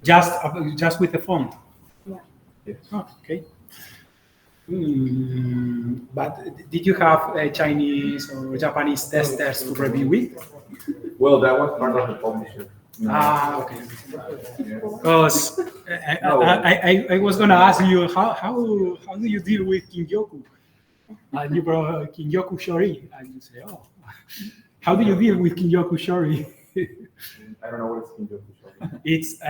Just with the font? Yeah. Yes. Oh, okay. But did you have Chinese or Japanese testers to review it? Well, that was part of the publisher. Okay. Because I was gonna ask you how do you deal with Kingyoku? And you brought Kingyoku Shori, and you say, oh, how do you deal with Kingyoku Shori? I don't know what it's Kingyoku Shori. It's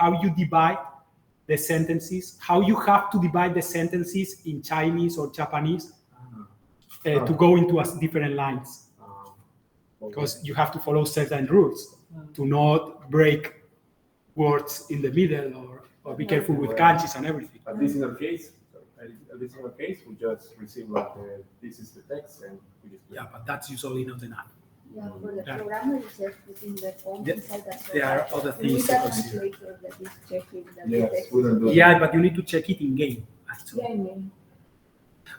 how you divide the sentences, how you have to divide the sentences in Chinese or Japanese to go into different lines. Because you have to follow certain rules to not break words in the middle or be careful with kanjis and everything. At least in our case, we just receive like this is the text and we just. Yeah, but that's usually not enough. Yeah, for the programmer, it's just putting the font inside that. There are other things to consider. Yes, we don't do Yeah, but you need to check it in game, actually. Yeah, I mean.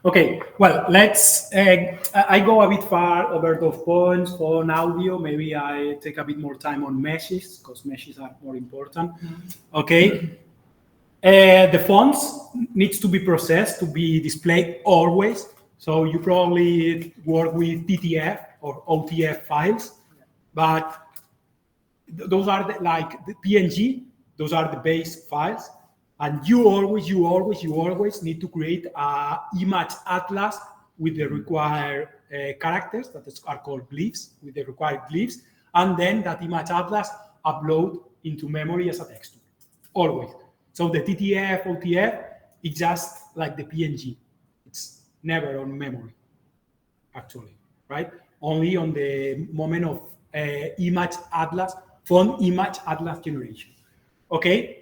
Okay, well, let's. I go a bit far over those points on audio. Maybe I take a bit more time on meshes because meshes are more important. Okay. The fonts needs to be processed to be displayed always. So you probably work with TTF or OTF files, but those are like the PNG. Those are the base files. And you always need to create an image atlas with the required characters that are called glyphs, with the required glyphs, and then that image atlas upload into memory as a texture, always. So the TTF, OTF, it's just like the PNG. It's never on memory, actually, right? Only on the moment of image atlas, font image atlas generation, okay?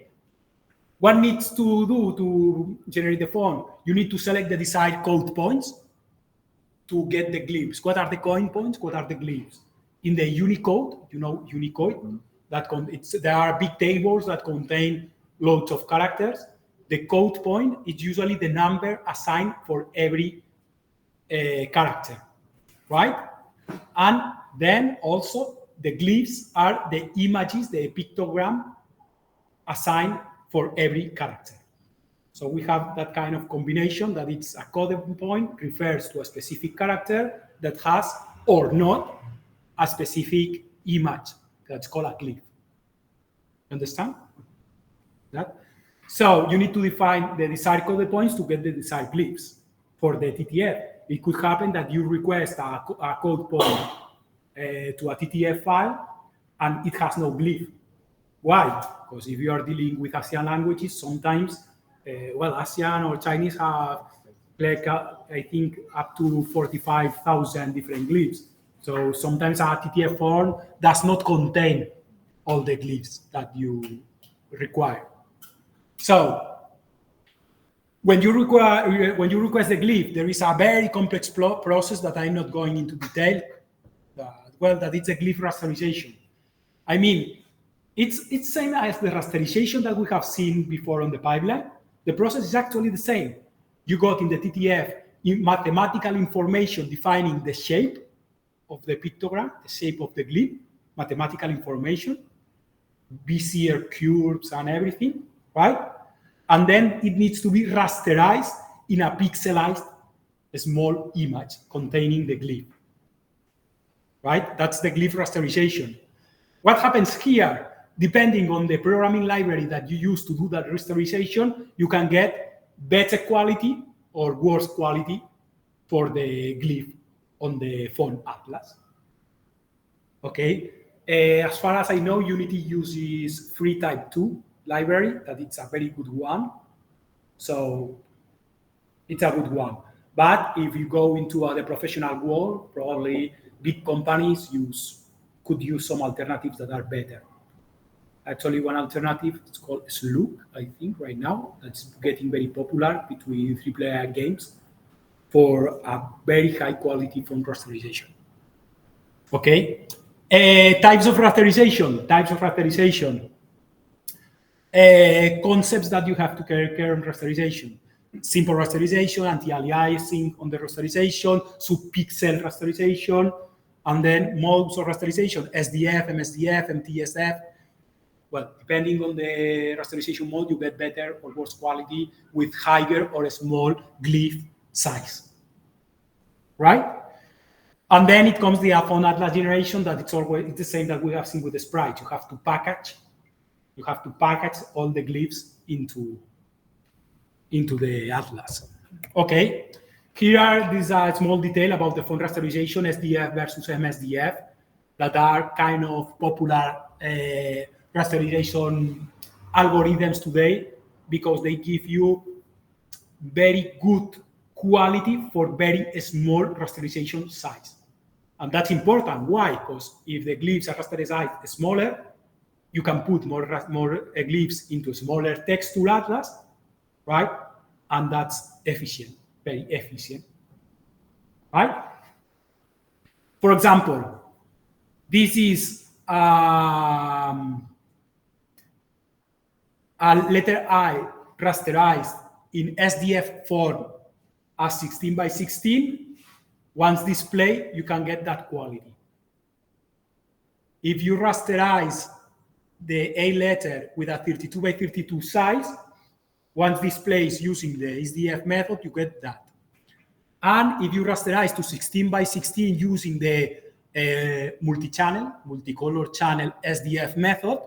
What needs to do to generate the font? You need to select the desired code points to get the glyphs. What are the code points? What are the glyphs? In the Unicode, you know Unicode, there are big tables that contain loads of characters. The code point is usually the number assigned for every character, right? And then also the glyphs are the images, the pictogram assigned for every character. So we have that kind of combination that it's a code point refers to a specific character that has or not a specific image that's called a glyph. Understand that? So you need to define the desired code points to get the desired glyphs for the TTF. It could happen that you request a code point to a TTF file and it has no glyph. Why? Because if you are dealing with ASEAN languages, sometimes, ASEAN or Chinese have, like, I think, up to 45,000 different glyphs. So sometimes a TTF form does not contain all the glyphs that you require. So when you request the glyph, there is a very complex process that I'm not going into detail. That it's a glyph rasterization. I mean, it's same as the rasterization that we have seen before on the pipeline. The process is actually the same. You got in the TTF mathematical information defining the shape of the pictogram, the shape of the glyph, mathematical information, Bezier curves and everything, right? And then it needs to be rasterized in a pixelized small image containing the glyph, right? That's the glyph rasterization. What happens here? Depending on the programming library that you use to do that rasterization, you can get better quality or worse quality for the glyph on the font atlas. Okay. As far as I know, Unity uses FreeType2 library, that it's a very good one. So it's a good one. But if you go into the professional world, probably big companies could use some alternatives that are better. Actually, one alternative is called Sloop, I think, right now. That's getting very popular between AAA games for a very high quality font rasterization. Okay. Types of rasterization. Concepts that you have to care on rasterization. Simple rasterization, anti-aliasing on the rasterization, subpixel rasterization, and then modes of rasterization, SDF, MSDF, MTSF. well, depending on the rasterization mode, you get better or worse quality with higher or small glyph size, right? And then it comes the font atlas generation that it's the same that we have seen with the sprite. You have to package all the glyphs into the atlas. Okay, here this is a small detail about the font rasterization, SDF versus MSDF, that are kind of popular rasterization algorithms today because they give you very good quality for very small rasterization size. And that's important. Why? Because if the glyphs are rasterized smaller, you can put more glyphs into smaller texture atlas, right? And that's efficient, very efficient, right? For example, this is a letter I rasterized in SDF form as 16 by 16. Once displayed, you can get that quality. If you rasterize the A letter with a 32 by 32 size, once displayed using the SDF method, you get that. And if you rasterize to 16 by 16 using the multicolor channel SDF method,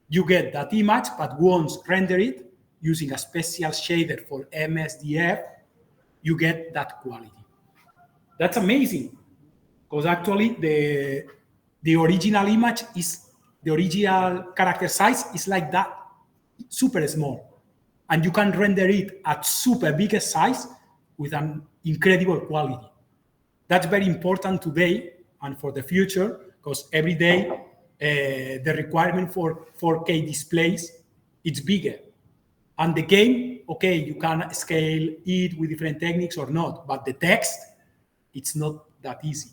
you get that image, but once render it using a special shader for MSDF, you get that quality. That's amazing, because actually the original image is, the original character size is like that, super small. And you can render it at super big size with an incredible quality. That's very important today and for the future, because every day the requirement for 4K displays, it's bigger. And the game, okay, you can scale it with different techniques or not, but the text, it's not that easy.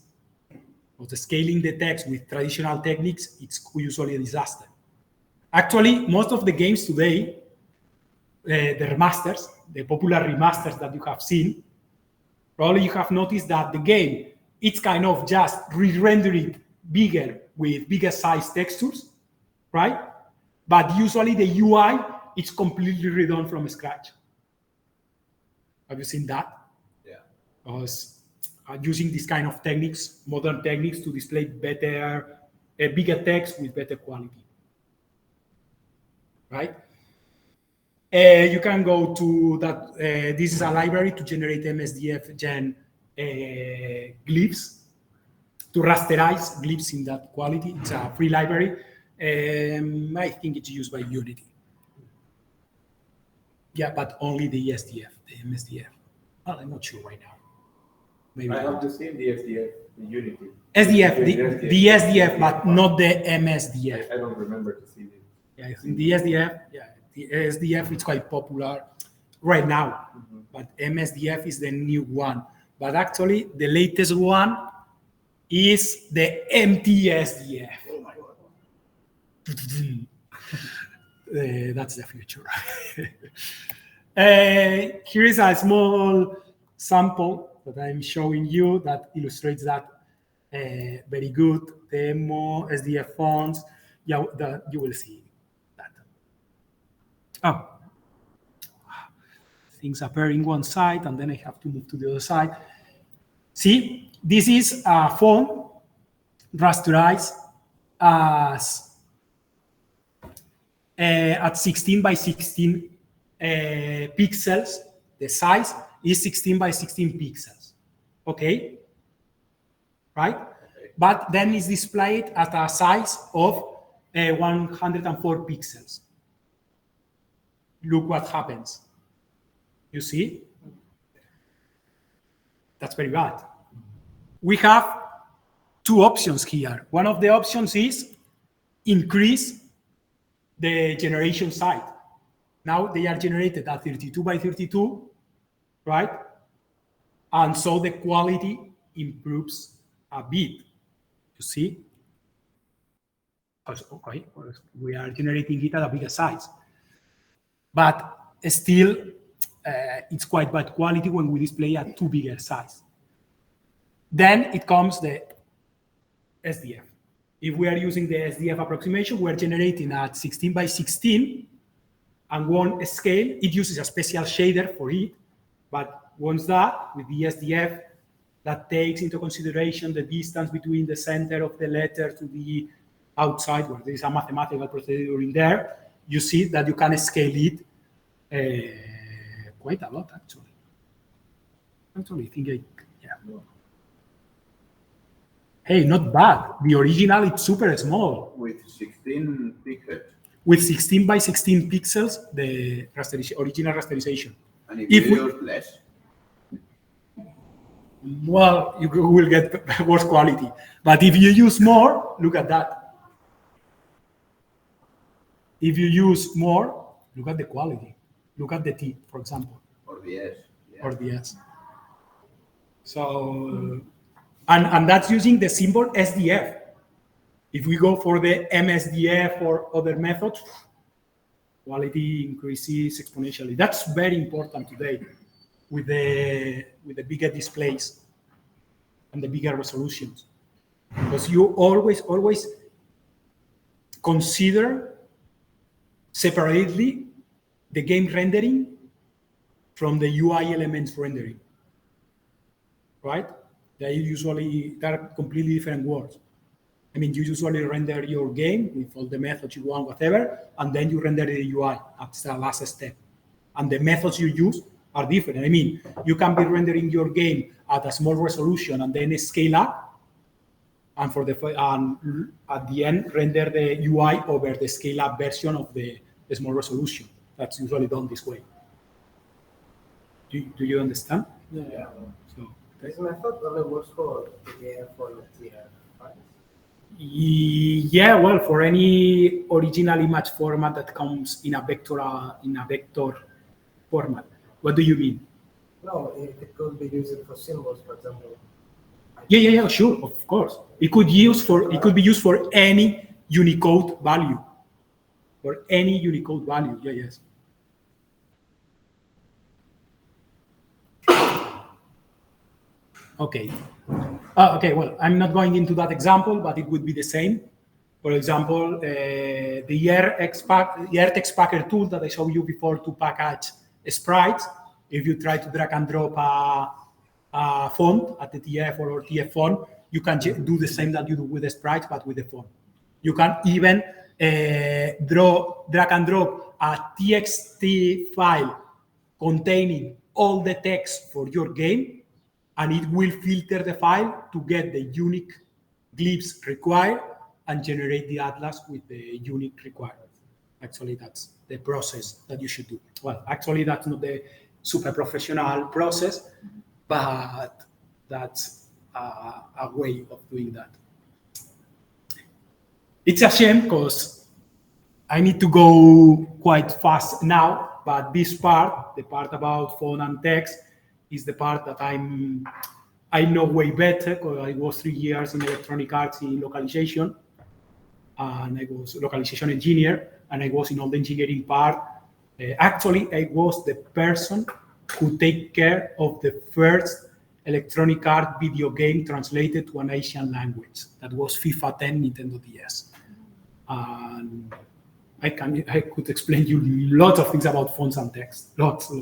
Because scaling the text with traditional techniques, it's usually a disaster. Actually, most of the games today, the remasters, the popular remasters that you have seen, probably you have noticed that the game, it's kind of just re-render it bigger with bigger size textures, right? But usually the UI, it's completely redone from scratch. Have you seen that? Yeah. Because using this kind of techniques, modern techniques, to display better, bigger text with better quality, right? You can go to that. This is a library to generate MSDF gen glyphs, to rasterize glyphs in that quality. It's a free library. I think it's used by Unity. Yeah, but only the SDF, the MSDF. Well, I'm not sure right now. Maybe I have seen the SDF, the Unity. SDF, the SDF, but not the MSDF. I don't remember to see it. Yeah, I think the SDF, yeah, the SDF is quite popular right now, but MSDF is the new one. But actually, the latest one is the MTSDF. Oh my God. That's the future. Here is a small sample that I'm showing you that illustrates that very good. Demo, SDF fonts, yeah, you will see that. Oh, things appear in one side, and then I have to move to the other side. See, this is a font rasterized as at 16 by 16 pixels. The size is 16 by 16 pixels. Okay? Right? But then it's displayed at a size of 104 pixels. Look what happens. You see? That's very bad. We have two options here. One of the options is increase the generation side. Now they are generated at 32 by 32, right? And so the quality improves a bit. You see? Okay, we are generating it at a bigger size. But still, it's quite bad quality when we display at too bigger size. Then it comes the SDF. If we are using the SDF approximation, we're generating at 16 by 16 and one scale. It uses a special shader for it, but once that, with the SDF, that takes into consideration the distance between the center of the letter to the outside, where there is a mathematical procedure in there, you see that you can scale it quite a lot, actually. Actually, I think yeah. Hey, not bad. The original, it's super small. With 16 pixels. With 16 by 16 pixels, the original rasterization. And if you use less? Well, you will get worse quality. But if you use more, look at that. If you use more, look at the quality. Look at the T, for example. Or the S. Yeah. Or the S. So, and that's using the symbol SDF. If we go for the MSDF or other methods, quality increases exponentially. That's very important today with the bigger displays and the bigger resolutions, because you always consider separately the game rendering from the UI elements rendering, right? They're completely different words. I mean, you usually render your game with all the methods you want, whatever, and then you render the UI. That's the last step. And the methods you use are different. I mean, you can be rendering your game at a small resolution and then scale up, and at the end render the UI over the scale up version of the small resolution. That's usually done this way. Do you understand? Yeah. So, This method only works for PDF or TF files. Yeah, well, for any original image format that comes in a vector format. What do you mean? No, it could be used for symbols, for example. Yeah, sure, of course. It could be used for any Unicode value. For any Unicode value, yes. Okay. Okay, well, I'm not going into that example, but it would be the same. For example, the EarthX Packer tool that I showed you before to package sprites. If you try to drag and drop a font at the TF or TF font, you can do the same that you do with the sprites, but with the font. You can even drag and drop a TXT file containing all the text for your game, and it will filter the file to get the unique glyphs required and generate the atlas with the unique required. Actually, that's the process that you should do. Well, actually, that's not the super professional process, but that's a way of doing that. It's a shame because I need to go quite fast now, but this part, the part about font and text, is the part that I know way better, because I was 3 years in electronic arts in localization, and I was a localization engineer, and I was in all the engineering part. Actually, I was the person who take care of the first electronic art video game translated to an Asian language. That was FIFA 10 Nintendo DS. And I could explain you lots of things about fonts and text. Lots.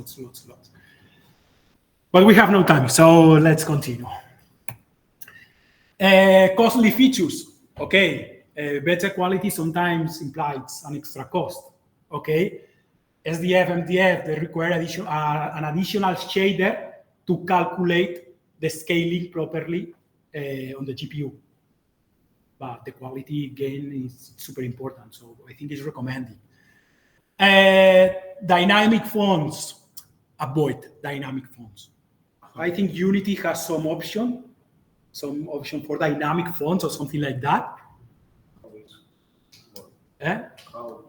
But we have no time, so let's continue. Costly features. Okay, better quality sometimes implies an extra cost. Okay, SDF, MDF, they require an additional shader to calculate the scaling properly on the GPU. But the quality gain is super important, so I think it's recommended. Dynamic fonts. Avoid dynamic fonts. I think Unity has some option for dynamic fonts or something like that.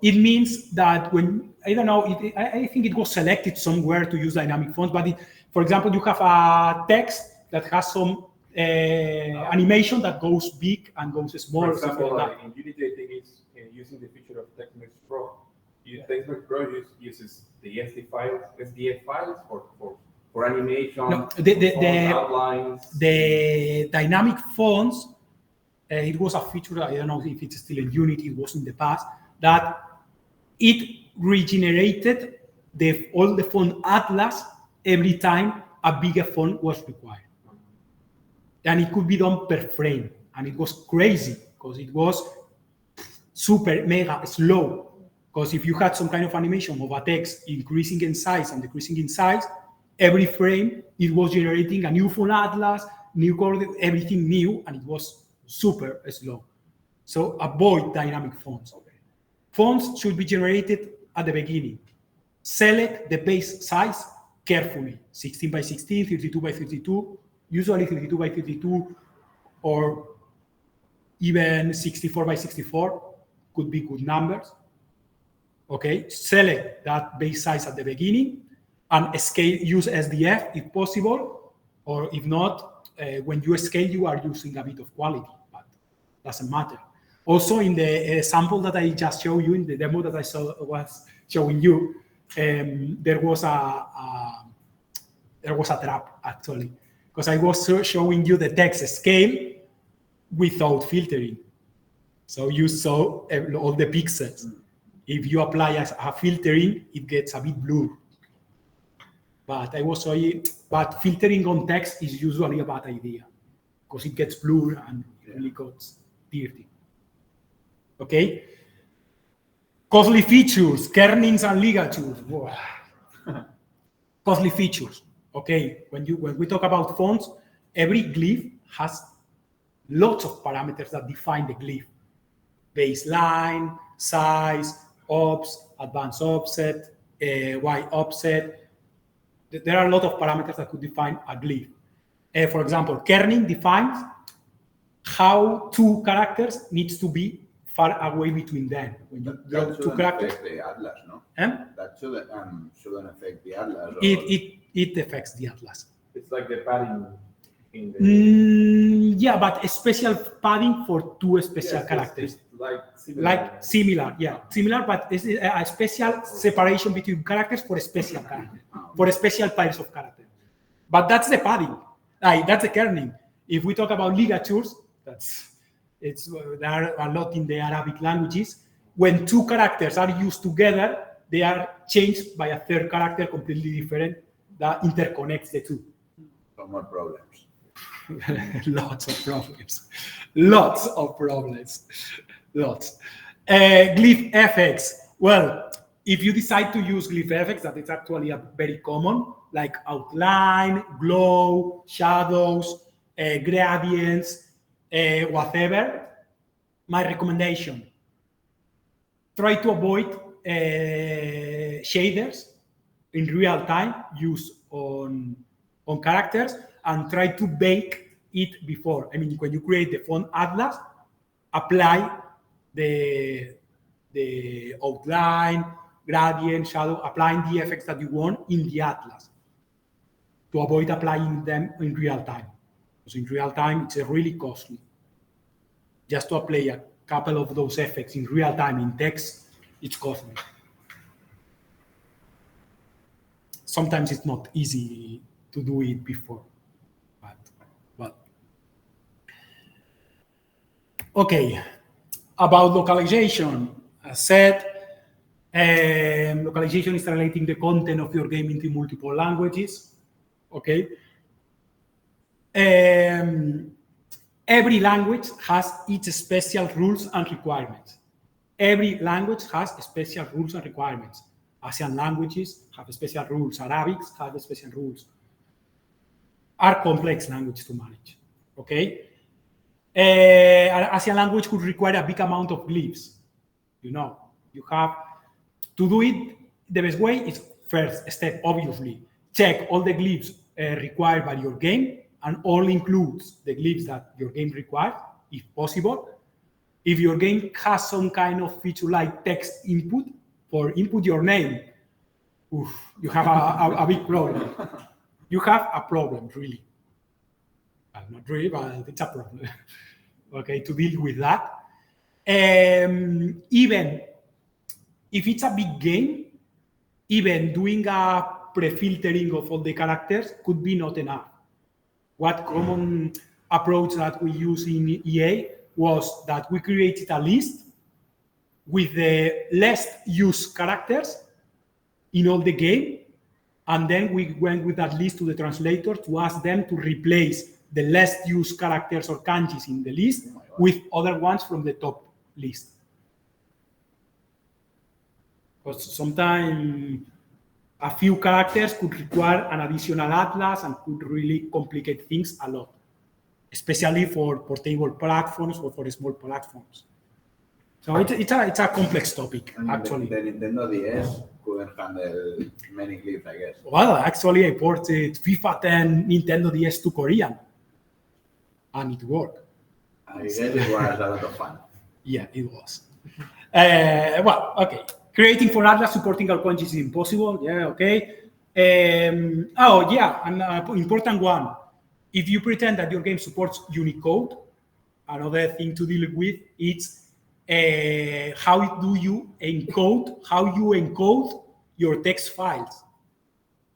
It means that when, I don't know, I think it was selected somewhere to use dynamic fonts, but for example, you have a text that has some animation that goes big and goes small. For example, like that. in Unity, I think it's using the feature of TextMesh Pro. TextMesh Pro uses the SDF files for animation, no, the outlines. The dynamic fonts it was a feature, I don't know if it's still in Unity, it was in the past, that it regenerated all the font atlas every time a bigger font was required. And it could be done per frame. And it was crazy because it was super mega slow. Because if you had some kind of animation of a text increasing in size and decreasing in size, every frame it was generating a new font atlas, new color, everything new, and it was super slow. So avoid dynamic fonts. Fonts should be generated at the beginning. Select the base size carefully, 16 by 16, 32 by 32, usually 32 by 32 or even 64 by 64 could be good numbers. Okay, select that base size at the beginning and scale, use SDF if possible, or if not, when you scale, you are using a bit of quality, but doesn't matter. Also, in the sample that I just showed you, in the demo that I was showing you, there was a trap actually, because I was showing you the text scale without filtering. So you saw all the pixels. If you apply a filtering, it gets a bit blurred. But I was showing, but filtering on text is usually a bad idea because it gets blurred and it really gets dirty. Okay. Costly features, kernings and ligatures. Costly features. Okay. When we talk about fonts, every glyph has lots of parameters that define the glyph: baseline, size, ops, advanced offset, Y offset. There are a lot of parameters that could define a glyph. For example, kerning defines how two characters needs to be far away between them. When you draw two characters, affect the atlas, no? That shouldn't affect the atlas. It affects the atlas. It's like the padding in the. Yeah, but a special padding for two special characters. It's similar, Similar, but it's a special separation between characters for a special character, for a special types of characters. But that's the padding. That's the kerning. If we talk about ligatures, there are a lot in the Arabic languages. When two characters are used together, they are changed by a third character completely different that interconnects the two. Some more problems. Lots of problems. Glyph effects. Well, if you decide to use glyph effects, that is actually a very common, like outline, glow, shadows, gradients, whatever. My recommendation: try to avoid shaders in real time use on characters, and try to bake it before. I mean, when you create the font atlas, apply the outline, gradient, shadow, applying the effects that you want in the atlas to avoid applying them in real time. Because in real time, it's really costly. Just to apply a couple of those effects in real time in text, it's costly. Sometimes it's not easy to do it before. But okay, about localization. As said, localization is translating the content of your game into multiple languages. Okay. Every language has its special rules and requirements. Every language has special rules and requirements. Asian languages have special rules. Arabics have special rules. Are complex languages to manage. Okay. Asian language could require a big amount of glyphs. You have to do it. The best way is first step, obviously, check all the glyphs required by your game, and all includes the glyphs that your game requires, if possible. If your game has some kind of feature like text input, for input your name, you have a big problem. You have a problem, really. Not really, but it's a problem. Okay, to deal with that. Even if it's a big game, even doing a pre-filtering of all the characters could be not enough. What common approach that we use in EA, was that we created a list with the least used characters in all the game, and then we went with that list to the translator to ask them to replace the least used characters or kanjis in the list with other ones from the top list. Because sometimes a few characters could require an additional atlas and could really complicate things a lot, especially for portable platforms or for small platforms. So it's a complex topic, actually. The Nintendo DS couldn't handle many clips, I guess. Well, actually, I ported FIFA 10 Nintendo DS to Korean, and it worked. I guess it was a lot of fun. Yeah, it was. Well, okay. Creating for Atlas, supporting all countries is impossible. Yeah, okay. Oh, yeah, an important one. If you pretend that your game supports Unicode, another thing to deal with is how you encode your text files.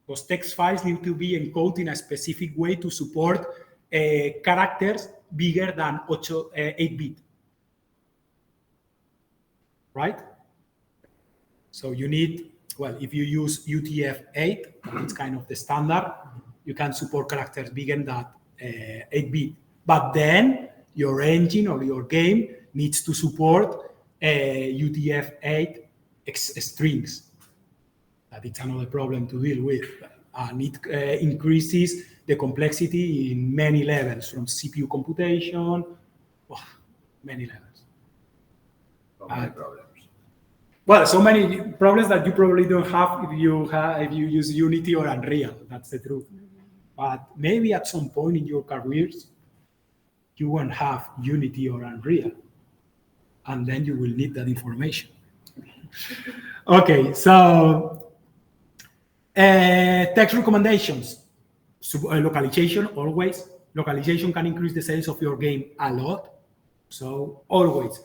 Those text files need to be encoded in a specific way to support characters bigger than 8-bit. Right? So you need, well, if you use UTF-8, it's kind of the standard, you can support characters bigger than 8-bit. But then your engine or your game needs to support UTF-8 strings. That it's another problem to deal with. And it increases the complexity in many levels, from CPU computation, many levels. So many problems. Well, so many problems that you probably don't have if you use Unity or Unreal. That's the truth. But maybe at some point in your careers, you won't have Unity or Unreal, and then you will need that information. Okay, so text recommendations. Localization, always. Localization can increase the sales of your game a lot. So always,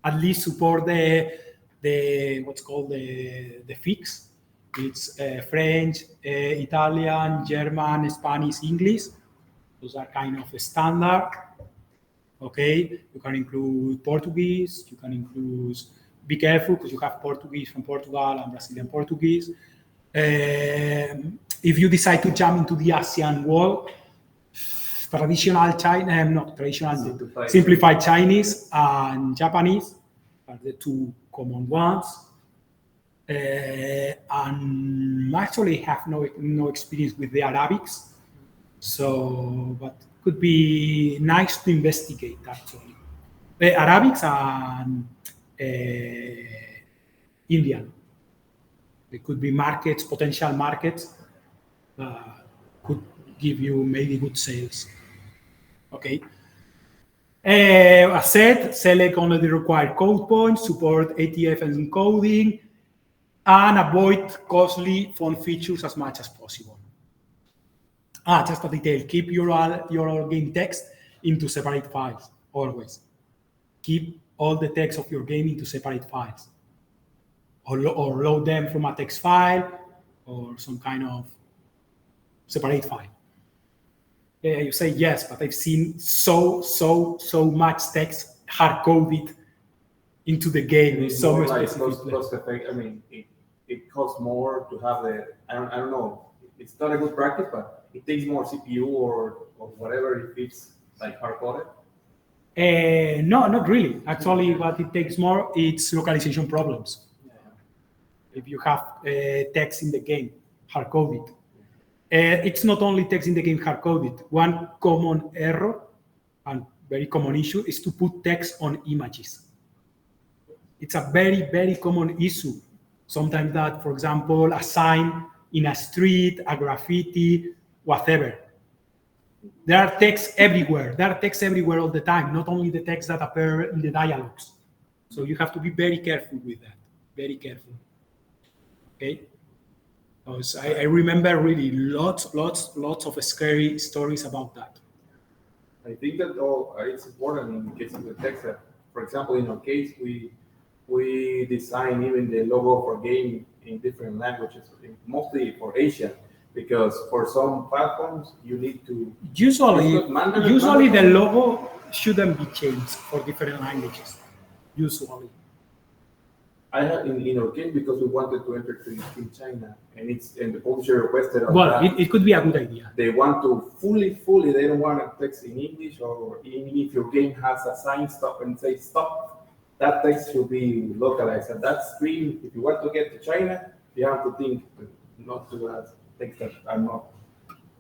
at least support the what's called the fix. It's French, Italian, German, Spanish, English. Those are kind of standard. Okay, you can include Portuguese. You can include. Be careful because you have Portuguese from Portugal and Brazilian Portuguese. If you decide to jump into the ASEAN world, simplified Chinese and Japanese are the two common ones. And actually have no experience with the Arabics, so but could be nice to investigate actually. Arabics and Indian. They could be markets, potential markets, could give you maybe good sales. Okay. As said, select only the required code points, support ATF and encoding, and avoid costly font features as much as possible. Just a detail, keep your game text into separate files, always. Keep all the text of your game into separate files. Or load them from a text file or some kind of separate file. Yeah, you say yes, but I've seen so much text hard-coded into the game. It's so more much like cost effect. I mean, it costs more to have the. I don't know. It's not a good practice, but it takes more CPU or whatever if it's like hard-coded. No, not really. Actually, what it takes more, it's localization problems. If you have text in the game hard-coded. It's not only text in the game hard-coded. One common error and very common issue is to put text on images. It's a very common issue. Sometimes that, for example, a sign in a street, a graffiti, whatever. There are texts everywhere. There are texts everywhere all the time, not only the texts that appear in the dialogues. So you have to be very careful with that. Very careful. Okay? Because I remember really lots of scary stories about that. I think that it's important in the case of the text that, for example, in our case, we design even the logo for game in different languages, mostly for Asia, because for some platforms you need to usually the logo shouldn't be changed for different languages, usually. I have in our case because we wanted to enter in China, and the publisher requested us Well, that it could be a good idea. they want to fully, they don't want to text in English, or even if your game has a sign stop and say stop, that text should be localized. And that screen, if you want to get to China, you have to think not to add things that are not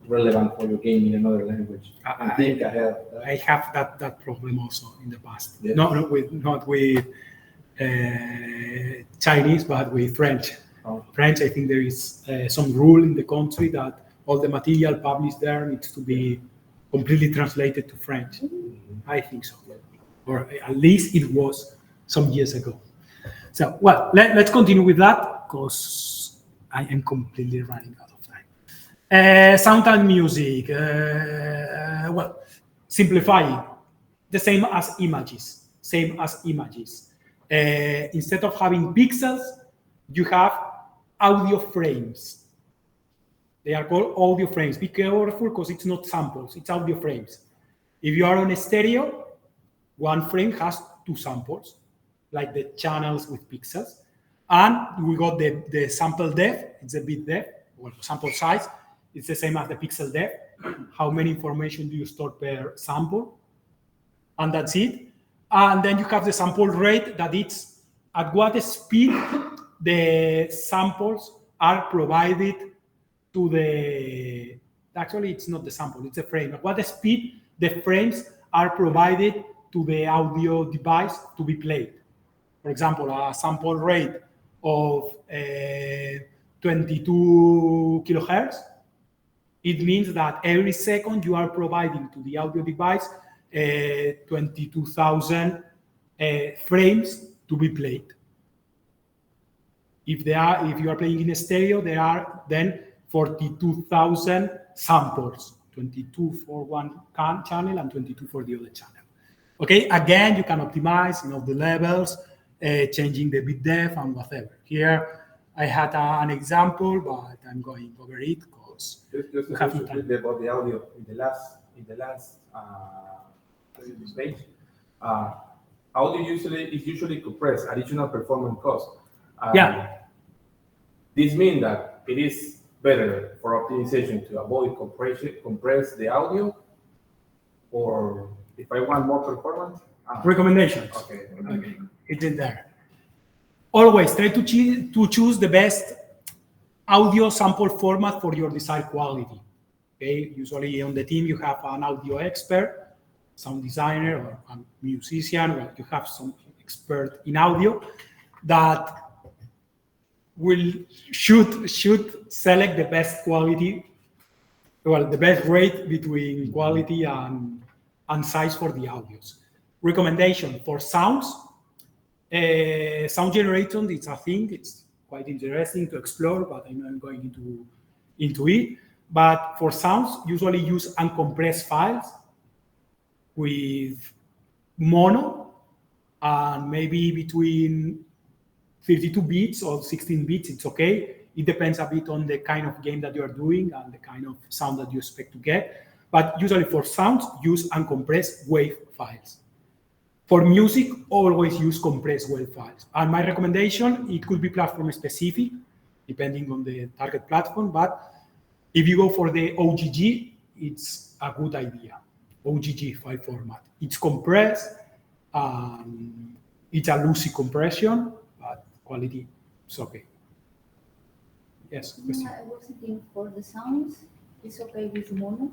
relevant for your game in another language. And think ahead. I have that problem also in the past. Yes. Not with Chinese, but with French. Oh. French, I think there is some rule in the country that all the material published there needs to be completely translated to French. I think so, or at least it was some years ago. So, well, let's continue with that because I am completely running out of time. Sound and music. Well, simplifying, the same as images. Instead of having pixels, you have audio frames. They are called audio frames. Be careful because it's not samples, it's audio frames. If you are on a stereo, one frame has two samples, like the channels with pixels. And we got the sample depth, it's a bit depth, well, sample size, it's the same as the pixel depth. How many information do you store per sample? And that's it. And then you have the sample rate, that it's at what speed the samples are provided to the, actually it's not the sample, it's a frame. At what speed the frames are provided to the audio device to be played. For example, a sample rate of 22 kilohertz, it means that every second you are providing to the audio device 22,000 frames to be played. If you are playing in a stereo, there are then 42,000 samples, 22 for one channel and 22 for the other channel. Okay, again, you can optimize, the levels, changing the bit depth and whatever. Here, I had an example, but I'm going over it because just we have no time. about the audio in the last page. Audio is usually compressed, additional performance cost. Yeah. This means that it is better for optimization to avoid compress the audio, or if I want more performance. Recommendations. Okay. It's in there. Always try to choose the best audio sample format for your desired quality. Okay, usually on the team you have an audio expert, sound designer, or a musician, or you have some expert in audio that should select the best quality, the best rate between quality and size for the audios. Recommendation for sounds. Sound generation, it's a thing. It's quite interesting to explore, but I'm not going into it. But for sounds, usually use uncompressed files with mono and maybe between 32 bits or 16 bits, it's okay. It depends a bit on the kind of game that you are doing and the kind of sound that you expect to get. But usually for sounds, use uncompressed WAV files. For music, always use compressed WAV files. And my recommendation, it could be platform specific, depending on the target platform. But if you go for the OGG, it's a good idea. OGG file format. It's compressed. It's a loosey compression, but quality is okay. Yes, question. I was thinking for the sounds, it's okay with mono,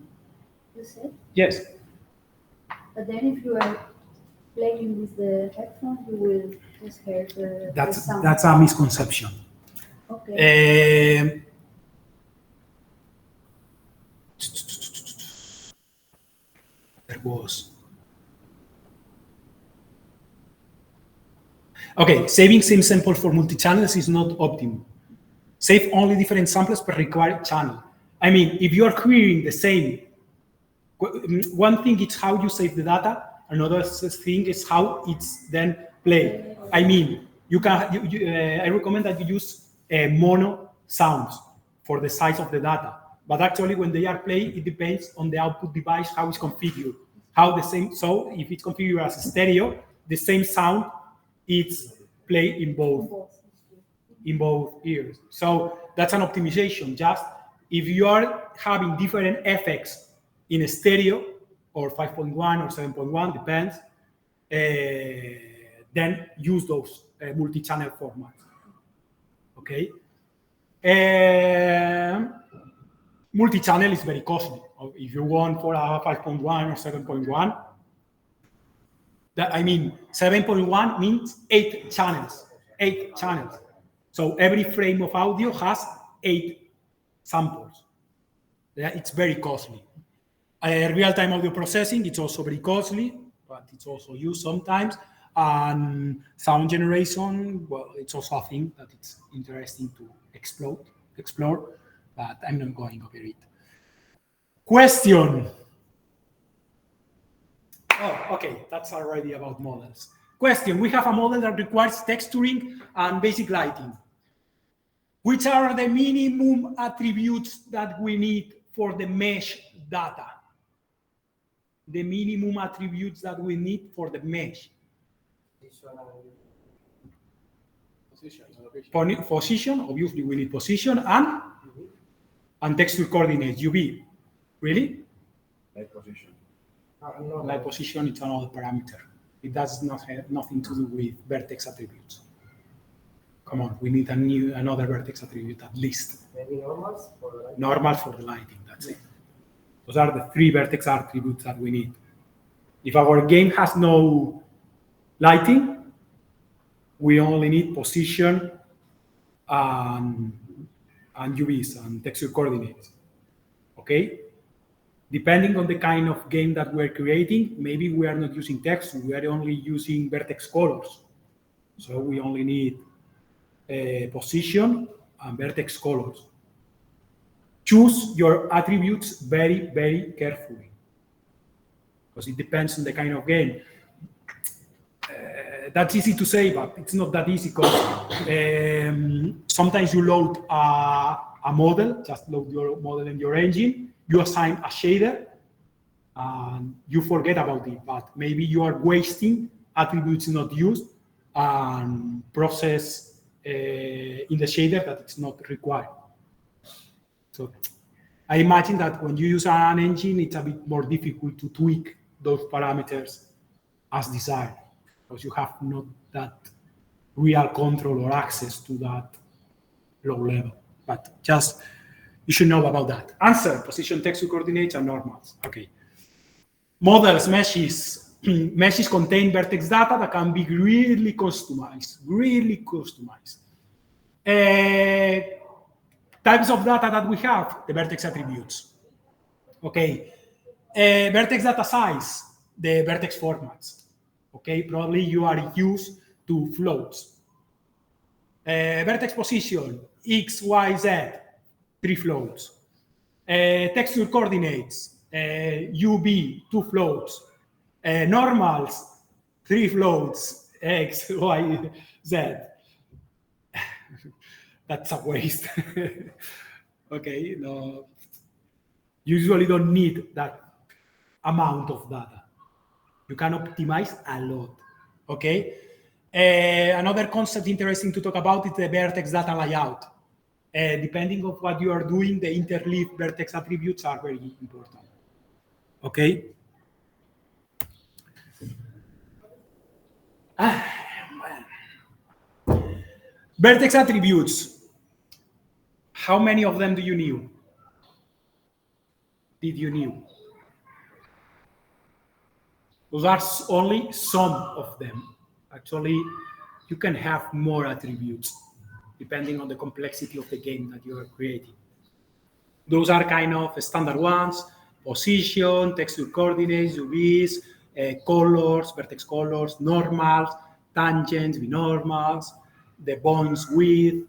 you said? Yes. But then if you are playing with the headphones, you will just hear the sound. That's a misconception. Okay. There was. Okay, saving same sample for multi-channels is not optimal. Save only different samples per required channel. I mean, if you are querying the same, one thing is how you save the data, another thing is how it's then played. I mean, I recommend that you use mono sounds for the size of the data. But actually, when they are played, it depends on the output device, how it's configured. how the same. So if it's configured as a stereo, the same sound it's played in both ears. So that's an optimization. Just if you are having different effects in a stereo or 5.1 or 7.1, depends, then use those multi-channel formats. Okay. Multi-channel is very costly. If you want for a 5.1 or 7.1, that, I mean, 7.1 means 8 channels. 8 channels. So every frame of audio has 8 samples. Yeah, it's very costly. Real-time audio processing, it's also very costly, but it's also used sometimes. And sound generation, well, it's also a thing that it's interesting to explore, but I'm not going over it. Question. Oh, okay, that's already about models. Question, we have a model that requires texturing and basic lighting. Which are the minimum attributes that we need for the mesh data? The minimum attributes that we need for the mesh. Position, obviously we need position and texture coordinates, UV. Really? Light position. Light position is another parameter. It does not have nothing to do with vertex attributes. Come on, we need another vertex attribute at least. Maybe normals for the lighting. Normal for the lighting, that's it. Those are the 3 vertex attributes that we need. If our game has no lighting, we only need position and UVs and texture coordinates. Okay? Depending on the kind of game that we're creating, maybe we are not using text, we are only using vertex colors. So we only need position and vertex colors. Choose your attributes very, very carefully, because it depends on the kind of game. That's easy to say, but it's not that easy, because sometimes you load a model, just load your model in your engine, you assign a shader, and you forget about it, but maybe you are wasting attributes not used and process in the shader that it's not required. So I imagine that when you use an engine, it's a bit more difficult to tweak those parameters as desired, because you have not that real control or access to that low level. But just, you should know about that. Answer, position, texture coordinates, and normals. Okay. Models, meshes. Meshes contain vertex data that can be really customized. Types of data that we have, the vertex attributes. Okay. Vertex data size, the vertex formats. Okay, probably you are used to floats. Vertex position, X, Y, Z, 3 floats. Texture coordinates, UV, 2 floats. Normals, 3 floats, X, Y, Z. That's a waste. Okay, no. You usually don't need that amount of data. You can optimize a lot. Okay. Another concept interesting to talk about is the vertex data layout. Depending on what you are doing, the interleave vertex attributes are very important. Okay. Vertex attributes. How many of them do you need? Did you need? Those are only some of them. Actually, you can have more attributes depending on the complexity of the game that you are creating. Those are kind of standard ones: position, texture coordinates, UVs, colors, vertex colors, normals, tangents, binormals, the bonds width,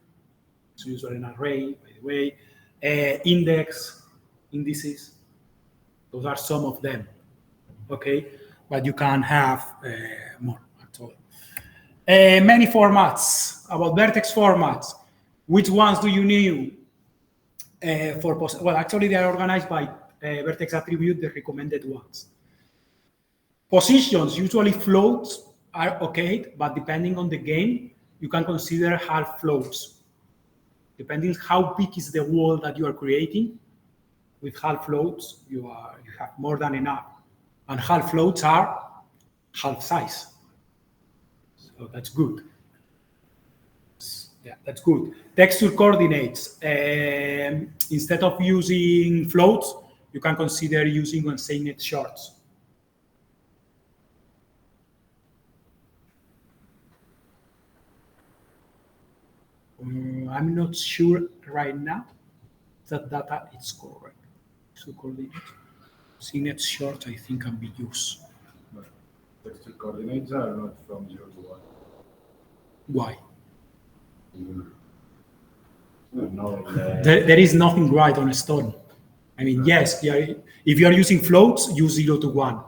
it's usually an array, by the way, indices. Those are some of them, okay? But you can have more, actually. Many formats, about vertex formats. Which ones do you need well, actually, they are organized by vertex attribute, the recommended ones. Positions, usually floats are okay, but depending on the game, you can consider half floats. Depending how big is the wall that you are creating, with half floats, you have more than enough. And half floats are half size. So that's good. Yeah, that's good. Texture coordinates. Instead of using floats, you can consider using unsigned shorts. I'm not sure right now that data is correct. So coordinates. Signet short, I think, can be used. But texture coordinates are not from 0 to 1. Why? No, There is nothing right on a stone. I mean, yes, if you are using floats, use 0 to 1.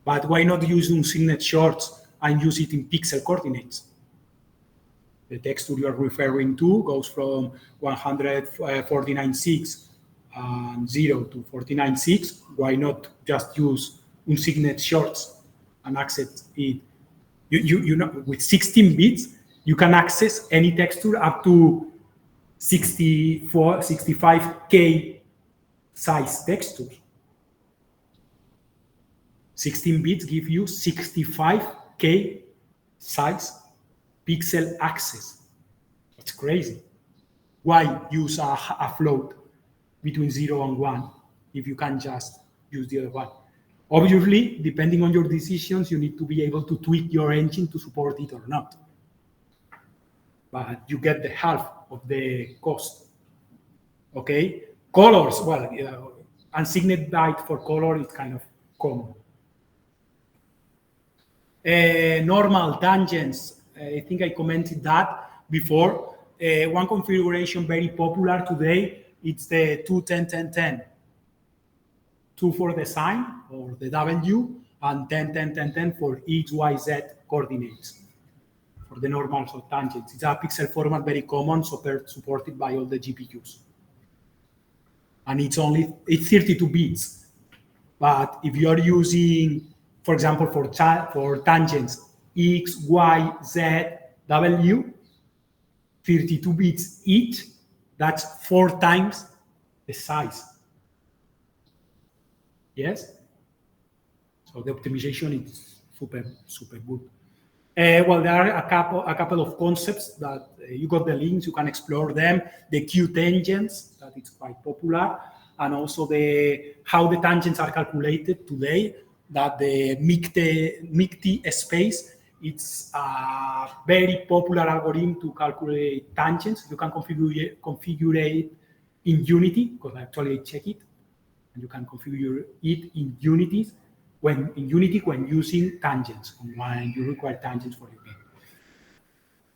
But why not use unsigned shorts and use it in pixel coordinates? The texture you are referring to goes from 149.6 and 0 to 49.6. Why not just use unsigned shorts and access it? You know, with 16 bits, you can access any texture up to 65K size texture. 16 bits give you 65K size pixel access. That's crazy. Why use a float between 0 and 1 if you can just use the other one? Obviously, depending on your decisions, you need to be able to tweak your engine to support it or not. But you get the half of the cost. Okay? Colors, well, unsigned byte for color is kind of common. Normal tangents, I think I commented that before. One configuration very popular today, it's the 2-10-10-10. 2 for the sign, or the W, and 10-10-10-10 for each YZ coordinates, for the normals of tangents. It's a pixel format very common, supported by all the GPUs. And it's 32 bits. But if you are using, for example, for tangents, X, Y, Z, W, 32 bits each, that's 4 times the size. Yes? So the optimization is super, super good. Well, there are a couple of concepts that you got the links, you can explore them. The Q tangents, that is quite popular, and also how the tangents are calculated today, that the MICT space, it's a very popular algorithm to calculate tangents. You can configure it in Unity, because actually I check it, and you can configure it in Unity when using tangents, when you require tangents for your game.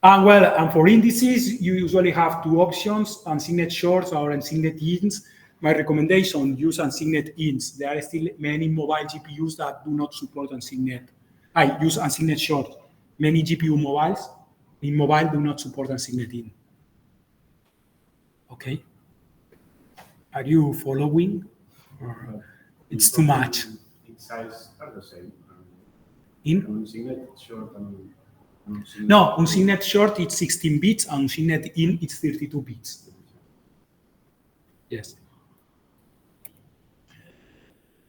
And for indices, you usually have 2 options: unsigned shorts or unsigned ints. My recommendation: use unsigned ints. There are still many mobile GPUs that do not support unsigned. I use unsigned shorts. Many GPU mobiles do not support unsigned int. Okay. Are you following? Or it's too much. Its size are the same. In? Unsigned short and unsigned. No, unsigned short it's 16 bits, and unsigned int it's 32 bits. Yes.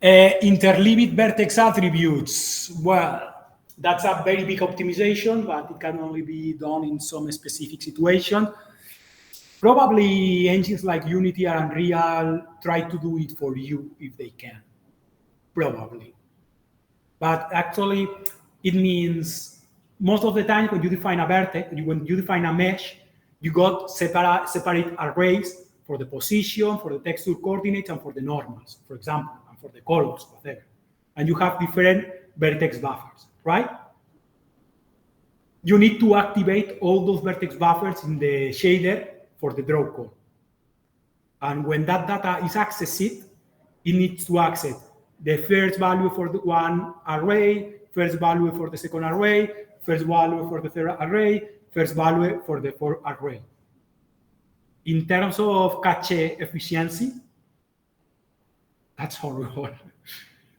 Interleaved vertex attributes. Well, that's a very big optimization, but it can only be done in some specific situation. Probably engines like Unity or Unreal try to do it for you if they can. Probably. But actually, it means most of the time when you define a vertex, when you define a mesh, you got separate arrays for the position, for the texture coordinates, and for the normals, for example, and for the colors, whatever. And you have different vertex buffers, right? You need to activate all those vertex buffers in the shader for the draw call. And when that data is accessed, it needs to access the first value for the one array, first value for the second array, first value for the third array, first value for the fourth array. In terms of cache efficiency, that's horrible.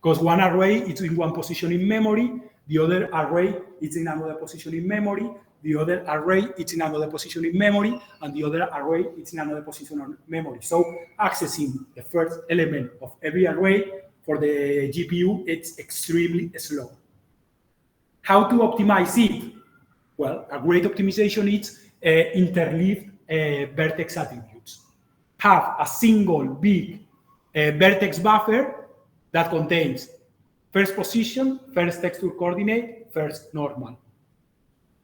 because one array is in one position in memory, the other array is in another position in memory, the other array is in another position in memory, and the other array is in another position on memory. So accessing the first element of every array for the GPU, it's extremely slow. How to optimize it? Well, a great optimization is interleaved vertex attributes. Have a single big vertex buffer that contains first position, first texture coordinate, first normal.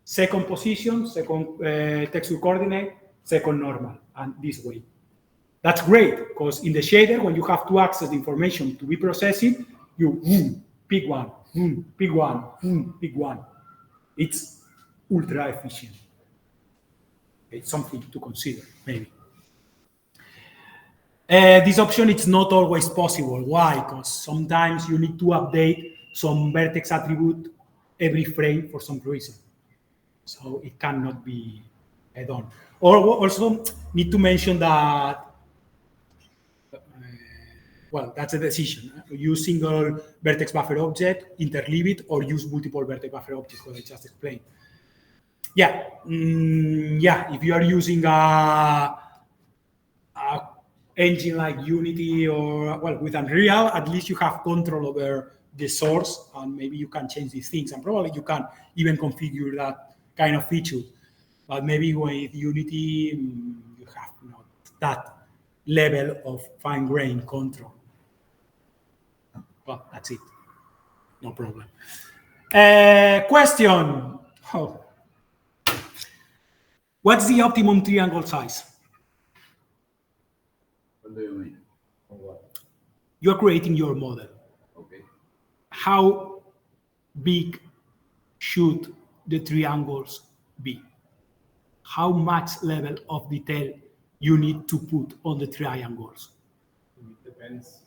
Second position, second texture coordinate, second normal, and this way. That's great, because in the shader, when you have to access the information to be processed, you pick one, pick one, pick one. It's ultra efficient. It's something to consider, maybe. This option is not always possible. Why? Because sometimes you need to update some vertex attribute every frame for some reason. So it cannot be done. Or also need to mention that, well, that's a decision. Use single vertex buffer object, interleave it, or use multiple vertex buffer objects, what I just explained. Yeah, if you are using a engine like Unity or, well, with Unreal, at least you have control over the source, and maybe you can change these things, and probably you can even configure that kind of feature. But maybe with Unity, you have not that level of fine-grained control. Well, that's it. No problem. Question. Oh. What's the optimum triangle size? What do you mean? You're creating your model. Okay. How big should the triangles be? How much level of detail you need to put on the triangles? It depends.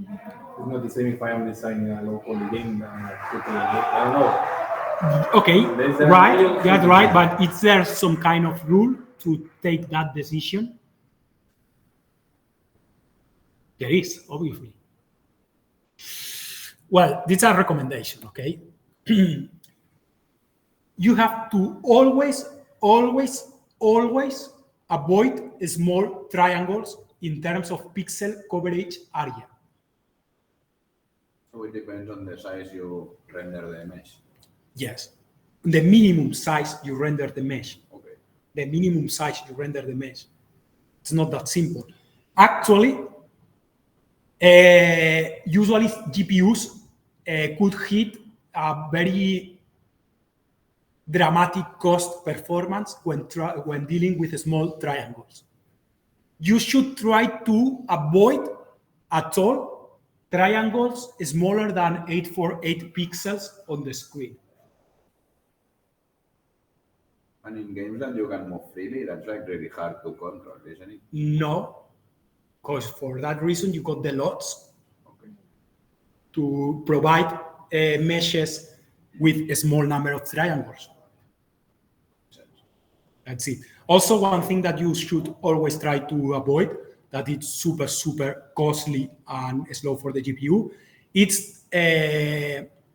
It's not the same if I am designing a local game than a AAA game. I don't know. Okay, right, that's right, but is there some kind of rule to take that decision? There is, obviously. Well, these are recommendations, okay? You have to always avoid small triangles in terms of pixel coverage area. So it depends on the size you render the mesh. Yes. The minimum size you render the mesh. Okay. The minimum size you render the mesh. It's not that simple. Actually, usually GPUs could hit a very dramatic cost performance when dealing with small triangles. You should try to avoid at all triangles smaller than 848 pixels on the screen. And in games that you can move freely, that's like really hard to control, isn't it? No, because for that reason you got the LOTs to provide meshes with a small number of triangles. That's it. Also, one thing that you should always try to avoid, that it's super costly and slow for the GPU, it's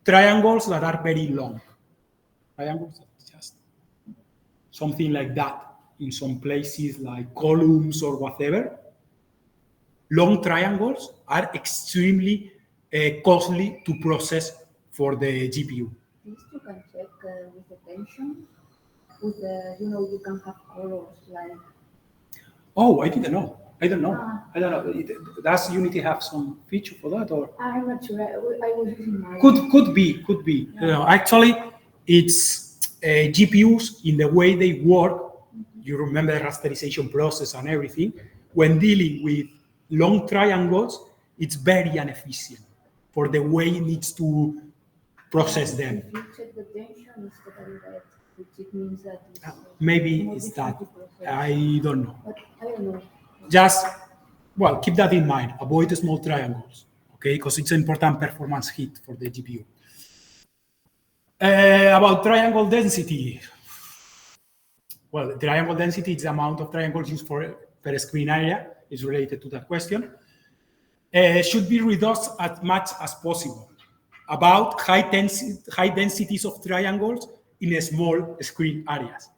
triangles that are very long. Triangles, just something like that in some places like columns or whatever. Long triangles are extremely costly to process for the GPU. This you can check with the tension. With the, you can have colors like. Oh, I didn't know. I don't know. Does Unity have some feature for that, or? I'm not sure. I was using mine. Could be. Yeah. Actually, it's GPUs in the way they work. You remember the rasterization process and everything. When dealing with long triangles, it's very inefficient for the way it needs to process them. If you check the tension, it's totally red, which it means that it's Maybe more it's that. difficult to process. I don't know. But I don't know. Just, well, keep that in mind. Avoid the small triangles, okay? Because it's an important performance hit for the GPU. About triangle density. Well, triangle density is the amount of triangles used per screen area. Is related to that question. should be reduced as much as possible. About high densities of triangles in a small screen areas.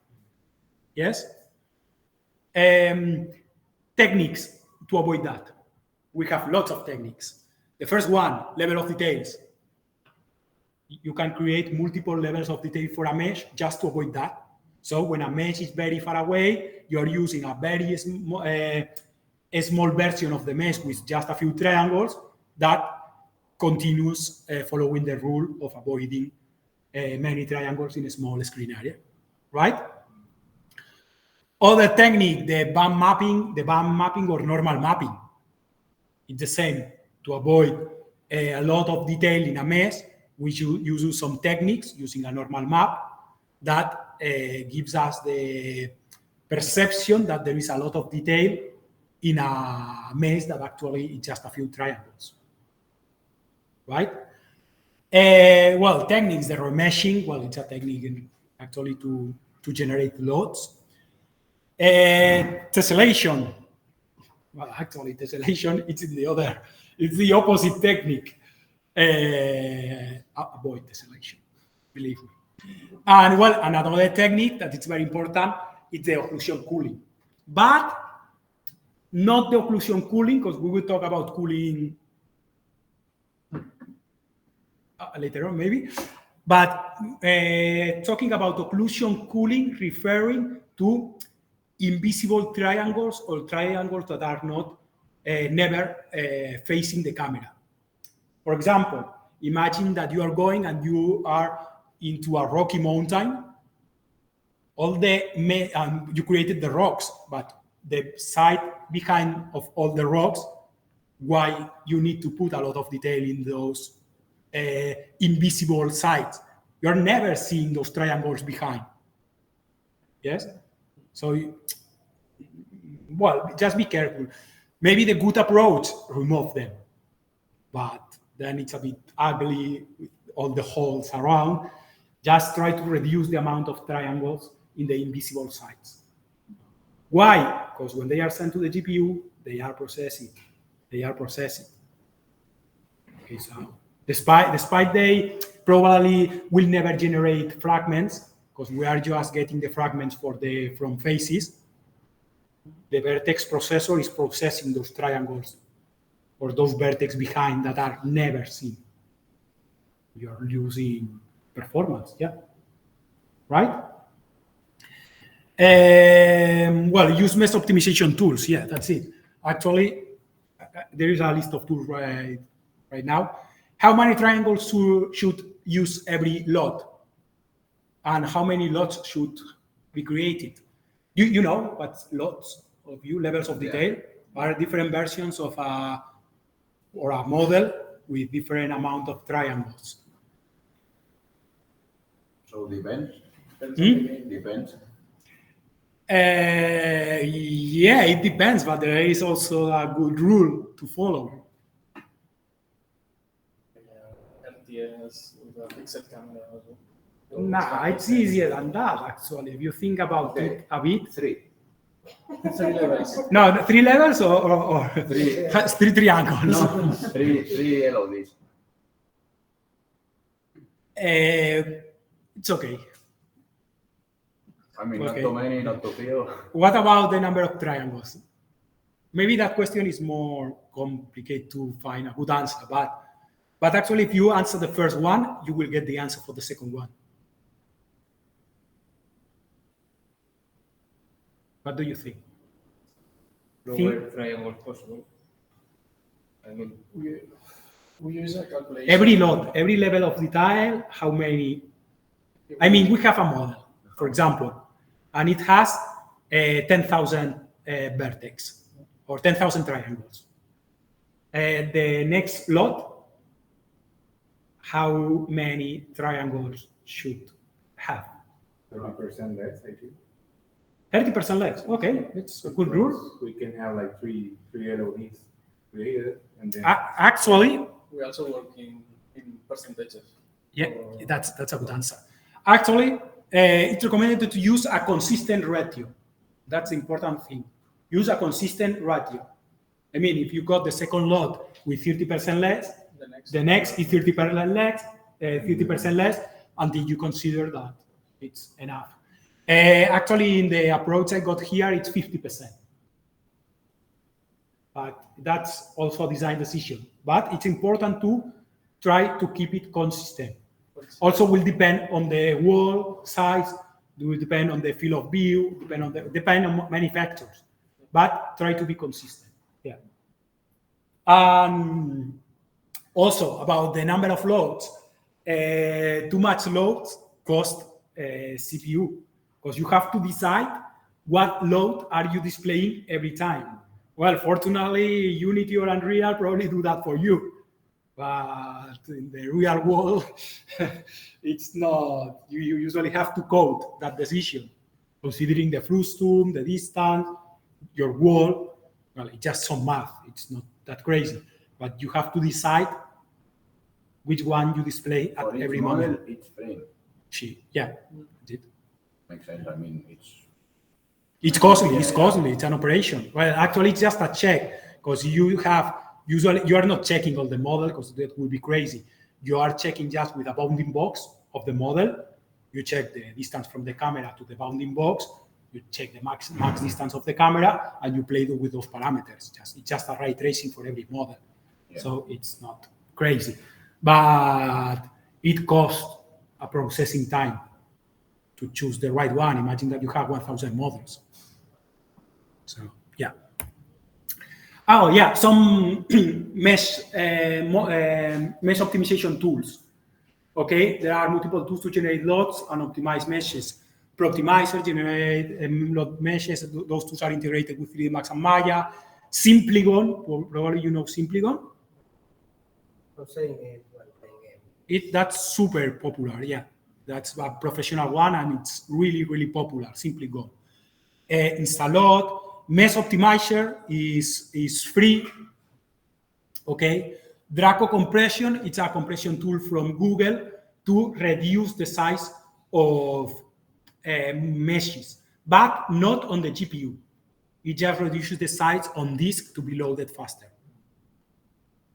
Yes? Techniques to avoid that. We have lots of techniques. The first one, level of details. You can create multiple levels of detail for a mesh just to avoid that. So when a mesh is very far away, you're using a very small version of the mesh with just a few triangles that continues following the rule of avoiding many triangles in a small screen area, right? Other technique, the bump mapping or normal mapping. It's the same. To avoid a lot of detail in a mesh, we use some techniques using a normal map that gives us the perception that there is a lot of detail in a mesh that actually is just a few triangles, right? Well, techniques, the remeshing, well, it's a technique actually to generate loads. Tessellation, well, actually, tessellation, it's the opposite technique. Avoid tessellation, believe me. And well, another technique that is very important is the occlusion cooling. But not the occlusion cooling, because we will talk about cooling later on, maybe. But talking about occlusion cooling, referring to invisible triangles or triangles that are not never facing the camera. For example, imagine that you are going and you are into a rocky mountain. You created the rocks, but the side behind of all the rocks, why you need to put a lot of detail in those invisible sides. You're never seeing those triangles behind. Yes? So, well, just be careful. Maybe the good approach, remove them. But then it's a bit ugly with all the holes around. Just try to reduce the amount of triangles in the invisible sides. Why? Because when they are sent to the GPU, they are processing. Okay, so despite they probably will never generate fragments, because we are just getting the fragments from faces, the vertex processor is processing those triangles or those vertex behind that are never seen. You're losing performance, yeah, right? Well, use mesh optimization tools, yeah, that's it. Actually, there is a list of tools right now. How many triangles should use every lot? And how many lots should be created? You know what lots of levels of detail are different versions of a model with different amount of triangles. So depends. Depends. Yeah, it depends, but there is also a good rule to follow. MTS with a fixed camera also. Nah, it's easier than that, actually. If you think about it a bit. Three levels. No, 3 levels or three triangles. No? three LODs. It's okay. I mean, Okay. not too many, not too few. What about the number of triangles? Maybe that question is more complicated to find a good answer, but actually, if you answer the first one, you will get the answer for the second one. What do you think? Lower triangle possible. I mean, we use a calculation. Every level of detail, how many? I mean, we have a model, for example, and it has 10,000 vertex or 10,000 triangles. The next lot, how many triangles should have? 30% less, I think. 30% less. Okay, it's a good rule. We can have like three LODs created, and then Actually, we also work in percentages. yeah, that's a good answer. Actually, it's recommended to use a consistent ratio. That's the important thing. Use a consistent ratio. I mean, if you got the second lot with 30% less, the next is 30% less, 30% less, until you consider that it's enough. Actually, in the approach I got here, it's 50%. But that's also a design decision. But it's important to try to keep it consistent. Also will depend on the wall size, will depend on the field of view, depend on many factors. But try to be consistent. Yeah. Also about the number of loads, too much loads cost CPU, because you have to decide what load are you displaying every time. Well, fortunately, Unity or Unreal probably do that for you. But in the real world, it's not. You usually have to code that decision, considering the frustum, the distance, your wall. Well, it's just some math. It's not that crazy. But you have to decide which one you display at every moment. Each frame. Yeah, it Makes sense. I mean, it's costly. It's costly. It's an operation. Well, actually, it's just a check, because you are not checking all the model, because that would be crazy. You are checking just with a bounding box of the model. You check the distance from the camera to the bounding box. You check the max distance of the camera, and you play with those parameters. It's just a ray tracing for every model. Yeah. So it's not crazy, but it costs a processing time to choose the right one. Imagine that you have 1,000 models. So yeah. Oh yeah, some mesh optimization tools. Okay, there are multiple tools to generate lots and optimize meshes. ProOptimizer generate lot meshes. Those tools are integrated with 3D Max and Maya. Simplygon, probably you know Simplygon. I'm saying it while playing game. That's super popular. Yeah, that's a professional one, and it's really, really popular. Simplygon. Instalot. Mesh Optimizer is free. Okay. Draco Compression, it's a compression tool from Google to reduce the size of meshes, but not on the GPU. It just reduces the size on disk to be loaded faster.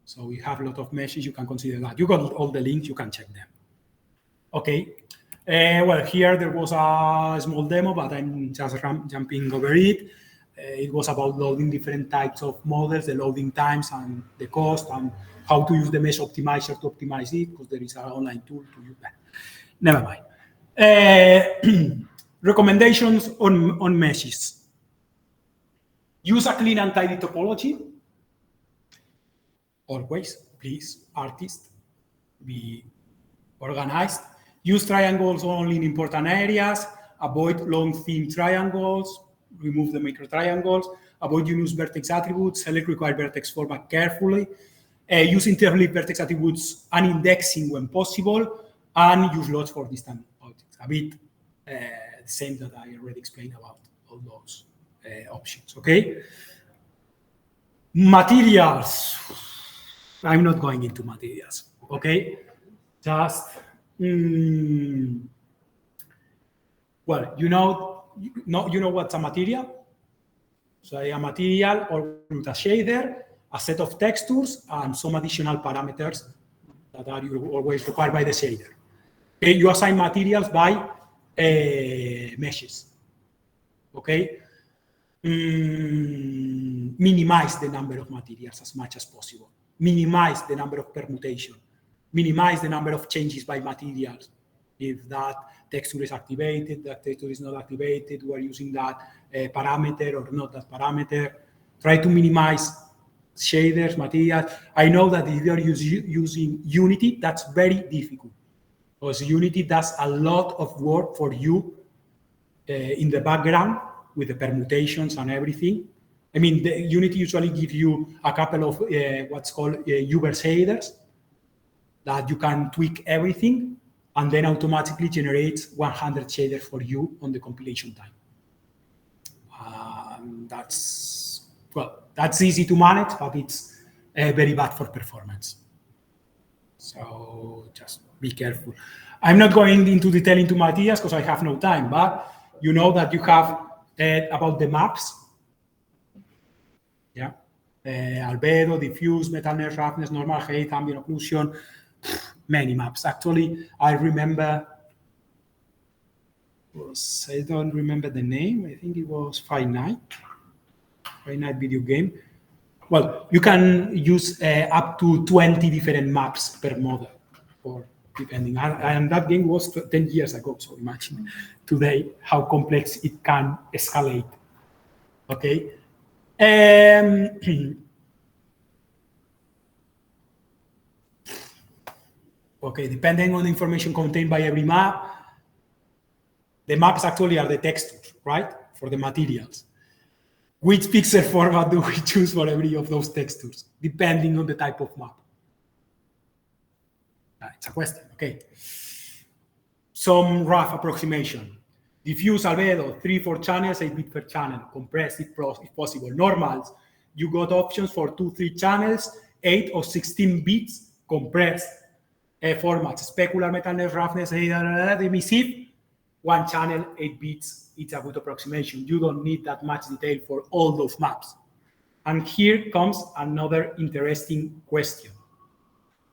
So we have a lot of meshes, you can consider that. You got all the links, you can check them. Okay. Well, here there was a small demo, but I'm just jumping over it. It was about loading different types of models, the loading times and the cost, and how to use the mesh optimizer to optimize it, because there is an online tool to use that. Never mind. Recommendations on meshes. Use a clean and tidy topology. Always, please, artists, be organized. Use triangles only in important areas. Avoid long thin triangles. Remove the micro triangles. Avoid unused vertex attributes. Select required vertex format carefully. Use interleaved vertex attributes and indexing when possible. And use lots for distant objects. A bit the same that I already explained about all those options. Okay. Materials. I'm not going into materials. Okay. Just well, you know what's a material? So a material or with a shader, a set of textures, and some additional parameters that are always required by the shader. Okay, you assign materials by meshes. Okay, minimize the number of materials as much as possible. Minimize the number of permutation. Minimize the number of changes by materials. If that texture is activated, that texture is not activated, we're using that parameter or not that parameter. Try to minimize shaders, materials. I know that if you're using Unity, that's very difficult, because Unity does a lot of work for you in the background with the permutations and everything. I mean, the Unity usually gives you a couple of what's called Uber shaders that you can tweak everything, and then automatically generates 100 shaders for you on the compilation time. That's easy to manage, but it's very bad for performance. So just be careful. I'm not going into detail into materials because I have no time, but you know that you have about the maps. Yeah, albedo, diffuse, metalness, roughness, normal height, ambient occlusion, many maps. Actually, I remember, I don't remember the name. I think it was Five Night video game. Well, you can use up to 20 different maps per model, or depending. And that game was 10 years ago, so imagine today how complex it can escalate. Okay. Okay, depending on the information contained by every map, the maps actually are the textures, right, for the materials. Which pixel format do we choose for every of those textures, depending on the type of map? It's a question, okay. Some rough approximation. Diffuse albedo, 3-4 channels, 8 bits per channel. Compressed if possible. Normals, you got options for 2-3 channels, 8 or 16 bits compressed formats. Specular, metalness, roughness, emissive, 1 channel, 8 bits. It's a good approximation. You don't need that much detail for all those maps. And here comes another interesting question.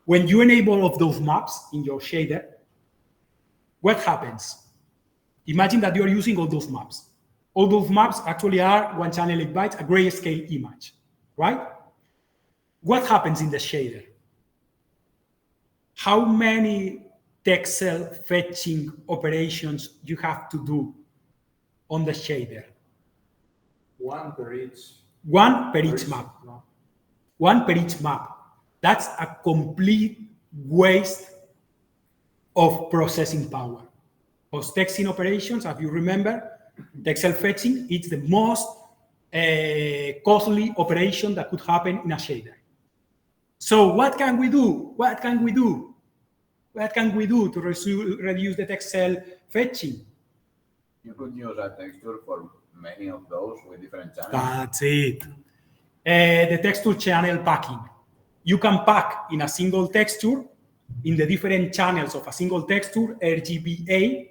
When you enable all of those maps in your shader, what happens? Imagine that you're using all those maps. All those maps actually are 1 channel, 8 bytes, a grayscale image, right? What happens in the shader? How many texel fetching operations you have to do on the shader? One per each. One per each map. One per each map. That's a complete waste of processing power. Post-texting operations, as you remember, texel fetching is the most costly operation that could happen in a shader. So what can we do? What can we do? What can we do to reduce the texel fetching? You could use a texture for many of those with different channels. That's it. The texture channel packing. You can pack in a single texture, in the different channels of a single texture, RGBA,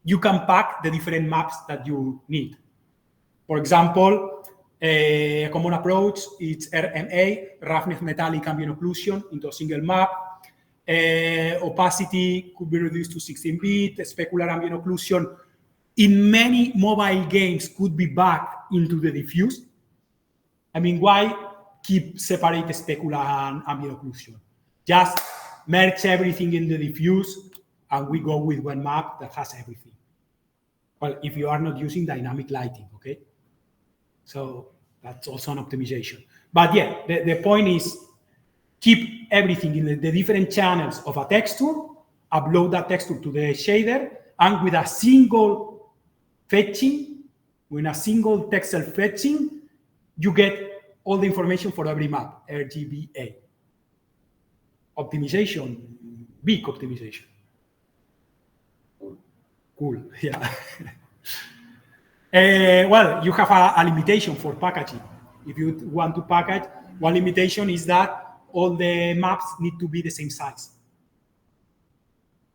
you can pack the different maps that you need. For example, a common approach is RMA, roughness, metallic, ambient occlusion into a single map. Opacity could be reduced to 16-bit, specular ambient occlusion in many mobile games could be backed into the diffuse. I mean, why keep separate specular and ambient occlusion? Just merge everything in the diffuse and we go with one map that has everything. Well, if you are not using dynamic lighting, okay? So that's also an optimization. But yeah, the point is keep everything in the different channels of a texture, upload that texture to the shader, and with a single fetching, with a single texel fetching, you get all the information for every map, RGBA. Optimization, big optimization. Cool, yeah. Well, you have a limitation for packaging. If you want to package, one limitation is that all the maps need to be the same size.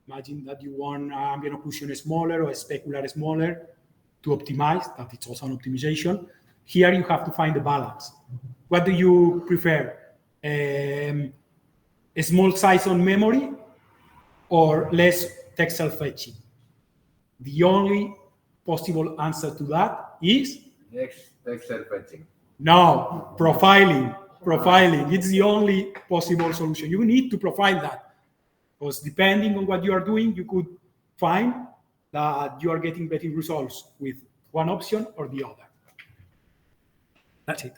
Imagine that you want ambient occlusion smaller or specular smaller to optimize, that it's also an optimization. Here you have to find the balance. What do you prefer? A small size on memory or less texel fetching? The only possible answer to that is Texel fetching. no, profiling. Profiling. It's the only possible solution. You need to profile that because depending on what you are doing, you could find that you are getting better results with one option or the other. That's it.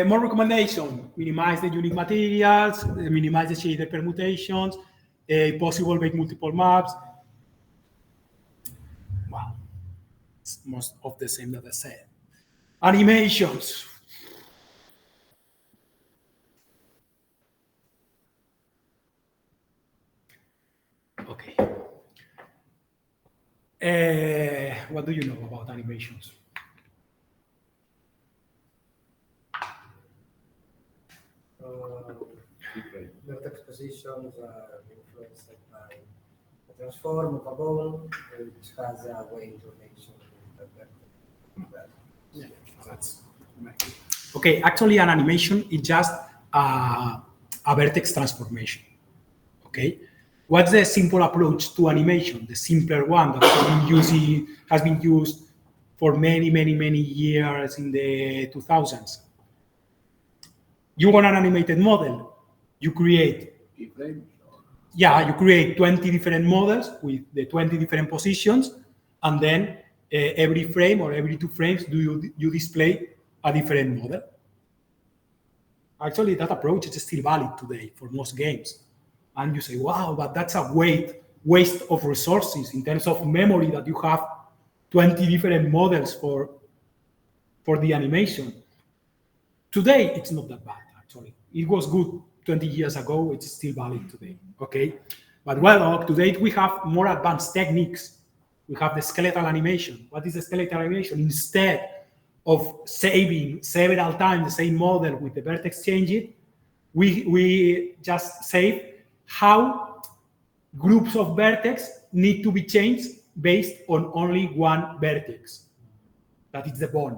More recommendation: minimize the unique materials, minimize the shader permutations, possible make multiple maps. Wow, it's most of the same that I said. Animations. Okay. What do you know about animations? The text positions are influenced by the transform of a bone, which has a way to make something that. Yeah, that's Okay, actually an animation is just a vertex transformation. Okay, what's the simple approach to animation? The simpler one that has been used for many years in the 2000s. You want an animated model, you create Keyframes? you create 20 different models with the 20 different positions, and then every frame or every 2 frames you display a different model. Actually, that approach is still valid today for most games. And you say, wow, but that's a waste of resources in terms of memory that you have 20 different models for the animation. Today, it's not that bad, actually. It was good 20 years ago, it's still valid today, okay? But well, up to date, we have more advanced techniques. We have the skeletal animation. What is the skeletal animation? Instead of saving several times the same model with the vertex change, we just save how groups of vertex need to be changed based on only one vertex. That is the bond.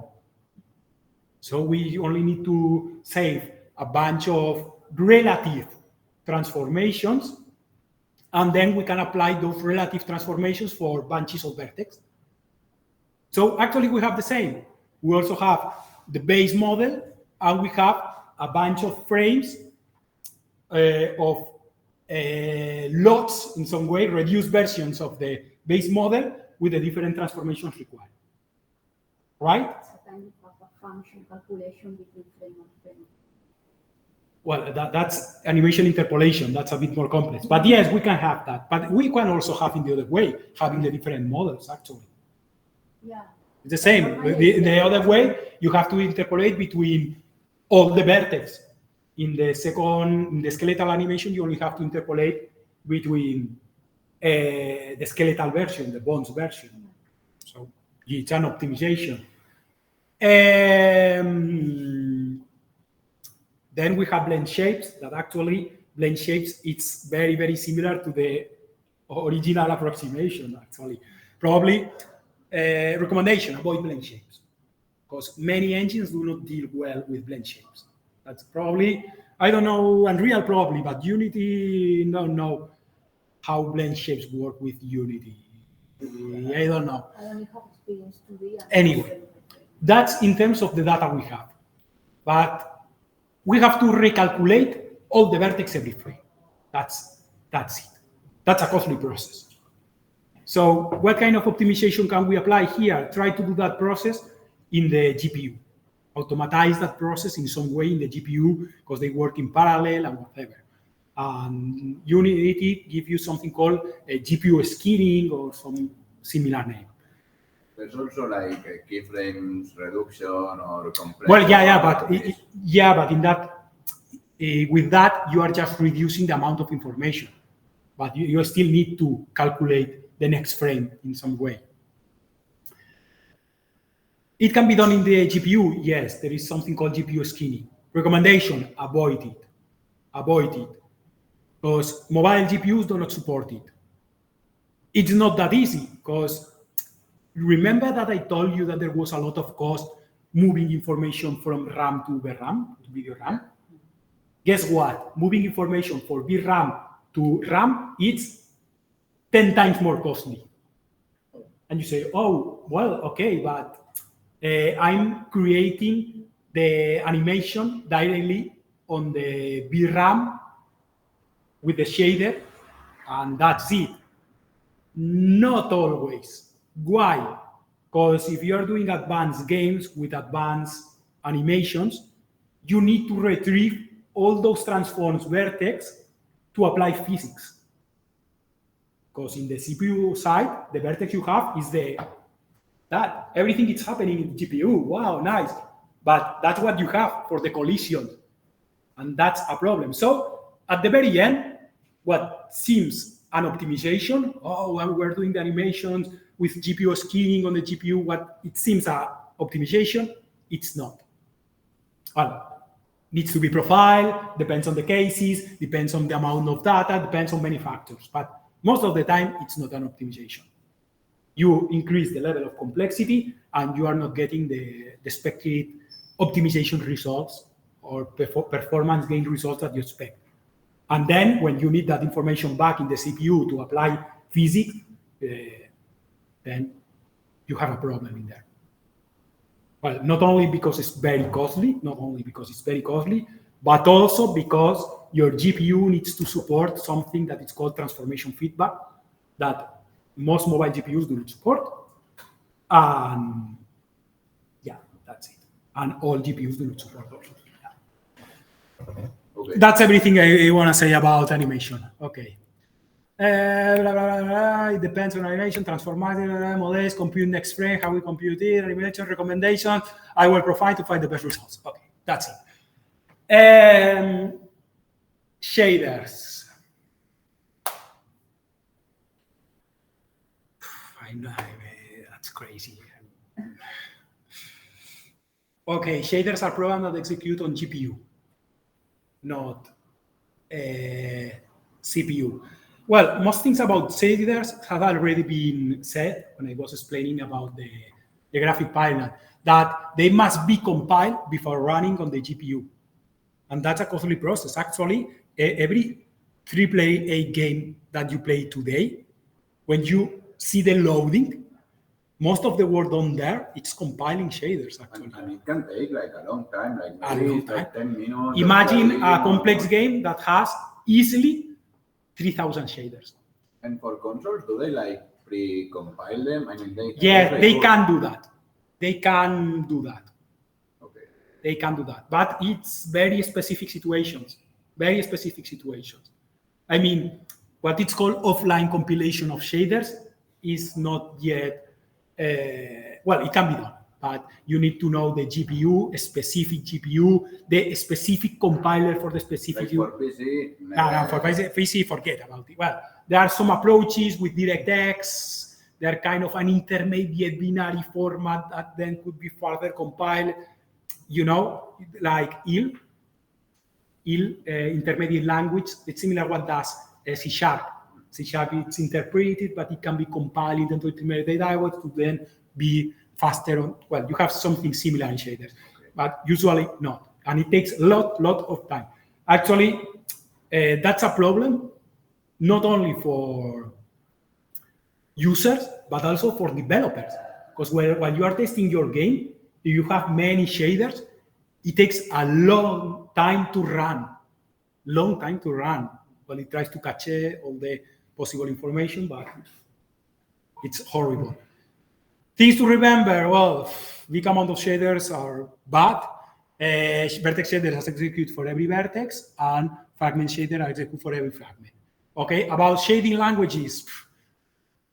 So we only need to save a bunch of relative transformations, and then we can apply those relative transformations for bunches of vertex. So actually we have the same. We also have the base model, and we have a bunch of frames of lots in some way, reduced versions of the base model with the different transformations required. Right? It's a kind of a function calculation between frame and frame. Well, that's animation interpolation. That's a bit more complex. But yes, we can have that. But we can also have in the other way, having the different models, actually. Yeah. It's the same. The other way, you have to interpolate between all the vertex. In the skeletal animation, you only have to interpolate between the skeletal version, the bones version. So it's an optimization. Then we have blend shapes. That actually blend shapes, it's very similar to the original approximation. Actually, probably recommendation: avoid blend shapes, because many engines do not deal well with blend shapes. That's probably, I don't know, Unreal probably, but Unity, don't know how blend shapes work with Unity. I don't know. I only have experience to be. Anyway, that's in terms of the data we have. But we have to recalculate all the vertex every frame. That's it. That's a costly process. So what kind of optimization can we apply here? Try to do that process in the GPU. Automatize that process in some way in the GPU, because they work in parallel and whatever. Unity give you something called a GPU skinning or some similar name. There's also like a keyframes reduction or compression. Well, but in that, with that, you are just reducing the amount of information, but you still need to calculate the next frame in some way. It can be done in the GPU. Yes, there is something called GPU skinning. Recommendation: avoid it. Avoid it, because mobile GPUs do not support it. It's not that easy, because remember that I told you that there was a lot of cost moving information from RAM to VRAM, to video RAM? Guess what? Moving information for VRAM to RAM, it's 10 times more costly. And you say, oh, well, okay, but I'm creating the animation directly on the VRAM with the shader, and that's it. Not always. Why? Because if you're doing advanced games with advanced animations, you need to retrieve all those transforms vertex to apply physics. Because in the CPU side, the vertex you have is that everything is happening in the GPU. Wow, nice. But that's what you have for the collision. And that's a problem. So at the very end, what seems an optimization, we're doing the animations with GPU skinning on the GPU, what it seems an optimization, it's not. Well, needs to be profiled, depends on the cases, depends on the amount of data, depends on many factors. But most of the time, it's not an optimization. You increase the level of complexity, and you are not getting the expected optimization results or performance gain results that you expect. And then when you need that information back in the CPU to apply physics, then you have a problem in there. Well, not only because it's very costly, but also because your GPU needs to support something that is called transformation feedback that most mobile GPUs do not support. And yeah, that's it. And all GPUs do not support also. Yeah. Okay. That's everything I want to say about animation. Okay. Blah, blah, blah, blah. It depends on animation, transformative models, compute next frame, how we compute it, animation recommendation. I will provide to find the best results. Okay, that's it. Shaders. I know, that's crazy. Okay, shaders are programs that execute on GPU, not CPU. Well, most things about shaders have already been said when I was explaining about the graphic pipeline, that they must be compiled before running on the GPU. And that's a costly process. Actually, every AAA game that you play today, when you see the loading, most of the work done there, it's compiling shaders, actually. And it can take like a long time, like A maybe long it's like 10 minutes. Imagine a complex game that has easily 3,000 shaders. And for consoles, do they like pre-compile them? I mean, They can do that. They can do that. Okay. They can do that. But it's very specific situations. Very specific situations. I mean, what it's called offline compilation of shaders is not yet, well, it can be done. But you need to know the GPU, a specific GPU, the specific compiler for the specific. Like for PC, No, for PC, forget about it. Well, there are some approaches with DirectX. They're kind of an intermediate binary format that then could be further compiled. You know, like IL, intermediate language. It's similar what does C#. C# it's interpreted, but it can be compiled into intermediate language to then be faster on, well, you have something similar in shaders, but usually not. And it takes a lot of time. Actually, that's a problem, not only for users, but also for developers. Because while you are testing your game, if you have many shaders, it takes a long time to run. Well, it tries to cache all the possible information, but it's horrible. Things to remember, well, big amount of shaders are bad. Vertex shaders execute for every vertex, and fragment shader execute for every fragment. Okay, about shading languages,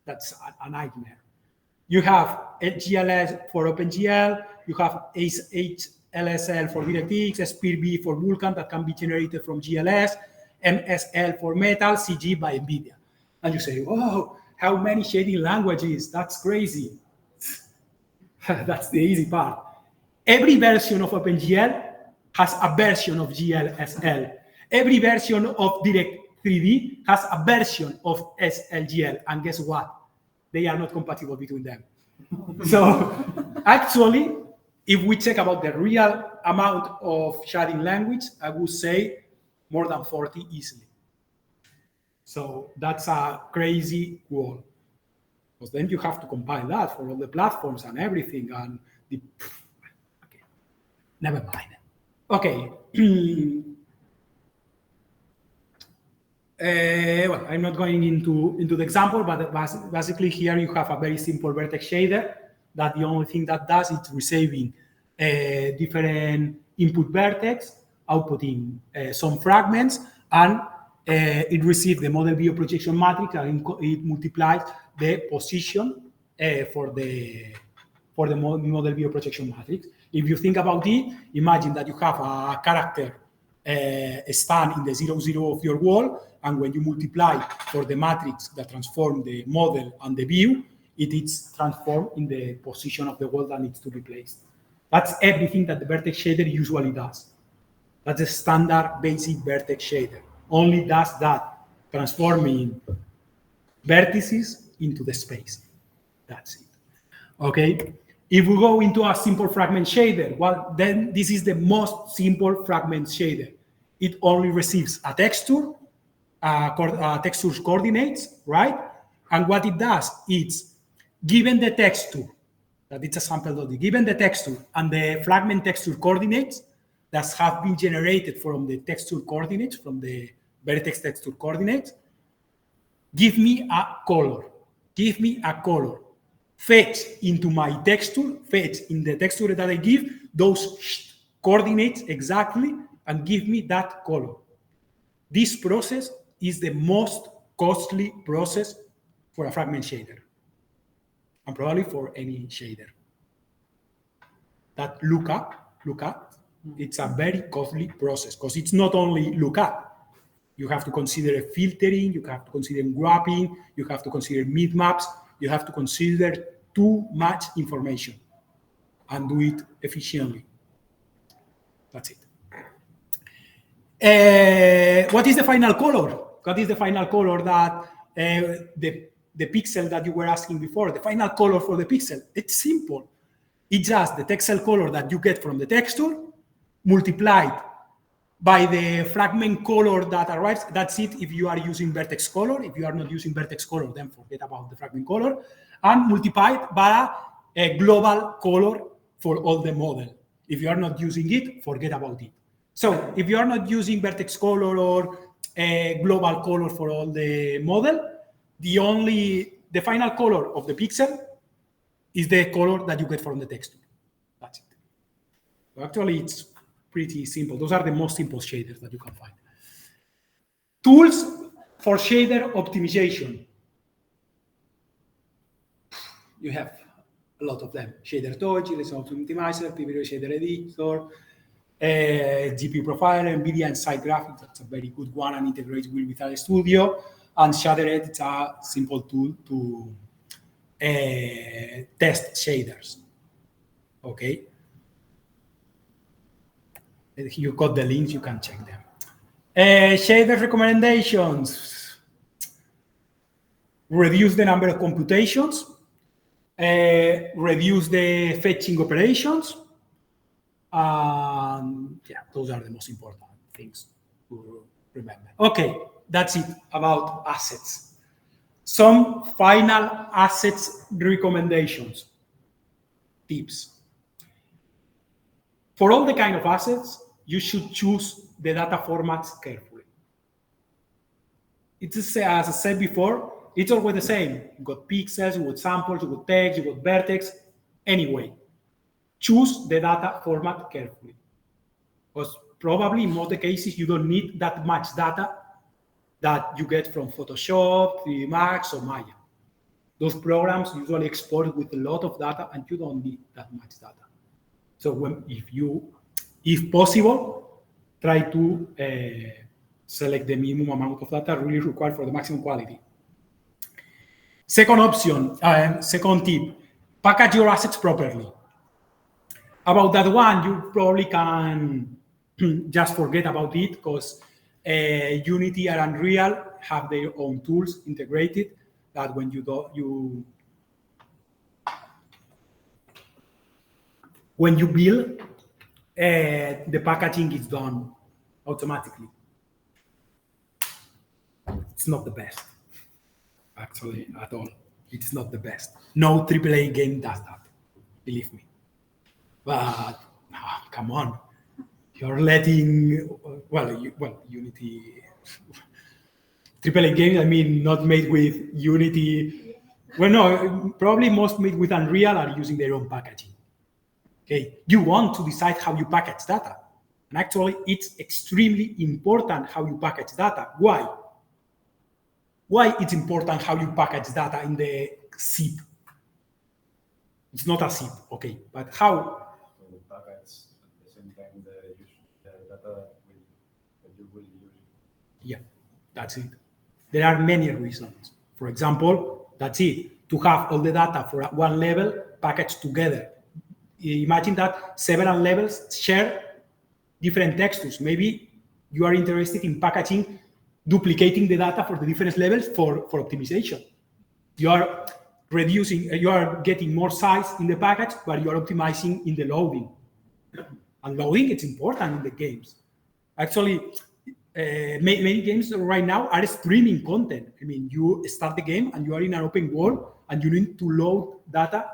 that's a nightmare. You have GLS for OpenGL, you have HLSL for DirectX, SPIRB for Vulkan that can be generated from GLS, MSL for Metal, CG by NVIDIA. And you say, oh, how many shading languages? That's crazy. That's the easy part. Every version of OpenGL has a version of GLSL. Every version of Direct3D has a version of SLGL. And guess what? They are not compatible between them. So actually, if we check about the real amount of shading language, I would say more than 40 easily. So that's a crazy wall. Because then you have to compile that for all the platforms and everything. And okay, never mind. Okay. Well, I'm not going into the example, but basically here you have a very simple vertex shader that the only thing that does is receiving different input vertex, outputting some fragments, and it receives the model view projection matrix, and it multiplies the position for the model view projection matrix. If you think about it, imagine that you have a character stand in the 0,0 of your wall, and when you multiply for the matrix that transforms the model and the view, it is transformed in the position of the wall that needs to be placed. That's everything that the vertex shader usually does. That's a standard basic vertex shader. Only does that, transforming vertices into the space. That's it. Okay. If we go into a simple fragment shader, well, then this is the most simple fragment shader. It only receives a texture, texture's coordinates, right? And what it does, it's given the texture, that it's a sample.d, given the texture and the fragment texture coordinates that have been generated from the texture coordinates, from the vertex texture coordinates, give me a color. Give me a color. Fetch into my texture, fetch in the texture that I give, those coordinates exactly, and give me that color. This process is the most costly process for a fragment shader, and probably for any shader. That lookup, it's a very costly process, because it's not only lookup. You have to consider filtering, you have to consider graphing, you have to consider mid-maps, you have to consider too much information and do it efficiently. That's it. What is the final color? What is the final color that the pixel that you were asking before, the final color for the pixel? It's simple. It's just the texel color that you get from the texture multiplied by the fragment color that arrives. That's it if you are using vertex color. If you are not using vertex color, then forget about the fragment color. And multiplied by a global color for all the model. If you are not using it, forget about it. So if you are not using vertex color or a global color for all the model, the final color of the pixel is the color that you get from the texture. That's it. So actually, it's pretty simple. Those are the most simple shaders that you can find. Tools for shader optimization. You have a lot of them. Shader Touch, Result Optimizer, PBR Shader Editor, GPU Profiler, NVIDIA Insight Graphics. That's a very good one and integrates with Visual Studio. And Shadered, it's a simple tool to test shaders. Okay. You got the links, you can check them. Shader recommendations. Reduce the number of computations. Reduce the fetching operations. Yeah, those are the most important things to remember. Okay, that's it about assets. Some final assets recommendations, tips. For all the kind of assets, you should choose the data formats carefully. It's as I said before, it's always the same. You got pixels, you got samples, you got text, you got vertex. Anyway, choose the data format carefully. Because probably in most of the cases, you don't need that much data that you get from Photoshop, 3D Max, or Maya. Those programs usually export with a lot of data, and you don't need that much data. So if possible, try to select the minimum amount of data really required for the maximum quality. Second option, second tip, package your assets properly. About that one, you probably can just forget about it, because Unity and Unreal have their own tools integrated that when when you build, the packaging is done automatically. It's not the best, actually, at all. It's not the best. No AAA game does that, believe me. But come on, you're letting Unity AAA games. I mean, not made with Unity. Well, no, probably most made with Unreal are using their own packaging. Okay, you want to decide how you package data, and actually, it's extremely important how you package data. Why? Why it's important how you package data in the zip? It's not a zip, okay, but how? Package at the same time the data that you will use. Yeah, that's it. There are many reasons. For example, that's it. To have all the data for one level packaged together. Imagine that several levels share different textures. Maybe you are interested in duplicating the data for the different levels for optimization. you are getting more size in the package, but you are optimizing in the loading. And loading, it's important in the games. Actually, many games right now are streaming content. I mean, you start the game and you are in an open world and you need to load data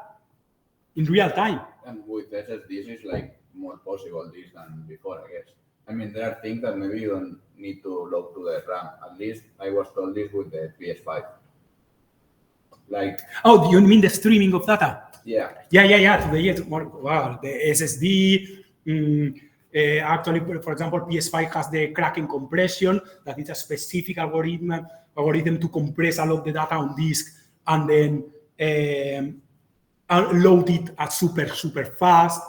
in real time. And with SSDs, it's like more possible this than before, I guess. I mean, there are things that maybe you don't need to load to the RAM. At least I was told this with the PS5. Like, oh, do you mean the streaming of data? Yeah. Today it's more, well, the SSD. Actually, for example, PS5 has the Kraken compression, that is a specific algorithm to compress a lot of the data on disk and then load it at super fast.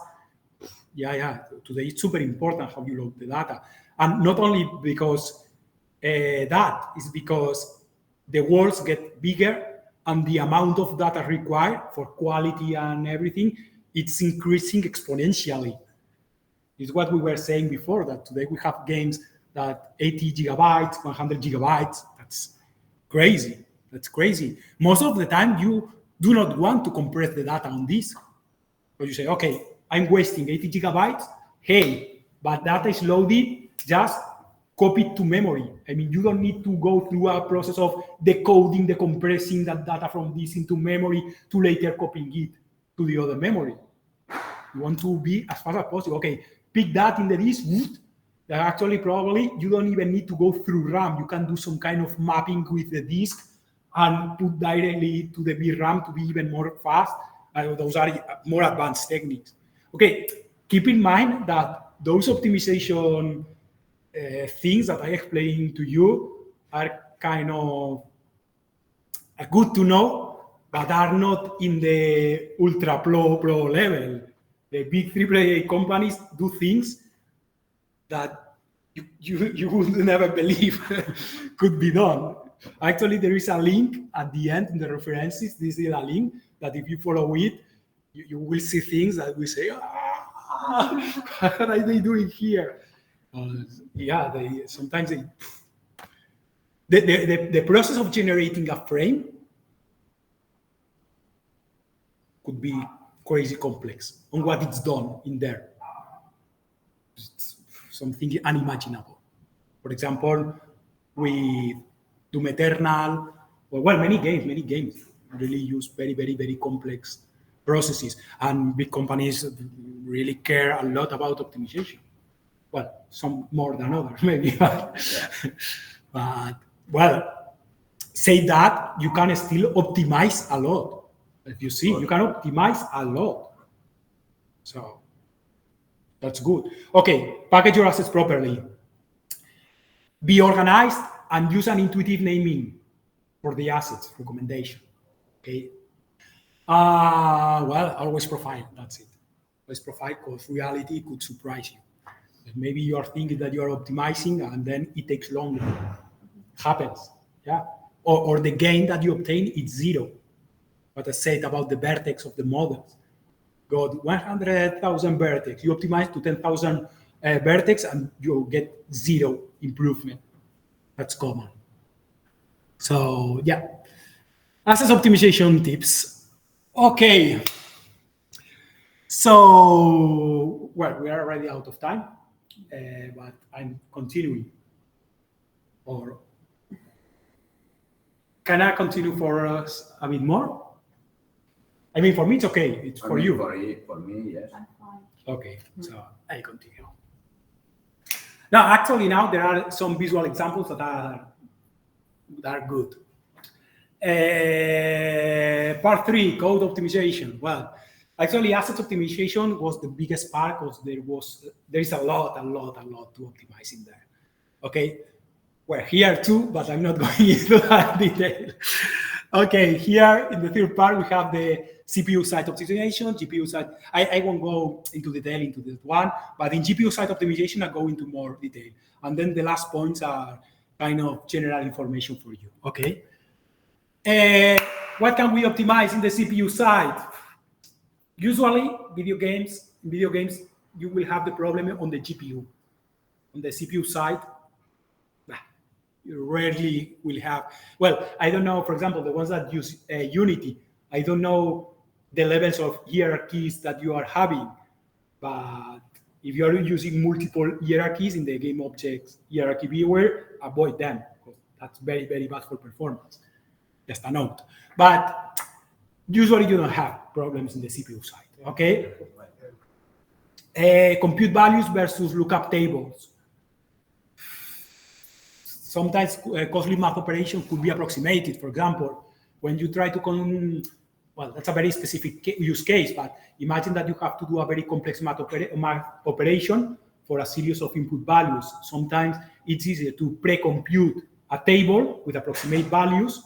Today it's super important how you load the data. And not only because that is because the worlds get bigger and the amount of data required for quality and everything, it's increasing exponentially. It's what we were saying before, that today we have games that 80 gigabytes, 100 gigabytes, that's crazy. That's crazy. Most of the time, you do not want to compress the data on disk. So you say, okay, I'm wasting 80 gigabytes. Hey, but data is loaded, just copy it to memory. I mean, you don't need to go through a process of decoding, decompressing that data from this into memory to later copying it to the other memory. You want to be as fast as possible. Okay, pick that in the disk. That actually probably you don't even need to go through RAM. You can do some kind of mapping with the disk and put directly to the VRAM to be even more fast. Those are more advanced techniques. Okay, keep in mind that those optimization things that I explained to you are kind of good to know, but are not in the ultra pro level. The big AAA companies do things that you would never believe could be done. Actually, there is a link at the end in the references. This is a link that if you follow it, you will see things that we say, what are they doing here? Sometimes the process of generating a frame could be crazy complex on what it's done in there. It's something unimaginable. For example, with Doom Eternal, many games really use very complex processes, and big companies really care a lot about optimization. Well, some more than others, maybe. But say that you can still optimize a lot. If you see, you can optimize a lot. So that's good. Okay, package your assets properly. Be organized and use an intuitive naming for the assets recommendation. Okay. Always profile. That's it. Always profile, because reality could surprise you. Maybe you are thinking that you are optimizing and then it takes longer. Happens. Yeah. Or the gain that you obtain is zero. What I said about the vertex of the models. Got 100,000 vertex. You optimize to 10,000 vertex and you get zero improvement. That's common. So yeah. Assets optimization tips. Okay. So, we are already out of time, but I'm continuing. Or can I continue for a bit more? I mean, for me, it's okay. It's for you. For me, yes. I'm fine. Okay, so I continue. Now, actually, now there are some visual examples that are good. Part 3, code optimization. Well, actually, asset optimization was the biggest part because there is a lot to optimize in there. Okay, we're here too, but I'm not going into that detail. Okay, here in the third part we have the CPU side optimization, GPU side. I won't go into detail into this one, but in GPU side optimization I go into more detail, and then the last points are kind of general information for you. Okay. What can we optimize in the CPU side? Usually, in video games, you will have the problem on the GPU. On the CPU side, you rarely will have. Well, I don't know. For example, the ones that use Unity, I don't know the levels of hierarchies that you are having, but if you are using multiple hierarchies in the game objects hierarchy viewer, avoid them, because that's very, very bad for performance. Just a note. But usually you don't have problems in the CPU side, okay? Compute values versus lookup tables. Sometimes costly math operation could be approximated. For example, when you try to well, that's a very specific use case, but imagine that you have to do a very complex math operation for a series of input values. Sometimes it's easier to pre-compute a table with approximate values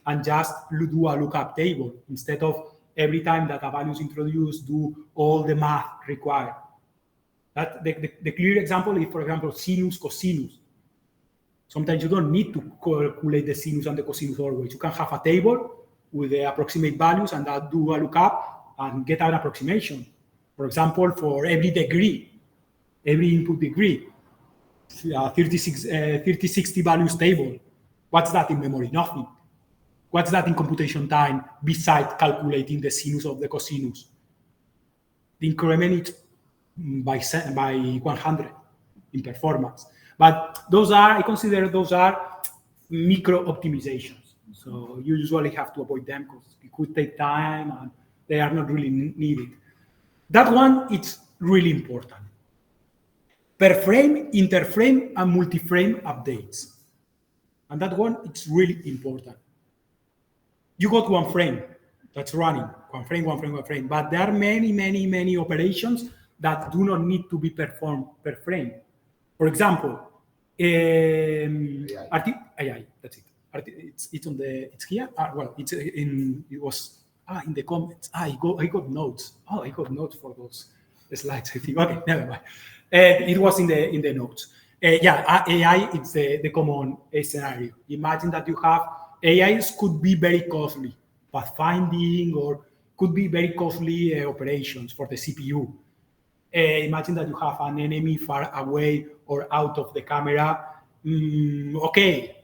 and just do a lookup table instead of every time that a value is introduced, do all the math required. That the clear example is, for example, sinus, cosinus. Sometimes you don't need to calculate the sinus and the cosinus always. You can have a table with the approximate values and that do a lookup and get an approximation. For example, for every degree, every input degree, 3060 values table. What's that in memory? Nothing. What's that in computation time besides calculating the sinus of the cosinus? The increment is by 100 in performance. But those are, I consider those are micro optimizations. So you usually have to avoid them because it could take time and they are not really needed. That one, it's really important. Per frame, interframe, and multi-frame updates. And that one, it's really important. You got one frame that's running, one frame, but there are many operations that do not need to be performed per frame. For example, AI, that's it. It's on the, it's here. Well, it's in, it was in the comments. I got notes. Oh, I got notes for those slides. I think. Okay, never mind. It was in the notes. AI, it's the common scenario. Imagine that you have AIs could be very costly, pathfinding, or could be very costly operations for the CPU. Imagine that you have an enemy far away or out of the camera. Okay,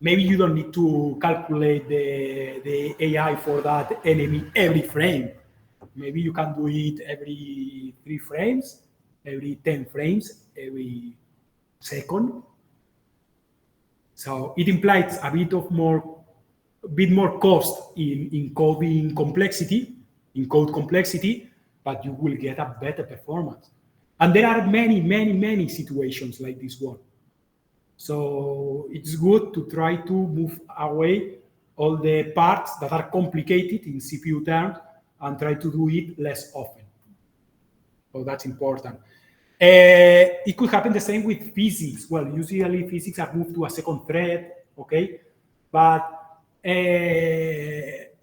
maybe you don't need to calculate the AI for that enemy every frame. Maybe you can do it every 3 frames, every 10 frames, every second. So it implies a bit more cost in coding complexity, but you will get a better performance. And there are many situations like this one. So it's good to try to move away all the parts that are complicated in CPU terms and try to do it less often. So that's important. It could happen the same with physics. Well, usually physics are moved to a second thread, okay? But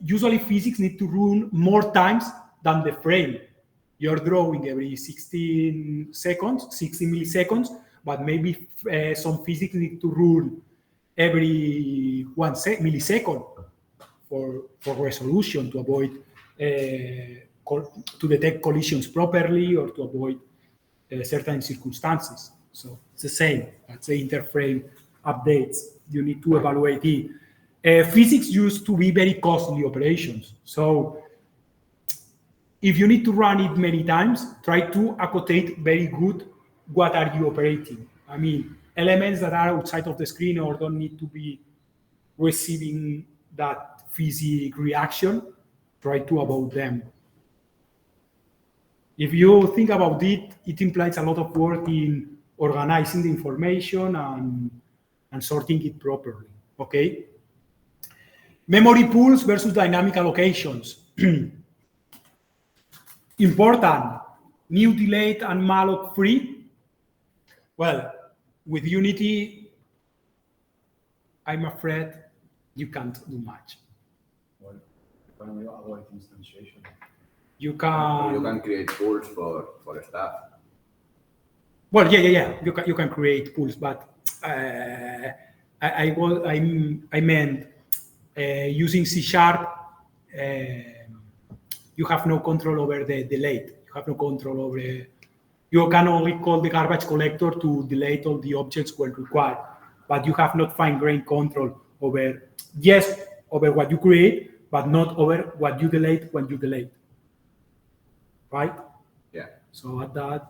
usually physics need to run more times than the frame. You're drawing every 16 milliseconds, but maybe some physics need to run every 1 millisecond for resolution to avoid, to detect collisions properly or to avoid certain circumstances. So it's the same. That's the interframe updates. You need to evaluate it. Physics used to be very costly operations. So if you need to run it many times, try to accommodate very good what are you operating. I mean, elements that are outside of the screen or don't need to be receiving that physics reaction, try to avoid them. If you think about it, it implies a lot of work in organizing the information and sorting it properly, okay? Memory pools versus dynamic allocations. Important, new delayed and malloc free. Well, with Unity, I'm afraid you can't do much. Well, when we avoid instantiation. You can create pools for stuff. Well, yeah. You can create pools, but I meant using C#. You have no control over the delete. You have no control over. You can only call the garbage collector to delete all the objects when required, but you have not fine-grained control over what you create, but not over what you delete when you delete. Right? Yeah. So at that,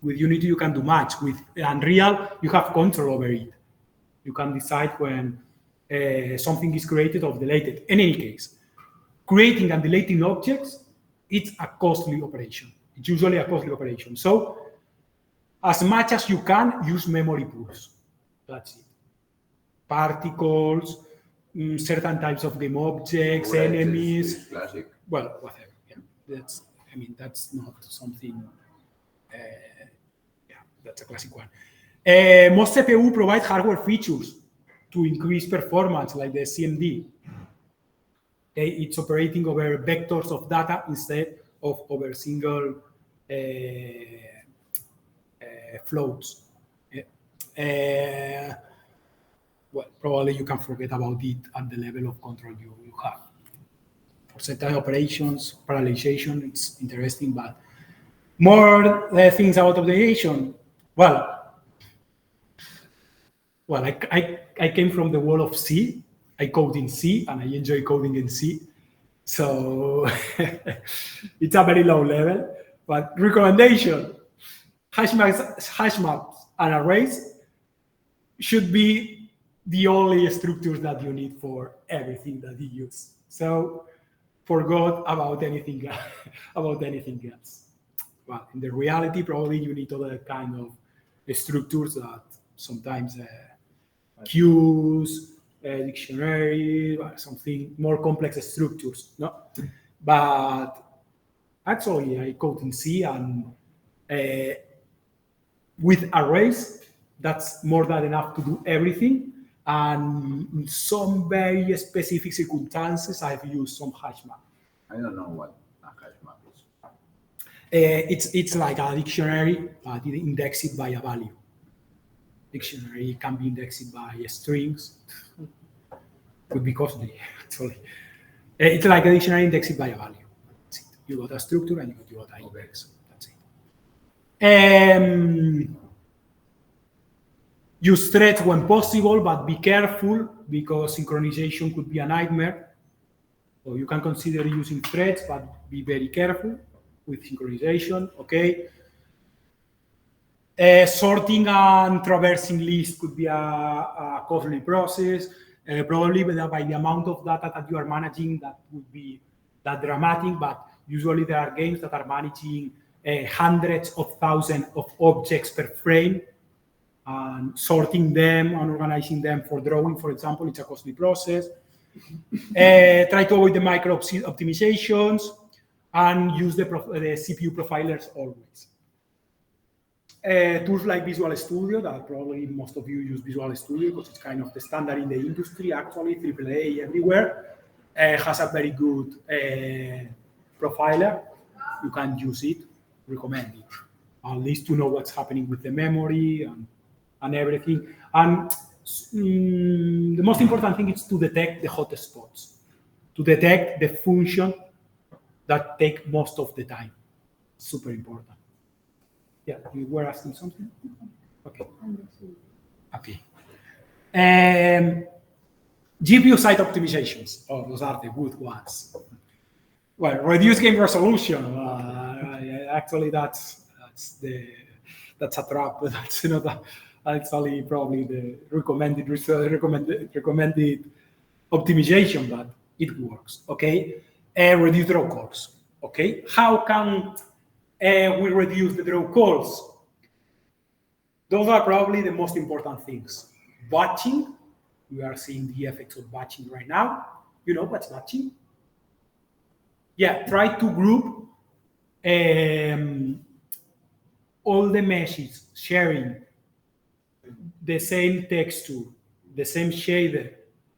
with Unity you can do much. With Unreal, you have control over it. You can decide when something is created or deleted. In any case, creating and deleting objects, it's a costly operation. It's usually a costly operation. So as much as you can, use memory pools. That's it. Particles, certain types of game objects, Right, enemies. it's classic. Well, whatever. Yeah. That's not something. Yeah, that's a classic one. Most CPU provide hardware features to increase performance, like the CMD. It's operating over vectors of data instead of over single floats. Well, probably you can forget about it at the level of control you have. For certain operations, parallelization, it's interesting, but more things about optimization. Well, I came from the world of C. I code in C, and I enjoy coding in C. So it's a very low level. But recommendation: hash maps, and arrays should be the only structures that you need for everything that you use. So forgot about anything else. Well, in the reality, probably you need other kind of structures that sometimes queues, dictionary, something more complex structures. No, but actually I code in C, and with arrays, that's more than enough to do everything. And in some very specific circumstances, I've used some hash map. I don't know what a hash map is. It's like a dictionary, but it indexed by a value. Dictionary can be indexed by strings. Could be costly, actually. It's like a dictionary indexed by a value. That's it. You got a structure and you got an index. That's it. Use threads when possible, but be careful because synchronization could be a nightmare. So you can consider using threads, but be very careful with synchronization. Okay. Sorting and traversing lists could be a costly process. Probably by the amount of data that you are managing, that would be that dramatic. But usually there are games that are managing hundreds of thousands of objects per frame. And sorting them and organizing them for drawing, for example, it's a costly process. Try to avoid the micro optimizations and use the CPU profilers always. Tools like Visual Studio, that probably most of you use Visual Studio because it's kind of the standard in the industry, actually, AAA everywhere, has a very good profiler. You can use it, recommend it, at least to know what's happening with the memory and everything. And the most important thing is to detect the hot spots, to detect the function that take most of the time. Super important. Yeah, you were asking something? Okay. Okay. GPU side optimizations. Oh, those are the good ones. Well, reduce game resolution. Actually, that's a trap. That's not actually probably the recommended optimization, but it works. Okay. Reduce draw calls. Okay. How can we reduce the draw calls? Those are probably the most important things. Batching. We are seeing the effects of batching right now. You know what's batching? Yeah, try to group all the meshes sharing the same texture, the same shader,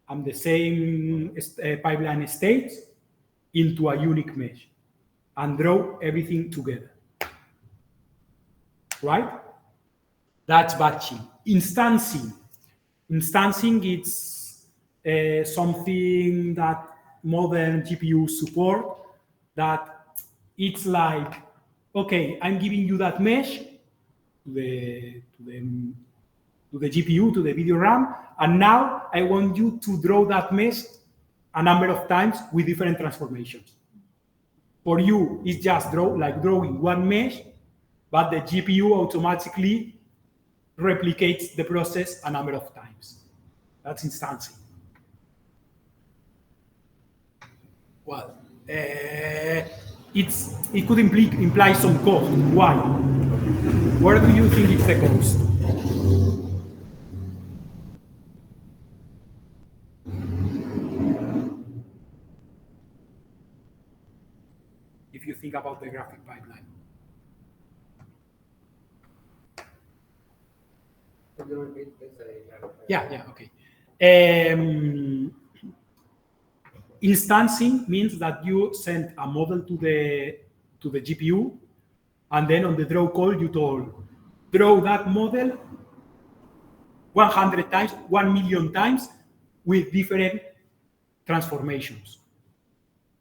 and the same pipeline states into a unique mesh and draw everything together. Right? That's batching. Instancing. Instancing is something that modern GPUs support, that it's like, okay, I'm giving you that mesh to the GPU, to the video RAM, and now I want you to draw that mesh a number of times with different transformations. For you, it's just drawing one mesh, but the GPU automatically replicates the process a number of times. That's instancing. Well, it could imply some cost. Why? Where do you think it's the cost? If you think about the graphic pipeline. Could you repeat, please? Yeah, okay. Instancing means that you send a model to the GPU, and then on the draw call you draw that model 100 times, 1 million times with different transformations,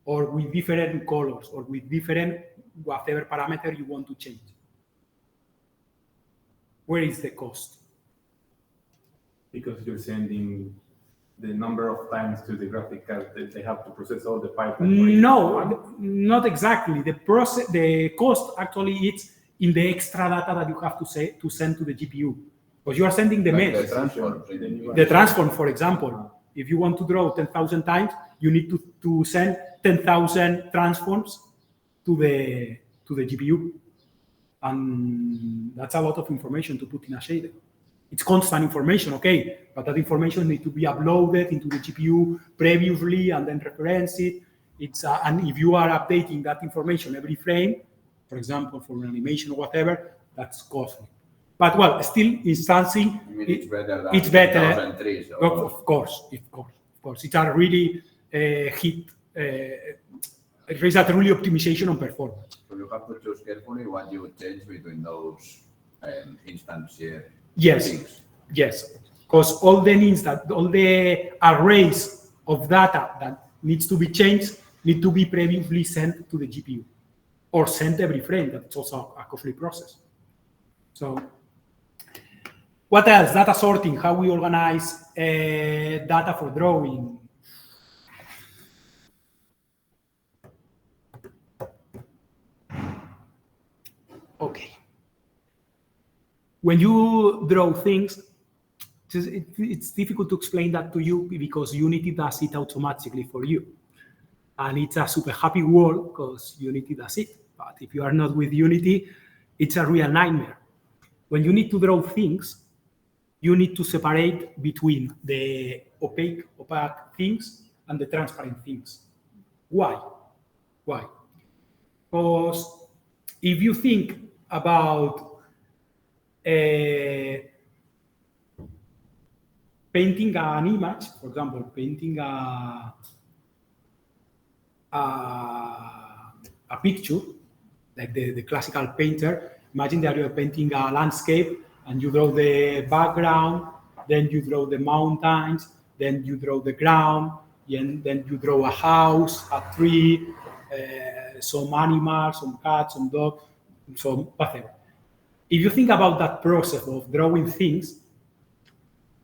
or with different colors, or with different whatever parameter you want to change. Where is the cost? Because you're sending the number of times to the graphic card that they have to process all the pipeline. No, not exactly. The cost actually is in the extra data that you have to send to the GPU, because you are sending the mesh. The transform, for example, if you want to draw 10,000 times, you need to send 10,000 transforms to the GPU, and that's a lot of information to put in a shader. It's constant information, okay, but that information needs to be uploaded into the GPU previously and then reference it. And if you are updating that information every frame, for example, for an animation or whatever, that's costly. But well, still instancing. I mean, it's better than it's better. 2003. So. Of course. It's a really hit. It is a really optimization on performance. So you have to choose carefully what you change between those instance here. Yes, because all the arrays of data that needs to be changed need to be previously sent to the GPU, or sent every frame. That's also a costly process. So, what else? Data sorting. How we organize data for drawing. Okay. When you draw things, it's difficult to explain that to you because Unity does it automatically for you. And it's a super happy world because Unity does it. But if you are not with Unity, it's a real nightmare. When you need to draw things, you need to separate between the opaque things and the transparent things. Why? Because if you think about painting an image, for example, painting a picture, like the classical painter. Imagine that you're painting a landscape and you draw the background, then you draw the mountains, then you draw the ground, and then you draw a house, a tree, some animals, some cats, some dogs, some whatever. If you think about that process of drawing things,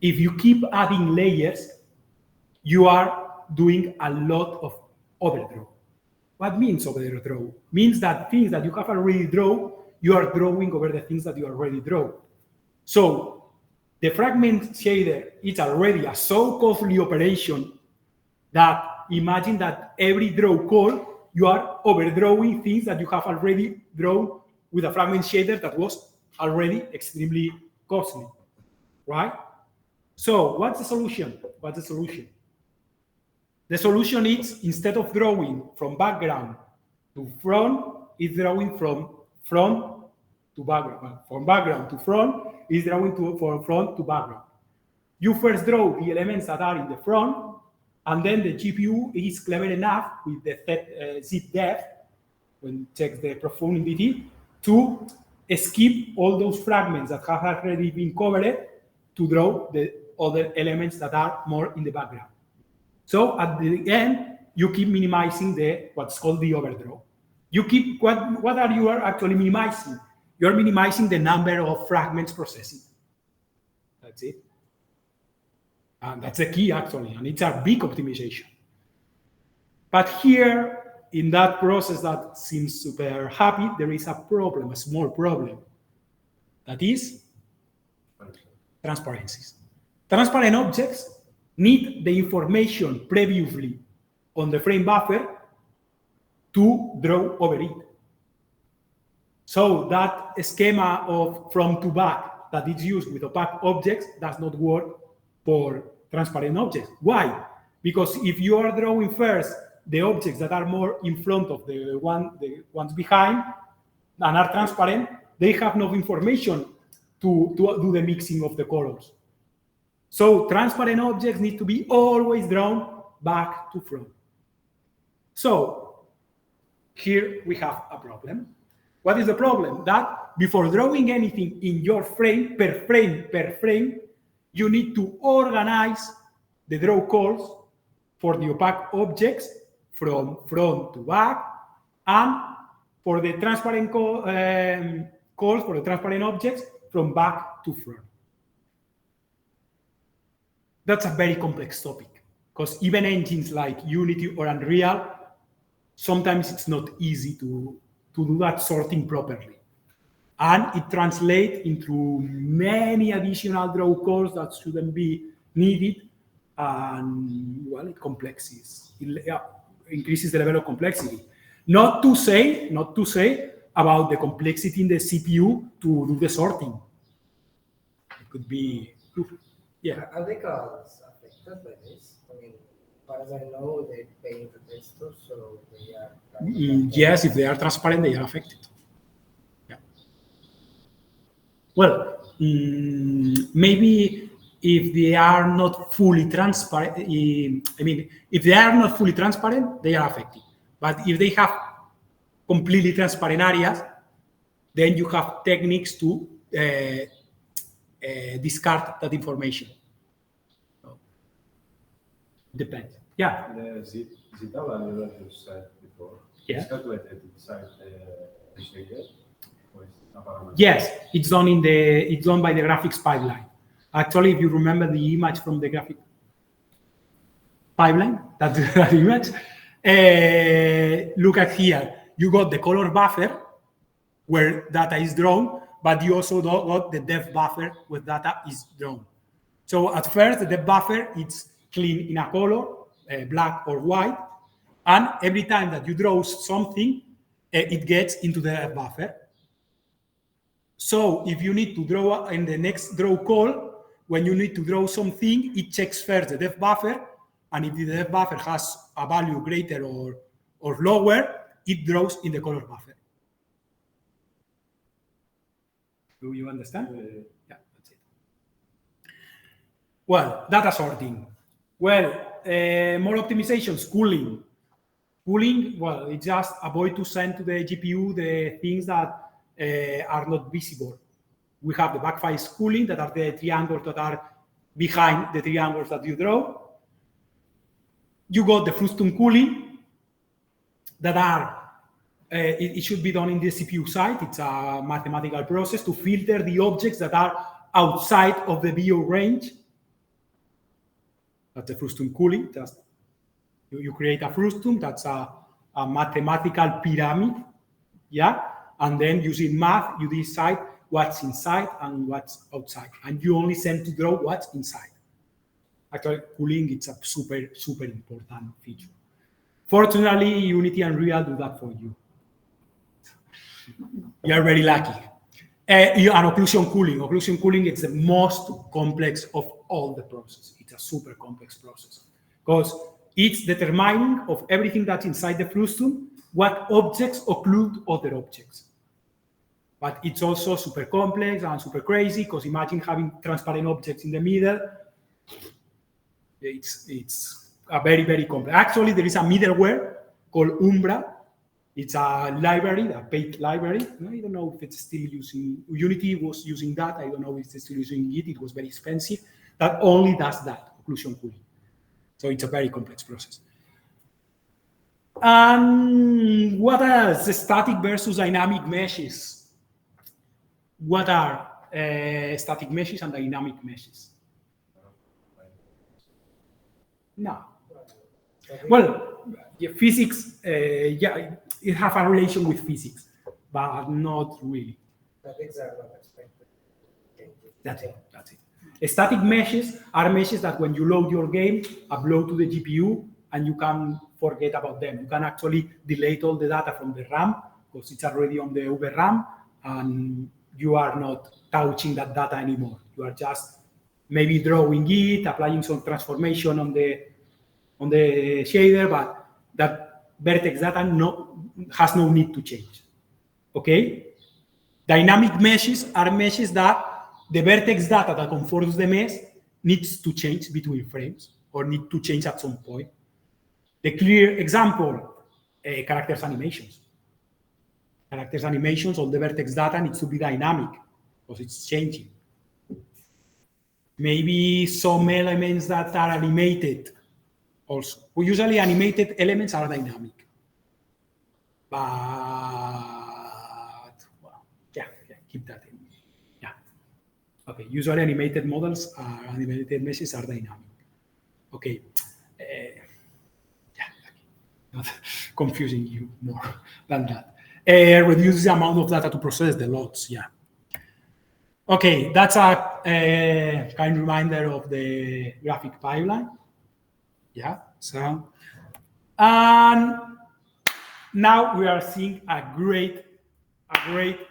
if you keep adding layers, you are doing a lot of overdraw. What means overdraw? Means that things that you have already drawn, you are drawing over the things that you already draw. So the fragment shader is already a so costly operation that imagine that every draw call, you are overdrawing things that you have already drawn with a fragment shader that was already extremely costly, right? So what's the solution? The solution is, instead of drawing from background to front, it's drawing from front to background. From background to front, is drawing from front to background. You first draw the elements that are in the front, and then the GPU is clever enough with the zip depth, when it checks the profundity, to skip all those fragments that have already been covered to draw the other elements that are more in the background. So at the end, you keep minimizing what's called the overdraw. You keep what are you actually minimizing? You're minimizing the number of fragments processing. That's it. And that's the key actually, and it's a big optimization. But here, in that process that seems super happy, there is a problem, a small problem. That is transparencies. Transparent objects need the information previously on the frame buffer to draw over it. So that schema of from to back that is used with opaque objects does not work for transparent objects. Why? Because if you are drawing first the objects that are more in front of the ones behind and are transparent, they have no information to do the mixing of the colors. So transparent objects need to be always drawn back to front. So here we have a problem. What is the problem? That before drawing anything in your frame, per frame, you need to organize the draw calls for the opaque objects from front to back, and for the transparent calls for the transparent objects from back to front. That's a very complex topic, because even engines like Unity or Unreal, sometimes it's not easy to do that sorting properly. And it translates into many additional draw calls that shouldn't be needed. And well, it increases the level of complexity. Not to say about the complexity in the CPU to do the sorting. It could be, yeah. Are the calls affected by this? I mean, as far as I know, they paint the texture, so they are. Yes, if they are transparent, they are affected. Yeah. Well, maybe if they are not fully transparent, if they are not fully transparent, they are affected. But if they have completely transparent areas, then you have techniques to discard that information. So, depends. Yeah. The zeta value that you said before, is calculated inside the shader, or is it a parameter? Yes, it's done by the graphics pipeline. Actually, if you remember the image from the graphic pipeline, that image, look at here. You got the color buffer where data is drawn, but you also got the depth buffer where data is drawn. So at first, the depth buffer is clean in a color, black or white, and every time that you draw something, it gets into the depth buffer. So if you need to draw in the next draw call, when you need to draw something, it checks first the depth buffer, and if the depth buffer has a value greater or lower, it draws in the color buffer. Do you understand? Yeah, that's it. Well, data sorting. Well, more optimizations, cooling. Cooling, well, it's just avoid to send to the GPU the things that are not visible. We have the backface cooling, that are the triangles that are behind the triangles that you draw. You got the frustum cooling, that are, it should be done in the CPU side. It's a mathematical process to filter the objects that are outside of the VO range. That's the frustum cooling. Just you create a frustum, that's a mathematical pyramid, yeah? And then using math, you decide what's inside and what's outside. And you only send to draw what's inside. Actually, cooling, it's a super, super important feature. Fortunately, Unity and Unreal do that for you. You're very lucky. And occlusion cooling. Occlusion cooling is the most complex of all the processes. It's a super complex process because it's determining of everything that's inside the frustum, what objects occlude other objects. But it's also super complex and super crazy because imagine having transparent objects in the middle. It's a very, very complex. Actually, there is a middleware called Umbra. It's a library, a paid library. I don't know if it's still using, Unity was using that. I don't know if it's still using it. It was very expensive. That only does that, occlusion cooling. So it's a very complex process. And what else? Static versus dynamic meshes. What are static meshes and dynamic meshes? No. Well, Yeah, physics, it has a relation with physics, but not really. Statics are not expected. That's it. Static meshes are meshes that when you load your game, upload to the GPU, and you can forget about them. You can actually delete all the data from the RAM because it's already on the Uber RAM, and you are not touching that data anymore. You are just maybe drawing it, applying some transformation on the shader, but that vertex data has no need to change. Okay? Dynamic meshes are meshes that the vertex data that conforms the mesh needs to change between frames or need to change at some point. The clear example, characters animations. Characters animations, all the vertex data needs to be dynamic because it's changing. Maybe some elements that are animated also. Well, usually animated elements are dynamic. But, well, yeah, keep that in. Yeah. Okay, usually animated models, animated meshes are dynamic. Okay. Not confusing you more than that. Reduces the amount of data to process, the loads, yeah. Okay, that's a kind reminder of the graphic pipeline. Yeah, so, and now we are seeing a great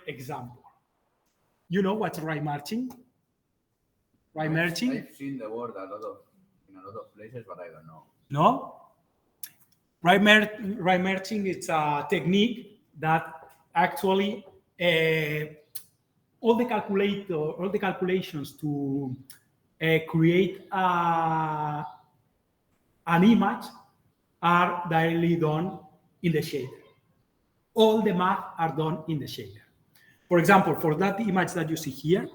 example. You know what's right marching? Right marching? I've seen the word in a lot of places, but I don't know. No? Right marching, it's a technique that actually all the calculations to create an image are directly done in the shader. All the math are done in the shader. For example, for that image that you see here,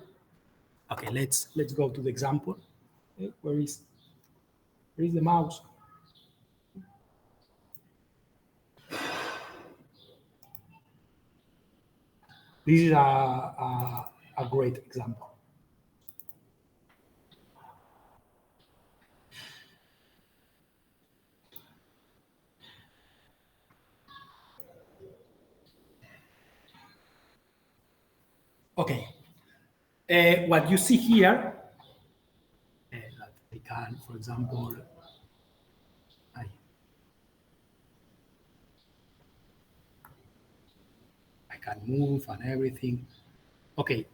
okay, let's go to the example. Where is the mouse? This is a great example. Okay. What you see here, that I can, for example, I can move and everything. Okay.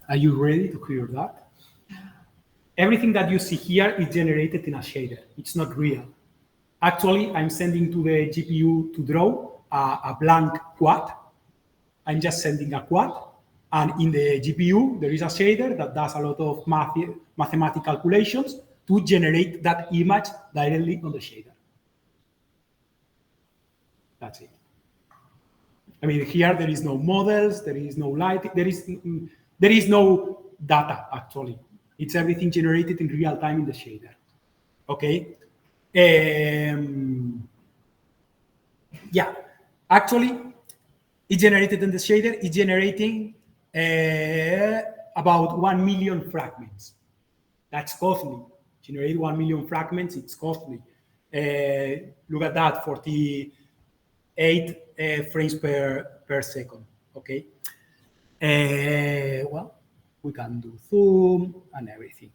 Are you ready to hear that? Everything that you see here is generated in a shader. It's not real. Actually, I'm sending to the GPU to draw a blank quad. I'm just sending a quad. And in the GPU, there is a shader that does a lot of mathematical calculations to generate that image directly on the shader. That's it. I mean, here there is no models, there is no light, there is no data, actually. It's everything generated in real time in the shader. Okay? Yeah, actually, it's generated in the shader, it's generating about 1 million fragments. That's costly. Generate 1 million fragments, it's costly. Look at that, 48 frames per second, okay? Well, we can do zoom and everything.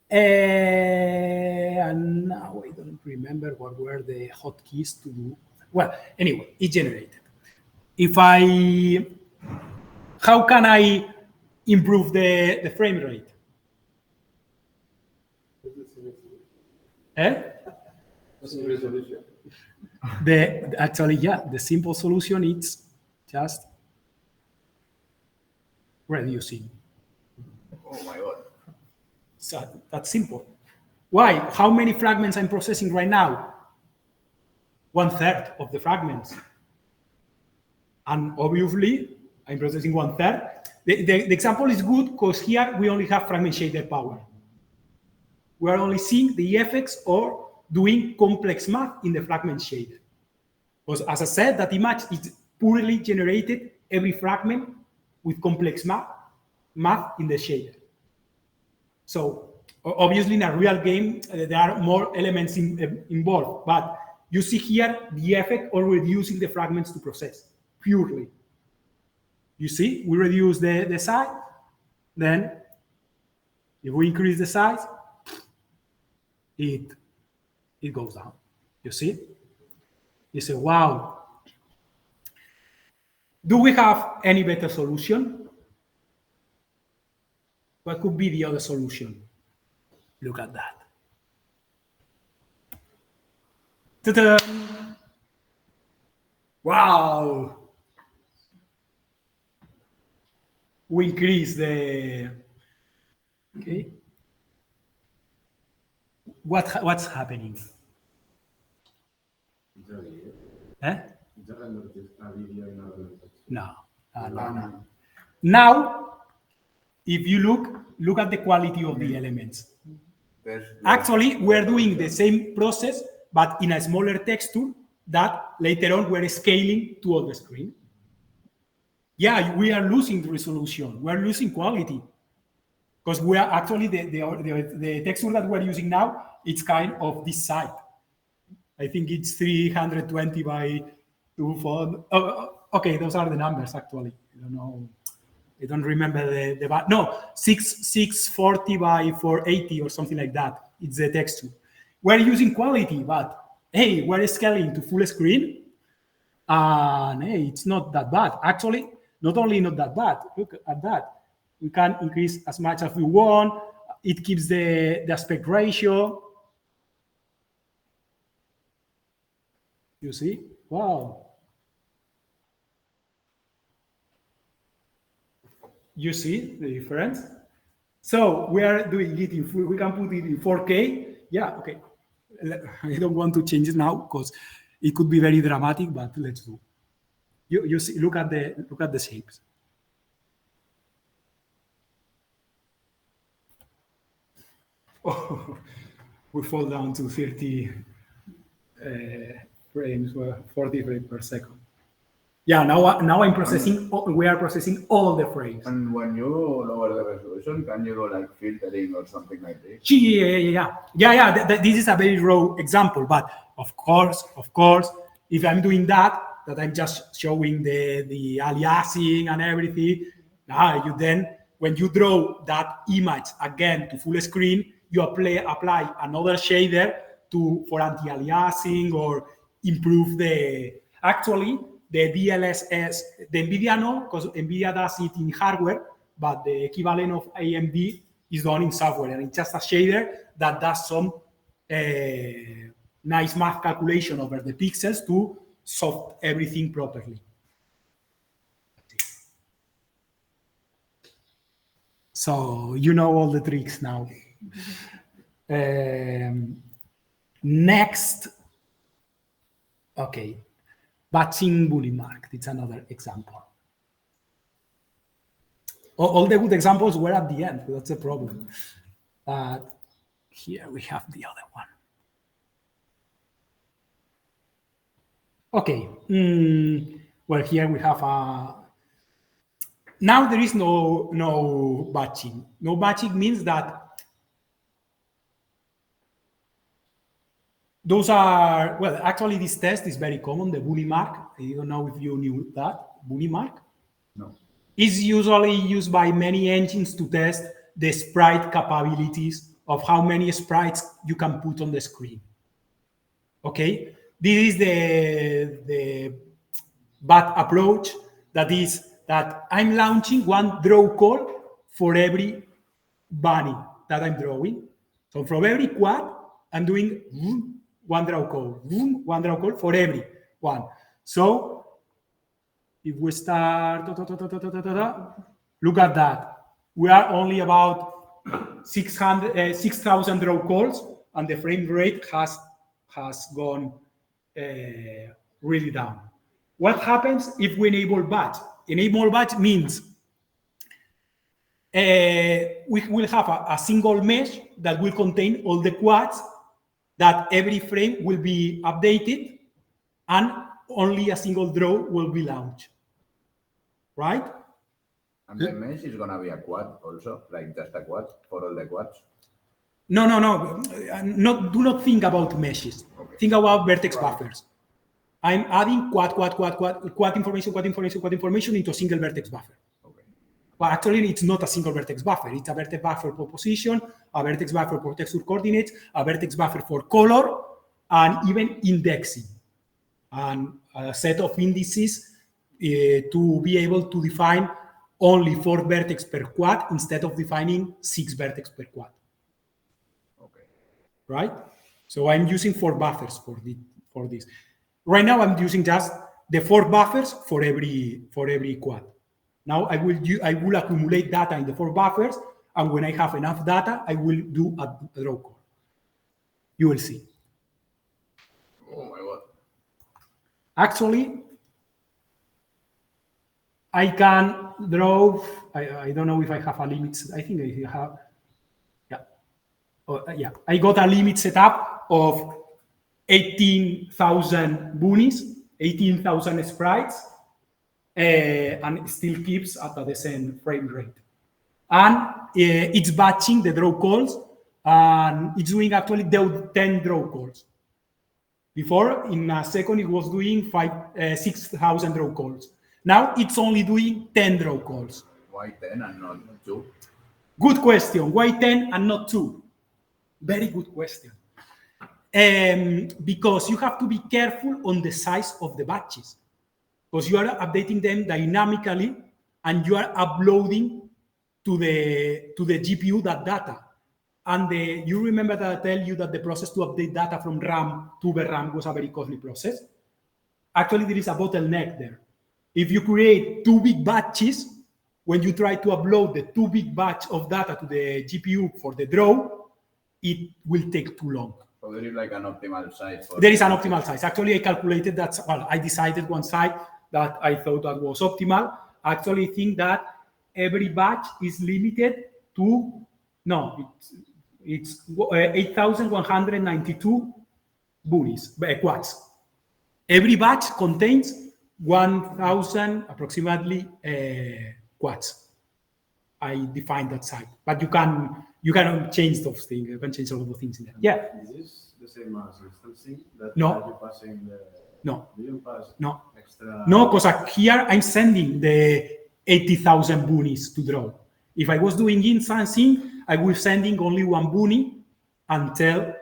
And now I don't remember what were the hotkeys to do. Well, anyway, it generated. How can I improve the frame rate? Resolution. Actually, yeah, the simple solution is just reducing. Oh my god. So that's simple. Why? How many fragments I'm processing right now? 1/3 of the fragments. And obviously, I'm processing 1/3. The example is good because here we only have fragment shader power. We are only seeing the effects or doing complex math in the fragment shader. Because as I said, that image is purely generated every fragment with complex math in the shader. So, Obviously, in a real game, there are more elements involved, but you see here the effect of reducing the fragments to process purely. You see, we reduce the size, then if we increase the size, it goes down. You see? You say, wow. Do we have any better solution? What could be the other solution? Look at that. Ta-da! Wow. We increase the... Okay. What's happening? Eh? No. Now, if you look at the quality of the elements. Actually, we're doing the same process, but in a smaller texture that later on we're scaling to all the screen. Yeah, we are losing the resolution. We're losing quality. Because we are actually, the texture that we're using now, it's kind of this size. I think it's 320 by 240. Okay, those are the numbers actually. I don't know. I don't remember no, 640 by 480 or something like that. It's the texture. We're using quality, but hey, we're scaling to full screen. And hey, it's not that bad. Actually, not only not that bad, look at that. We can increase as much as we want. It keeps the aspect ratio. You see? Wow. You see the difference? So we are doing it in full. We can put it in 4K. Yeah, okay. I don't want to change it now because it could be very dramatic, but let's do. You see, look at the shapes. Oh, we fall down to 30 frames, 40 frames per second. Yeah, now I'm processing. We are processing all the frames. And when you lower the resolution, can you do like filtering or something like this? Yeah. This is a very raw example, but of course, if I'm doing that I'm just showing the aliasing and everything. Now you then, when you draw that image again to full screen, you apply another shader for anti-aliasing or improve actually. The DLSS, the NVIDIA no, because NVIDIA does it in hardware, but the equivalent of AMD is done in software, and it's just a shader that does some nice math calculation over the pixels to solve everything properly. So you know all the tricks now. Next, okay. Batching Boolean mark, it's another example. All the good examples were at the end, that's the problem. But here we have the other one. Okay, well, here we have now there is no batching. No batching means that those are, well, actually this test is very common, the Boolean mark. I don't know if you knew that, Boolean mark. No. Is usually used by many engines to test the sprite capabilities of how many sprites you can put on the screen. Okay, this is the bad approach, that is that I'm launching one draw call for every bunny that I'm drawing. So from every quad, I'm doing one draw call for every one. So if we start, look at that. We are only about 6,000 draw calls, and the frame rate has gone really down. What happens if we enable batch? Enable batch means we will have a single mesh that will contain all the quads, that every frame will be updated, and only a single draw will be launched. Right? And the mesh is going to be a quad also, like just a quad for all the quads. Do not think about meshes. Okay. Think about vertex buffers. I'm adding quad information into a single vertex buffer. Okay. But actually, it's not a single vertex buffer. It's a vertex buffer for position, a vertex buffer for texture coordinates, a vertex buffer for color, and even indexing, and a set of indices to be able to define only 4 vertex per quad instead of defining 6 vertex per quad. Okay. Right? So I'm using 4 buffers for this. Right now, I'm using just the 4 buffers for every quad. Now I will accumulate data in the 4 buffers, and when I have enough data, I will do a draw call. You will see. Oh my God. Actually, I can draw. I don't know if I have a limit. I think I have. Yeah. Yeah. I got a limit set up of 18,000 boonies, 18,000 sprites, and it still keeps at the same frame rate. And it's batching the draw calls, and it's doing actually 10 draw calls. Before, in a second, it was doing 6,000 draw calls. Now it's only doing 10 draw calls. Why 10 and not 2? Good question. Why 10 and not 2? Very good question. Because you have to be careful on the size of the batches, because you are updating them dynamically and you are uploading to the GPU that data. And you remember that I tell you that the process to update data from RAM to VRAM was a very costly process? Actually, there is a bottleneck there. If you create 2 big batches, when you try to upload the 2 big batch of data to the GPU for the draw, it will take too long. So there is like an optimal size. There is an optimal size. Actually, I calculated that. Well, I decided one side that I thought that was optimal. Actually, I think that every batch is limited to it's 8,192 boonies, quads. Every batch contains 1,000 approximately quads. I defined that side, but you can change those things. You can change all of the things in there. Yeah. Is this the same as instancing? That No. you're passing the... No. You don't pass No. extra... No, because here I'm sending the 80,000 boonies to draw. If I was doing instancing, I was sending only 1 boonie and tell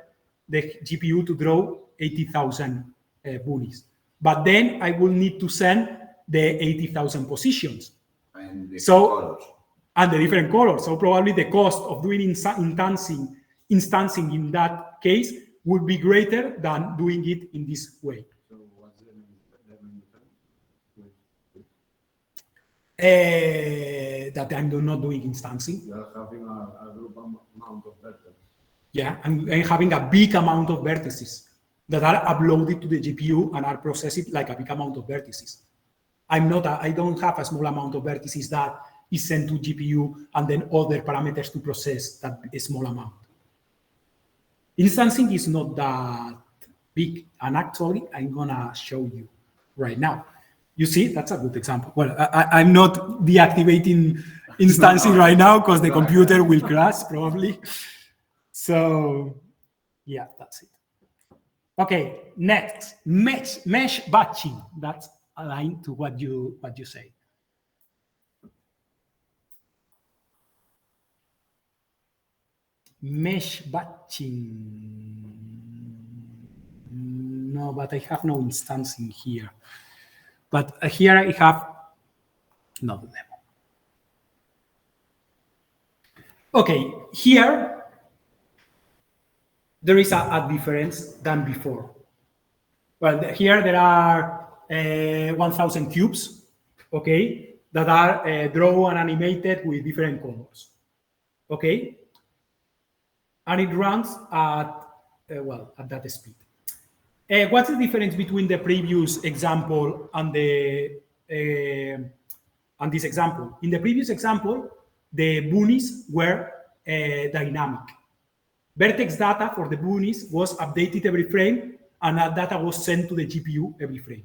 the GPU to draw 80,000 boonies. But then I will need to send the 80,000 positions. And the colors. And the different colors. So probably the cost of doing instancing in that case would be greater than doing it in this way. So what's the main difference? That I'm not doing instancing. You're having a group amount of vertex. Yeah, I'm having a big amount of vertices that are uploaded to the GPU and are processed like a big amount of vertices. I don't have a small amount of vertices that is sent to GPU and then other parameters to process that small amount. Instancing is not that big, and actually I'm gonna show you right now. You see, that's a good example. Well, I'm not deactivating instancing right now because the computer will crash probably. So yeah, that's it. Okay, next, mesh batching. That's aligned to what you say. Mesh batching. No, but I have no instancing here. But here I have no demo. Okay, here there is a difference than before. Well, here there are 1,000 cubes, okay, that are drawn and animated with different colors, okay, and it runs at at that speed. What's the difference between the previous example and this example? In the previous example, the boonies were dynamic. Vertex data for the boonies was updated every frame, and that data was sent to the GPU every frame,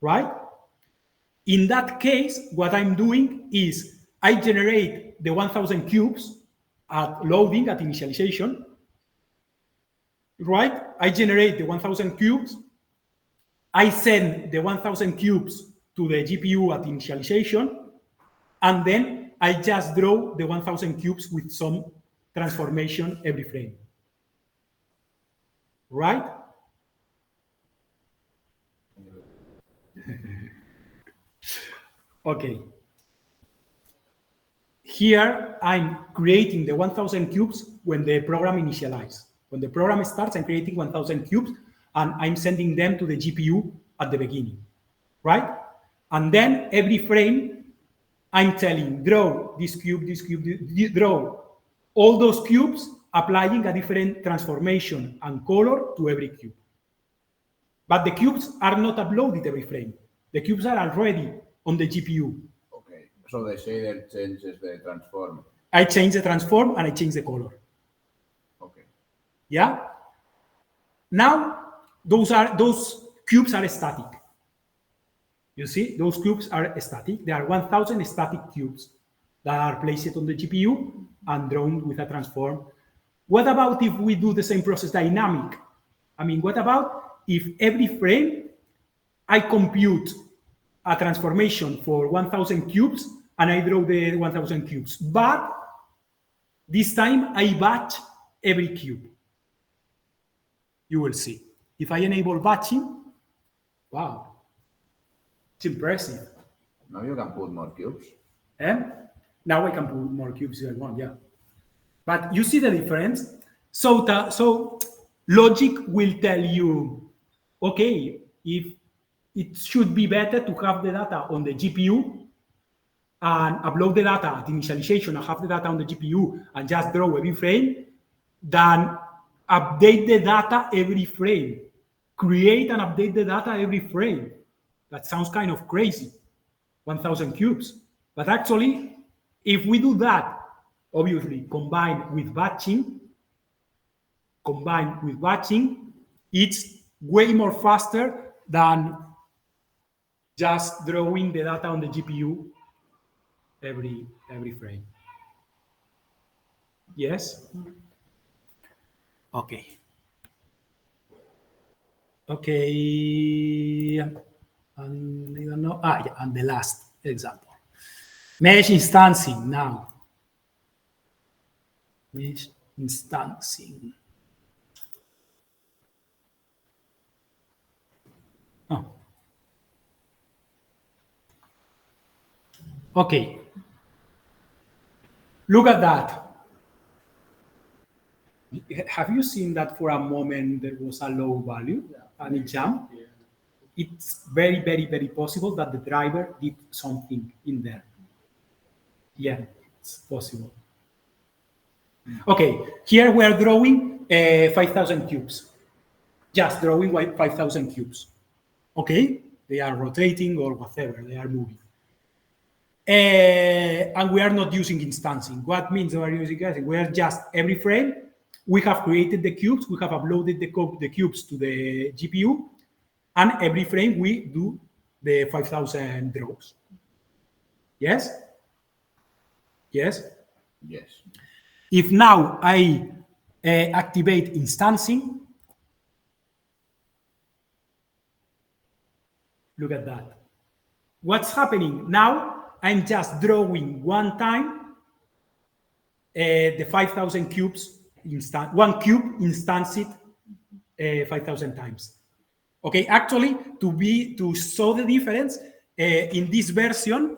right? In that case, what I'm doing is I generate the 1,000 cubes, at loading, at initialization, right? I generate the 1000 cubes. I send the 1000 cubes to the GPU at initialization, and then I just draw the 1000 cubes with some transformation every frame, right? Okay. Here, I'm creating the 1000 cubes when the program initializes. When the program starts, I'm creating 1000 cubes, and I'm sending them to the GPU at the beginning, right? And then every frame, I'm telling, draw this cube, draw all those cubes, applying a different transformation and color to every cube. But the cubes are not uploaded every frame. The cubes are already on the GPU. Okay, so the shader changes the transform. I change the transform and I change the color. Okay. Yeah. Now those cubes are static. You see, those cubes are static. There are 1000 static cubes that are placed on the GPU and drawn with a transform. What about if we do the same process dynamic? I mean, what about if every frame I compute a transformation for 1000 cubes and I draw the 1000 cubes, but this time I batch every cube. You will see. If I enable batching, wow, it's impressive. Now you can put more cubes. Now I can put more cubes if I want, yeah. But you see the difference? So logic will tell you, okay, if it should be better to have the data on the GPU and upload the data at initialization and have the data on the GPU and just draw every frame than update the data every frame. Create and update the data every frame. That sounds kind of crazy, 1000 cubes. But actually, if we do that, obviously combined with batching, it's way more faster than just drawing the data on the GPU every frame. Yes? Okay. Okay. And I don't know. Yeah, and the last example. Mesh instancing now. Mesh instancing. Oh. Okay. Look at that. Have you seen that for a moment there was a low value and it jumped? Yeah. It's very, very, very possible that the driver did something in there. Yeah, it's possible. Okay, here we are drawing 5,000 cubes. Just drawing 5,000 cubes. Okay, they are rotating or whatever, they are moving. And we are not using instancing. What means we are using instancing? We are just every frame, we have created the cubes, we have uploaded the cubes to the GPU, and every frame we do the 5,000 draws. Yes? Yes? Yes. If now I activate instancing, look at that. What's happening? Now I'm just drawing one time the 5,000 cubes, one cube instanced 5,000 times. Okay, actually, to show the difference, in this version,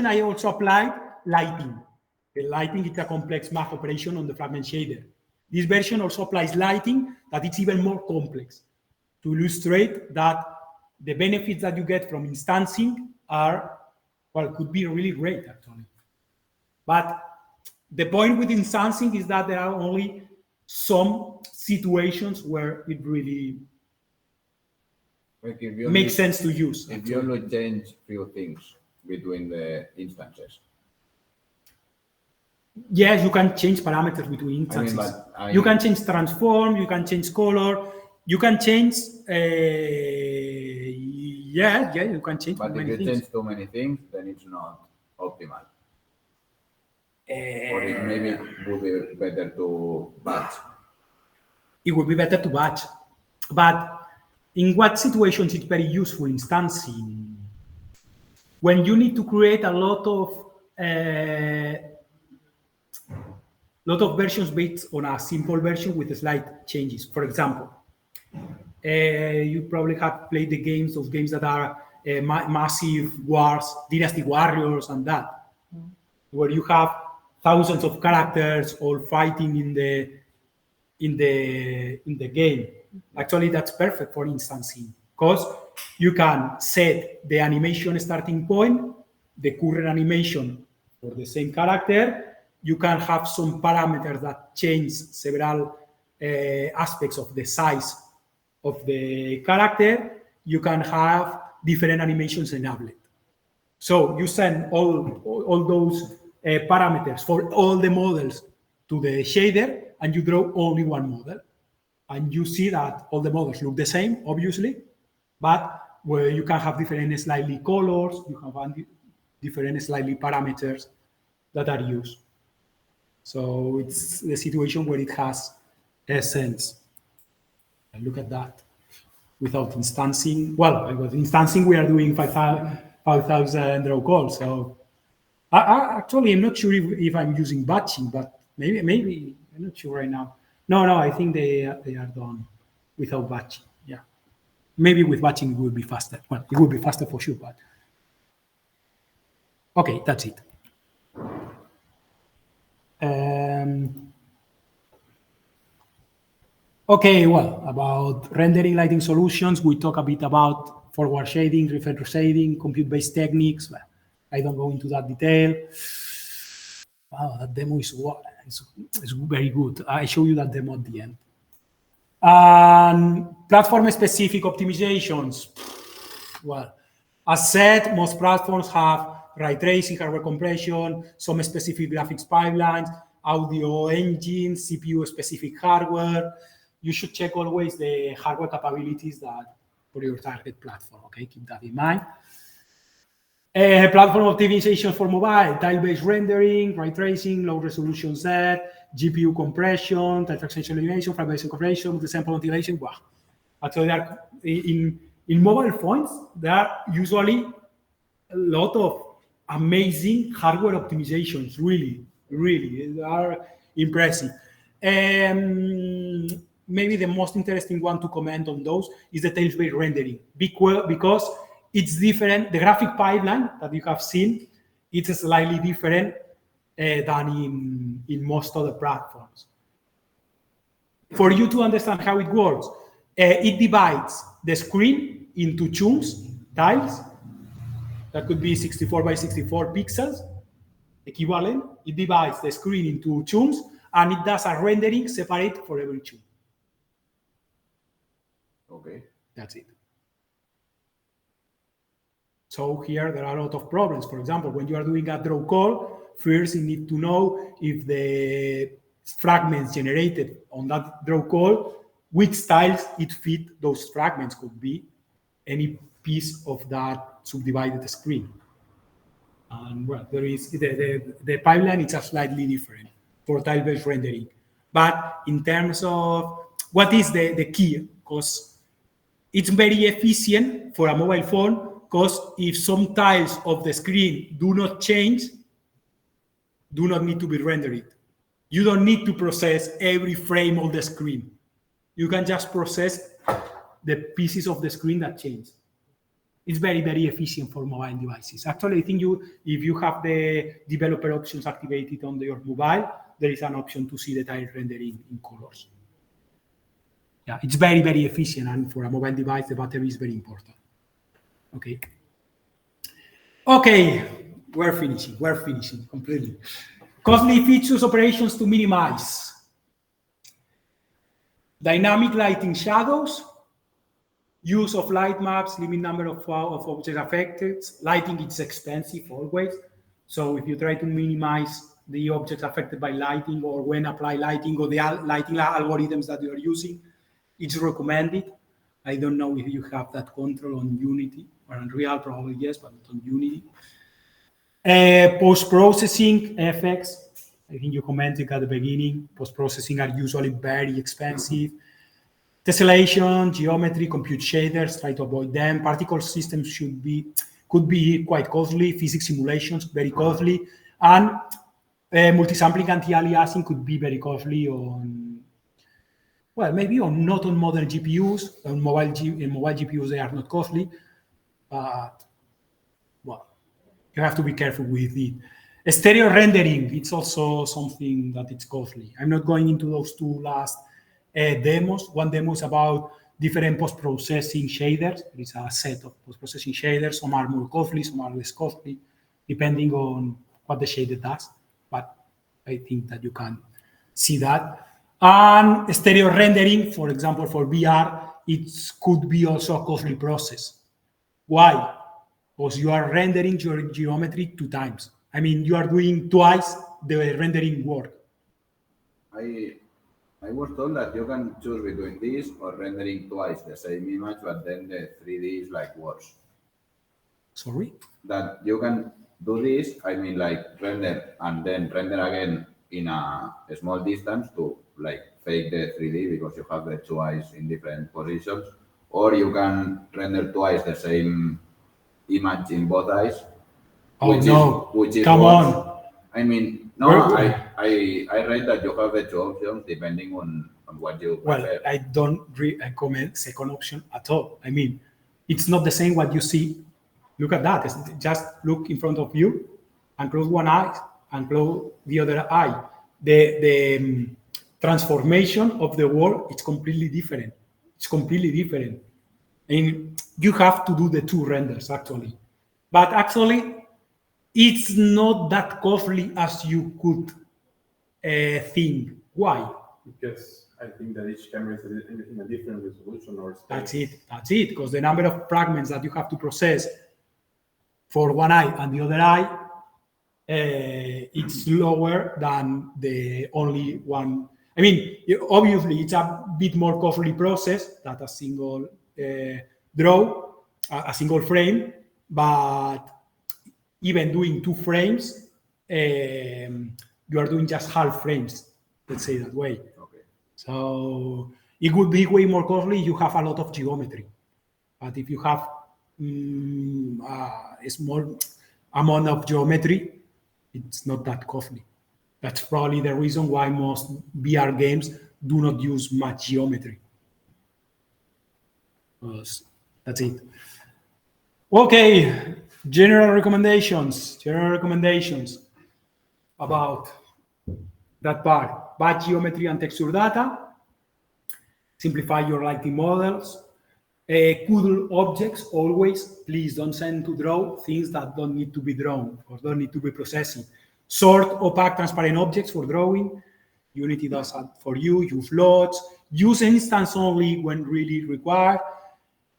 I also applied lighting. The lighting is a complex math operation on the fragment shader. This version also applies lighting, that it's even more complex, to illustrate that the benefits that you get from instancing are, well, could be really great, actually. But the point with instancing is that there are only some situations where it really makes sense to use. If you only change few things between the instances. Yes, you can change parameters between instances. You can change transform, you can change color, you can change, you can change but many if you things. change too many things, then it's not optimal. Or it maybe would be better to batch. It would be better to batch. But in what situations it's very useful? Instancing. When you need to create a lot of versions based on a simple version with slight changes. For example, you probably have played the games, those games that are massive wars, Dynasty Warriors, and that, where you have thousands of characters all fighting in the game. Actually, that's perfect for instancing because you can set the animation starting point, the current animation for the same character. You can have some parameters that change several aspects of the size of the character. You can have different animations enabled. So you send all those parameters for all the models to the shader, and you draw only one model. And you see that all the models look the same, obviously, but where you can have different slightly colors, you have different slightly parameters that are used. So it's the situation where it has a sense. And look at that. Without instancing, well, with instancing, we are doing 5,000 draw calls. So actually, I'm not sure if I'm using batching, but maybe I'm not sure right now. No, I think they are done without batching. Yeah, maybe with batching it will be faster. Well, it will be faster for sure, but okay, that's it. Okay, well, about rendering lighting solutions, we talk a bit about forward shading, reflector shading, compute-based techniques. Well, I don't go into that detail. Wow, that demo is very good. I show you that demo at the end. And platform-specific optimizations. Well, as said, most platforms have ray tracing, hardware compression, some specific graphics pipelines, audio engines, CPU-specific hardware. You should check always the hardware capabilities that for your target platform. Okay, keep that in mind. Platform optimization for mobile, tile-based rendering, ray tracing, low-resolution set, GPU compression, tile fraction elimination, fragmentation compression, the sample ventilation. Wow. Actually, they are in mobile phones, there are usually a lot of amazing hardware optimizations. Really, they are impressive. Maybe the most interesting one to comment on those is the tile-based rendering because it's different. The graphic pipeline that you have seen, it's slightly different than in most other platforms. For you to understand how it works, it divides the screen into chunks, tiles. That could be 64 by 64 pixels equivalent. It divides the screen into chunks, and it does a rendering separate for every chunk. Okay. That's it. So here there are a lot of problems. For example, when you are doing a draw call, first you need to know if the fragments generated on that draw call, which tiles it fit those fragments could be any piece of that subdivided screen. And well, there is the pipeline is slightly different for tile-based rendering. But in terms of what is the key, because it's very efficient for a mobile phone, because if some tiles of the screen do not change, do not need to be rendered. You don't need to process every frame of the screen. You can just process the pieces of the screen that change. It's very, very efficient for mobile devices. Actually, I think if you have the developer options activated on your mobile, there is an option to see the tile rendering in colors. Yeah, it's very, very efficient, and for a mobile device, the battery is very important. Okay, we're finishing completely. Costly features, operations to minimize. Dynamic lighting shadows, use of light maps, limit number of objects affected. Lighting is expensive always. So if you try to minimize the objects affected by lighting, or when apply lighting, or the lighting algorithms that you are using, it's recommended. I don't know if you have that control on Unity or Unreal, probably yes, but not on Unity. Post-processing effects, I think you commented at the beginning, post-processing are usually very expensive. Tessellation, geometry, compute shaders, try to avoid them. Particle systems could be quite costly. Physics simulations, very costly. And multi-sampling anti-aliasing could be very costly on, well, maybe not on modern GPUs. On mobile GPUs, they are not costly. But, well, you have to be careful with it. Stereo rendering, it's also something that it's costly. I'm not going into those two last demos. One demo is about different post-processing shaders. There is a set of post-processing shaders. Some are more costly, some are less costly, depending on what the shader does. But I think that you can see that. And stereo rendering, for example, for VR, it could be also a costly process. Why? Because you are rendering your geometry 2 times. I mean, you are doing twice the rendering work. I was told that you can choose between this or rendering twice the same image, but then the 3D is like worse. Sorry? That you can do this, I mean, like render and then render again in a small distance to like fake the 3D because you have the 2 eyes in different positions, or you can render twice the same image in both eyes. Which is come worse. on. I mean, no, I read that you have the 2 options depending on what you prefer. Well, I don't recommend second option at all. I mean, it's not the same what you see. Look at that. Just look in front of you and close one eye and close the other eye. The transformation of the world is completely different. It's completely different. And you have to do the 2 renders actually. But actually, it's not that costly as you could think. Why? Because I think that each camera is in a different resolution or space. That's it. Because the number of fragments that you have to process for one eye and the other eye, it's lower than the only one. I mean, obviously, it's a bit more costly process than a single draw, a single frame, but even doing 2 frames, you are doing just half frames, let's say that way. Okay. So it would be way more costly. You have a lot of geometry, but if you have a small amount of geometry, it's not that costly. That's probably the reason why most VR games do not use much geometry. That's it. Okay, general recommendations about that part. Batch geometry and texture data. Simplify your lighting models. Cool objects, always. Please don't send to draw things that don't need to be drawn or don't need to be processing. Sort opaque transparent objects for drawing. Unity does that for you. Use lots. Use instance only when really required.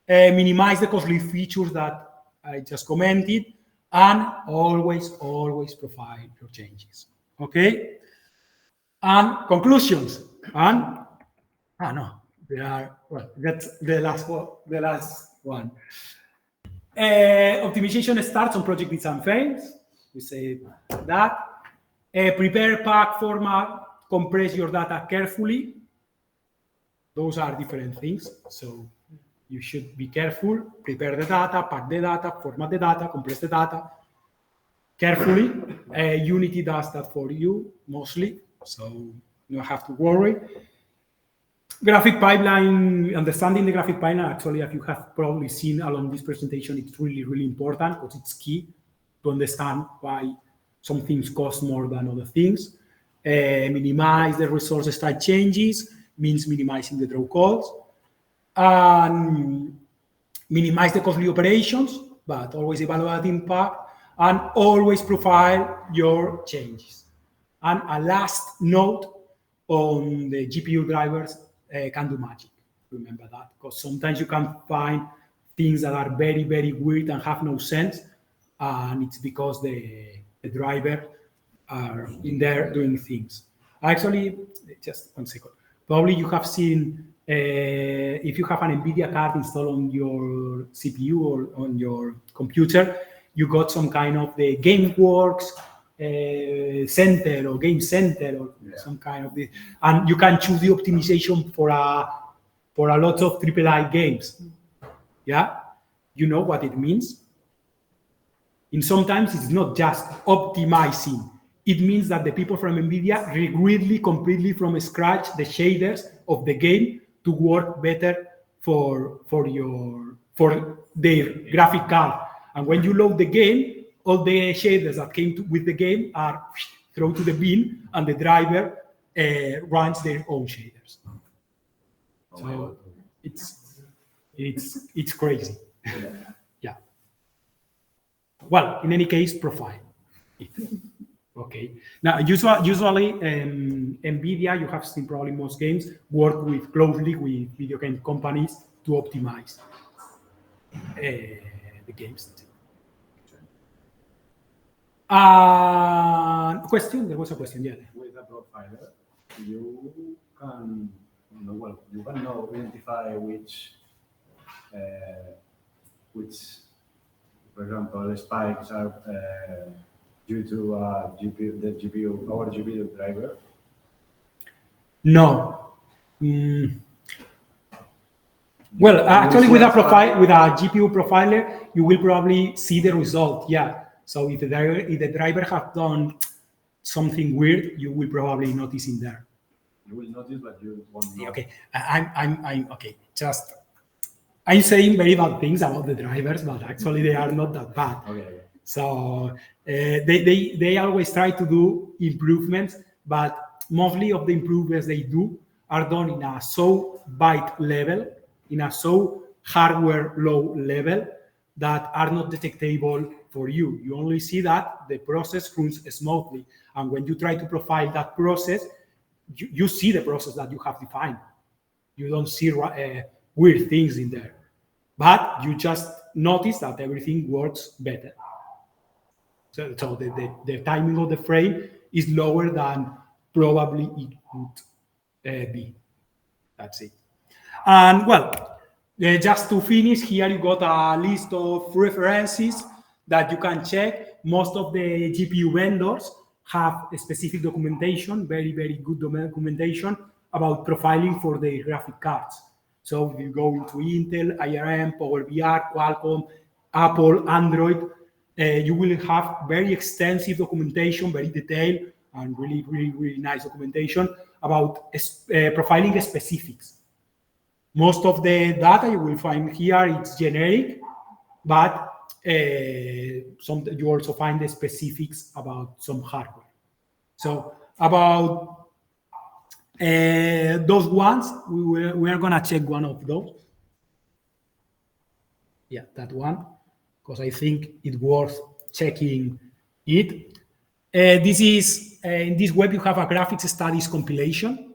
Minimize the costly features that I just commented, and always profile your changes. Okay? And conclusions. And that's the last one. Optimization starts on project design phase. We say that. Prepare, pack, format, compress your data carefully. Those are different things. So you should be careful. Prepare the data, pack the data, format the data, compress the data carefully. Unity does that for you mostly, so you don't have to worry. Graphic pipeline, understanding the graphic pipeline, actually, as you have probably seen along this presentation, it's really important because it's key to understand why some things cost more than other things. Minimize the resource type changes, means minimizing the draw calls. And minimize the costly operations, but always evaluate impact, and always profile your changes. And a last note on the GPU drivers, can do magic. Remember that, because sometimes you can find things that are very weird and have no sense, and it's because the driver are in there doing things. Actually, just 1 second. Probably you have seen, if you have an NVIDIA card installed on your CPU or on your computer, you got some kind of the GameWorks center or game center or some kind of this, and you can choose the optimization for a lot of AAA games. Yeah, you know what it means. And sometimes it's not just optimizing. It means that the people from NVIDIA rewrite completely from scratch the shaders of the game to work better for their graphic card. And when you load the game, all the shaders that came with the game are thrown to the bin, and the driver runs their own shaders. So it's crazy. Yeah. Well, in any case, profile. Okay. Now, usually, NVIDIA, you have seen probably most games work closely with video game companies to optimize the games. Question? There was a question, yeah. With a profiler, you can identify which, for example, spikes are due to our GPU driver. No. Well, actually, with a GPU profiler, you will probably see the result. Yeah. So if the driver has done something weird, you will probably notice in there. You will notice, but you won't know. Okay. I'm okay. I'm saying very bad things about the drivers, but actually they are not that bad. Okay. So they always try to do improvements, but mostly of the improvements they do are done in a so byte level, in a so hardware low level that are not detectable for you. You only see that the process runs smoothly. And when you try to profile that process, you see the process that you have defined. You don't see weird things in there. But you just notice that everything works better. So the timing of the frame is lower than probably it would be. That's it. And well, just to finish, here you got a list of references that you can check. Most of the GPU vendors have a specific documentation, very, very good documentation about profiling for their graphic cards. So if you go into Intel, IRM, Power BI, Qualcomm, Apple, Android, you will have very extensive documentation, very detailed, and really, really, really nice documentation about profiling specifics. Most of the data you will find here is generic, but you also find the specifics about some hardware. So about those ones, we are gonna check one of those. Yeah, that one, because I think it's worth checking it. This is in this web you have a graphics studies compilation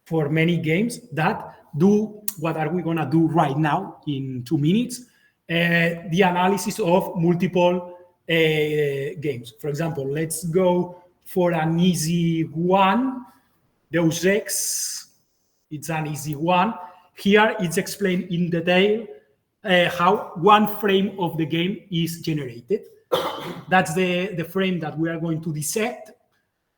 for many games that do what are we gonna do right now in 2 minutes. The analysis of multiple games. For example, let's go for an easy one. Deus Ex, it's an easy one. Here it's explained in detail how one frame of the game is generated. That's the frame that we are going to dissect.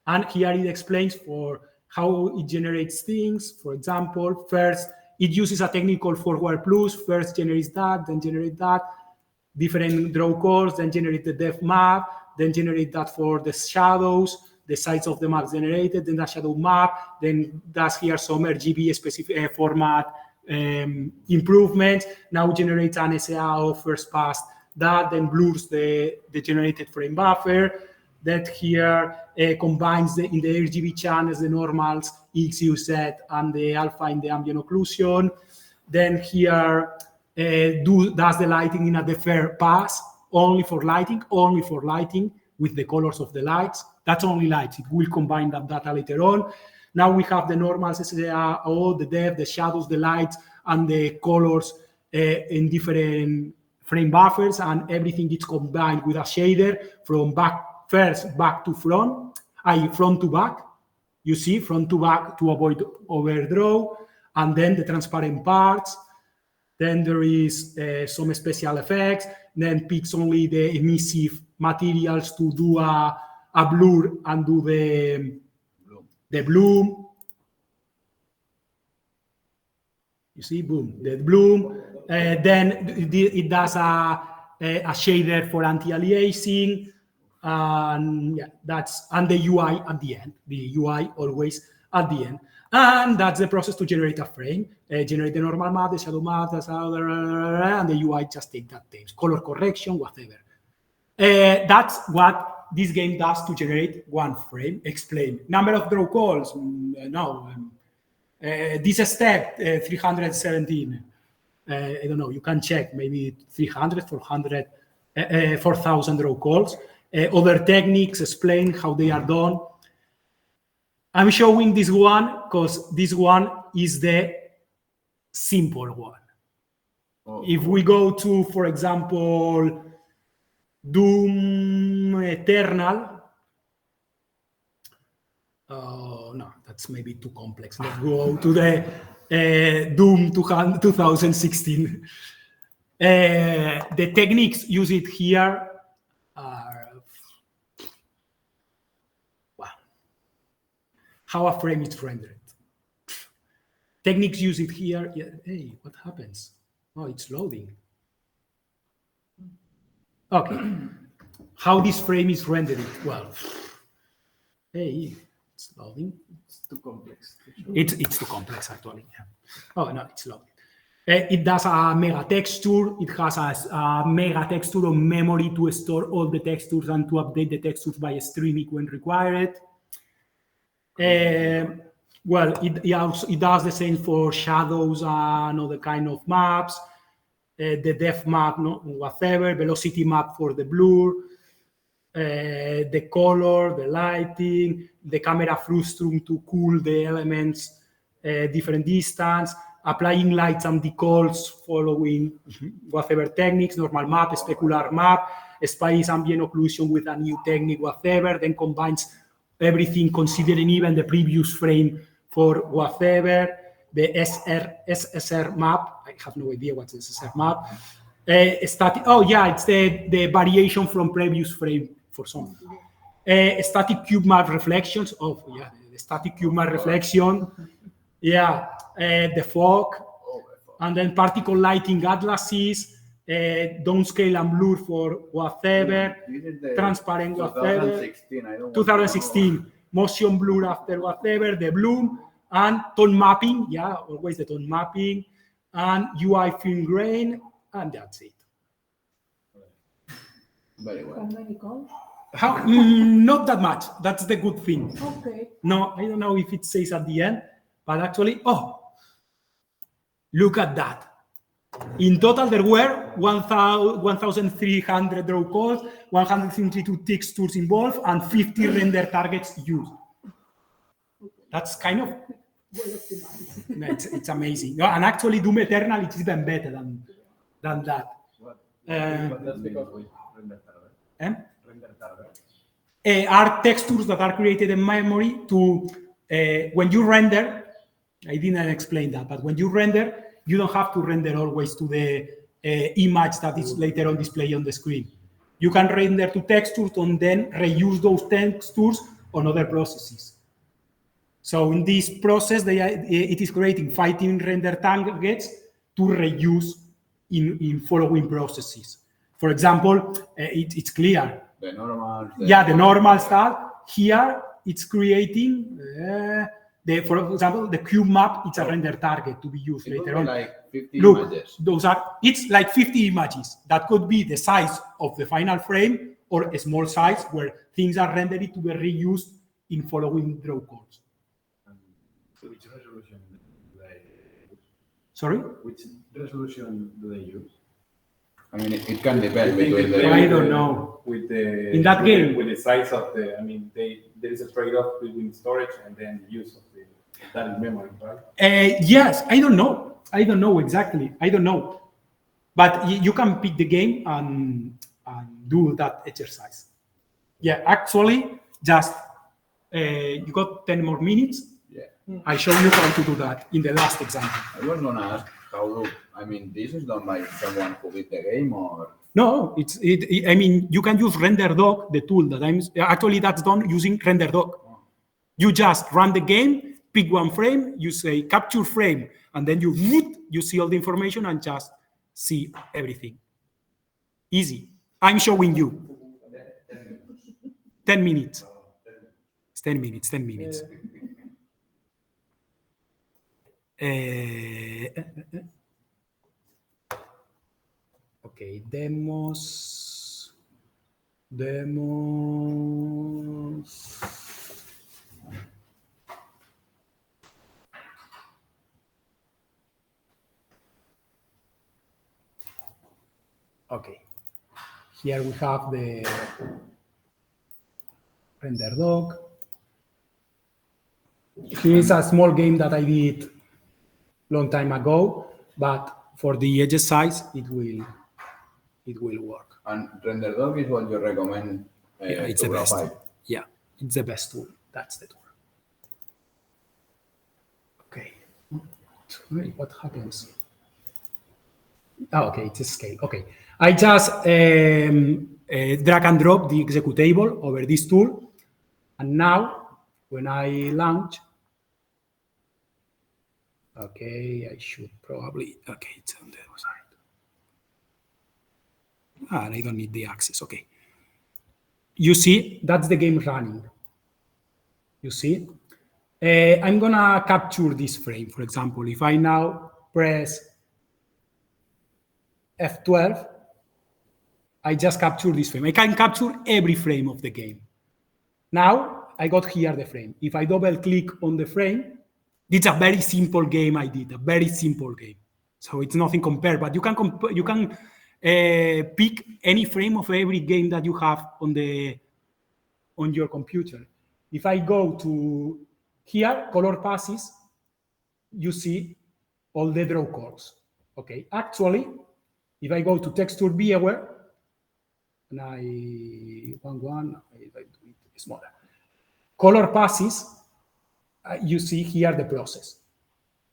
And here it explains for how it generates things. For example, first, it uses a technique called forward plus. First generates that, then generate that. Different draw calls, then generate the depth map, then generate that for the shadows, the size of the map generated, then the shadow map, then does here some RGB specific format improvements. Now generates an SAO first pass that, then blurs the generated frame buffer. That here combines in the RGB channels the normals, X, U, Z, and the alpha in the ambient occlusion. Then here does the lighting in a deferred pass, only for lighting with the colors of the lights. That's only lights. It will combine that data later on. Now we have the normals, SAO, the depth, the shadows, the lights, and the colors in different frame buffers, and everything is combined with a shader from back to front, front to back. You see, front to back to avoid overdraw, and then the transparent parts. Then there is some special effects. Then picks only the emissive materials to do a a blur and do the bloom. You see, boom, the bloom. Then it does a shader for anti-aliasing, and yeah, and the UI at the end. The UI always at the end, and that's the process to generate a frame. Generate the normal map, the shadow map, and the UI just take that things, color correction, whatever. That's what this game does to generate one frame. Explain. Number of draw calls? No. This step, 317. I don't know, you can check, maybe 300, 400, 4,000 draw calls. Other techniques, explain how they are done. I'm showing this one because this one is the simple one. Oh. If we go to, for example, Doom Eternal, no, that's maybe too complex. Let's go to the Doom 2016. The techniques used here are how a frame is rendered. Techniques used here. Yeah, hey, what happens? Oh, it's loading. Okay. How this frame is rendered? Well, hey, it's loading. It's too complex. It's too complex, actually. Yeah. Oh, no, it's loading. It does a mega texture. It has a mega texture on memory to store all the textures and to update the textures by streaming when required. Well, it does the same for shadows and other kind of maps. The depth map, whatever, velocity map for the blur, the color, the lighting, the camera frustum to cool the elements, different distance, applying lights and decals following whatever techniques, normal map, specular map, spice ambient occlusion with a new technique, whatever, then combines everything considering even the previous frame for whatever, the SSR map. I have no idea what's the SSR map. Static, oh yeah, it's the variation from previous frame for some. Static cube map reflections. Oh yeah, the static cube map reflection. Yeah, the fog, and then particle lighting atlases, downscale and blur for whatever, transparent whatever. 2016, motion blur after whatever, the bloom, and tone mapping. Yeah, always the tone mapping, and UI film grain, and that's it. Very well. How many calls? How? Not that much. That's the good thing. Okay. No, I don't know if it says at the end, but actually, oh, look at that. In total, there were 1,300 draw calls, 172 textures involved, and 50 render targets used. That's kind of it's amazing. And actually, Doom Eternal is even better than that. That's because we render target. Render target. Are textures that are created in memory to when you render. I didn't explain that, but when you render, you don't have to render always to the image that is later on displayed on the screen. You can render to textures and then reuse those textures on other processes. So in this process, it is creating 15 render targets to reuse in following processes. For example, it's clear. The normal. The normal stuff. Here, it's creating, for example, the cube map, it's a render target to be used later on. Like 50 Look, images. It's like 50 images. That could be the size of the final frame or a small size where things are rendered to be reused in following draw calls. Which resolution do they use? Sorry? Which resolution do they use? I mean, it can depend between the. I don't know. With the in that game, with the size of the, I mean, there is a trade-off between storage and then the use of that memory, right? Yes, I don't know. I don't know exactly. I don't know. But you can pick the game and do that exercise. Yeah, actually, just you got 10 more minutes. Yeah. I show you how to do that in the last example. I was going to ask This is done by someone who beat the game, or? No, I mean, you can use RenderDoc, the tool that actually that's done using RenderDoc. You just run the game, pick one frame, you say capture frame, and then you see all the information and just see everything. Easy. I'm showing you. 10 minutes. It's 10 minutes, 10 minutes. Okay, demos. Okay, here we have the RenderDoc. Here is a small game that I did long time ago, but for the edge size, it will work. And RenderDoc is what you recommend Yeah, it's to the best. provide. Yeah, it's the best tool. That's the tool. Okay. Wait, what happens? Oh, okay, it's a scale. Okay. I just drag and drop the executable over this tool. And now, when I launch, okay, I should probably, okay, it's on the side. And I don't need the access, okay. You see, that's the game running. You see? I'm gonna capture this frame. For example, if I now press F12, I just capture this frame. I can capture every frame of the game. Now, I got here the frame. If I double click on the frame, it's a very simple game I did, a very simple game. So it's nothing compared, but you can pick any frame of every game that you have on your computer. If I go to here, color passes, you see all the draw colors. Okay, actually, if I go to texture viewer, and I do it smaller. Color passes, you see here the process.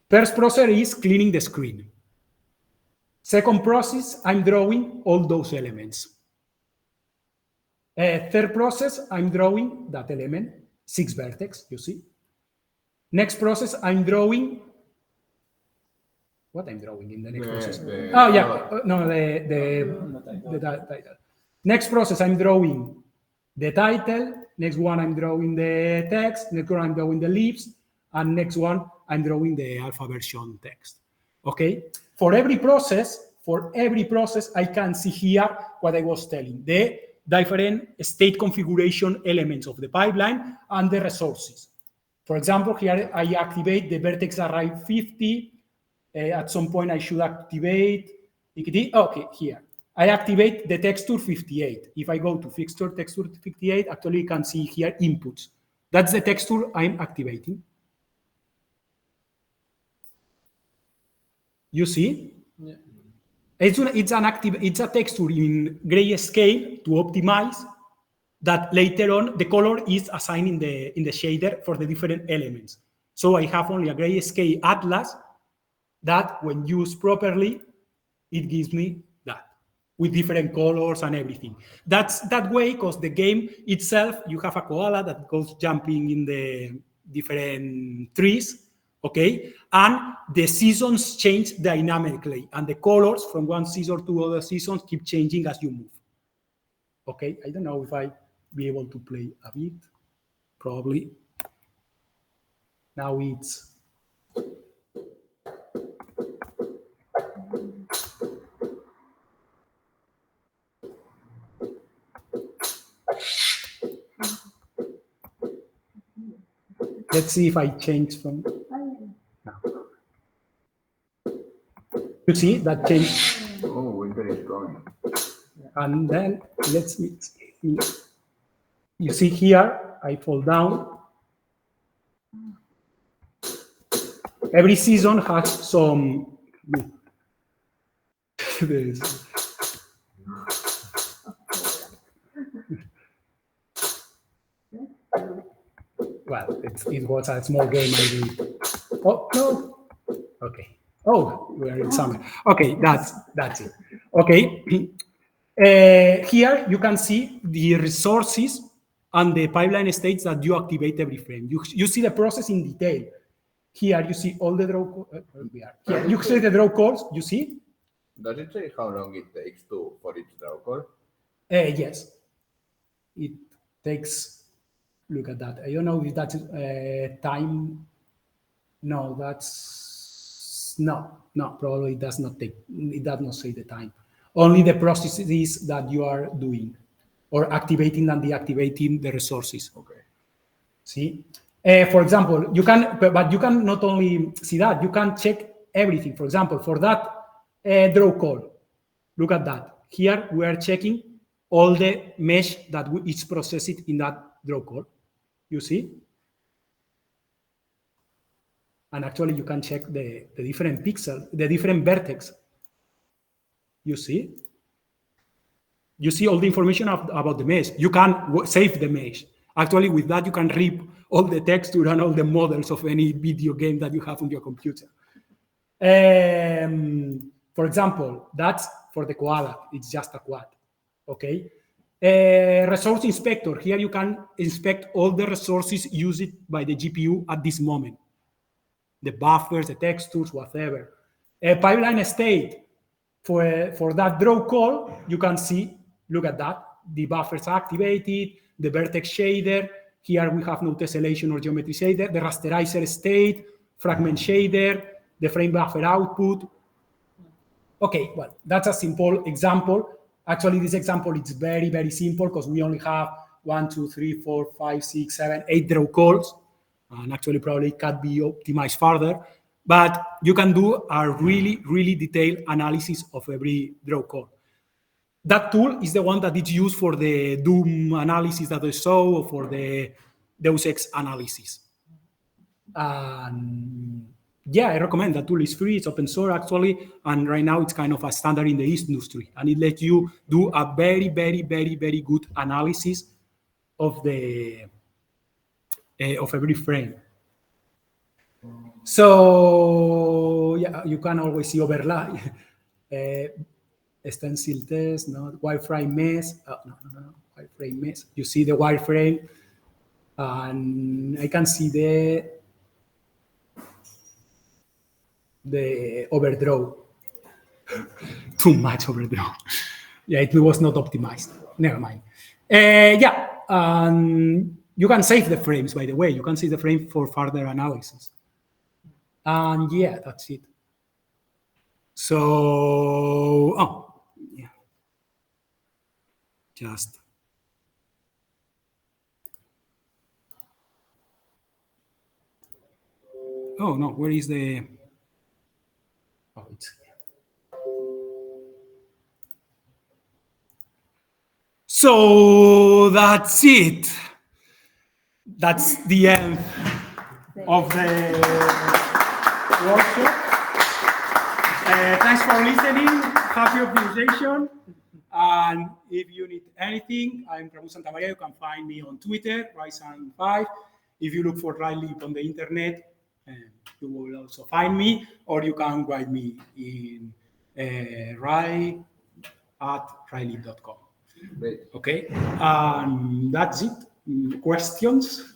First process is cleaning the screen. Second process, I'm drawing all those elements. Third process, I'm drawing that element, 6 vertex, you see. Next process, I'm drawing what I'm drawing in the next process. The title. Next process, I'm drawing the title. Next one, I'm drawing the text. Next one, I'm drawing the leaves. And next one, I'm drawing the alpha version text. Okay? For every process, I can see here what I was telling, the different state configuration elements of the pipeline and the resources. For example, here I activate the vertex array 50. At some point, I should activate, okay, here. I activate the texture 58. If I go to texture 58, actually you can see here inputs. That's the texture I'm activating. You see? Yeah. It's a texture in grayscale to optimize that later on the color is assigned in the shader for the different elements. So I have only a grayscale atlas that when used properly, it gives me that with different colors and everything. That's that way because the game itself, you have a koala that goes jumping in the different trees, okay? And the seasons change dynamically and the colors from one season to other seasons keep changing as you move. Okay, I don't know if I be able to play a bit, probably. Now it's let's see if I change from now. You see that change? Oh, winter is coming. And then let's see. You see here, I fall down. Every season has some. Well, it was a small game I did. Oh, no. Okay. Oh, we're in summer. Okay, that's it. Okay. Here you can see the resources and the pipeline states that you activate every frame. You see the process in detail. Here you see all the draw. Here you see the draw calls. You see? Does it say how long it takes for each draw call? Yes. It takes. Look at that. I don't know if that's time. No, that's no. Probably it does not take. It does not say the time. Only the processes that you are doing, or activating and deactivating the resources. Okay. See, for example, you can, but you can not only see that, you can check everything. For example, for that draw call, look at that. Here we are checking all the mesh that is processed in that draw call. You see? And actually you can check the different pixels, the different vertex. You see? You see all the information about the mesh. You can save the mesh. Actually, with that, you can rip all the texture and all the models of any video game that you have on your computer. For example, that's for the koala. It's just a quad. Okay? Resource inspector. Here you can inspect all the resources used by the GPU at this moment. The buffers, the textures, whatever. Pipeline state. For that draw call, you can see, look at that. The buffers are activated, the vertex shader. Here we have no tessellation or geometry shader, the rasterizer state, fragment shader, the frame buffer output. Okay, well, that's a simple example. Actually, this example is very, very simple because we only have 1, 2, 3, 4, 5, 6, 7, 8 draw calls. And actually, probably it can be optimized further. But you can do a really, really detailed analysis of every draw call. That tool is the one that is used for the Doom analysis that I saw, or for the Deus Ex analysis. Yeah, I recommend that tool. Is free, it's open source actually, and right now it's kind of a standard in the industry, and it lets you do a very, very, very, very good analysis of the of every frame. So yeah, you can always see overlay, stencil test, no wireframe mesh. No, wireframe mesh. You see the wireframe, and I can see the overdraw. Too much overdraw. Yeah, it was not optimized. Never mind. Yeah, you can save the frames, by the way. You can save the frame for further analysis. And yeah, that's it. So, yeah. Just. Oh, no, where is the. Oh, it's here. So that's it. That's the end of the workshop. Thanks for listening. Happy optimization. And if you need anything, I'm Ramon Santamaria. You can find me on Twitter, Rysan5. If you look for Riley on the internet, you will also find me, or you can write me in riley@riley.com. Great. Okay, that's it. Questions?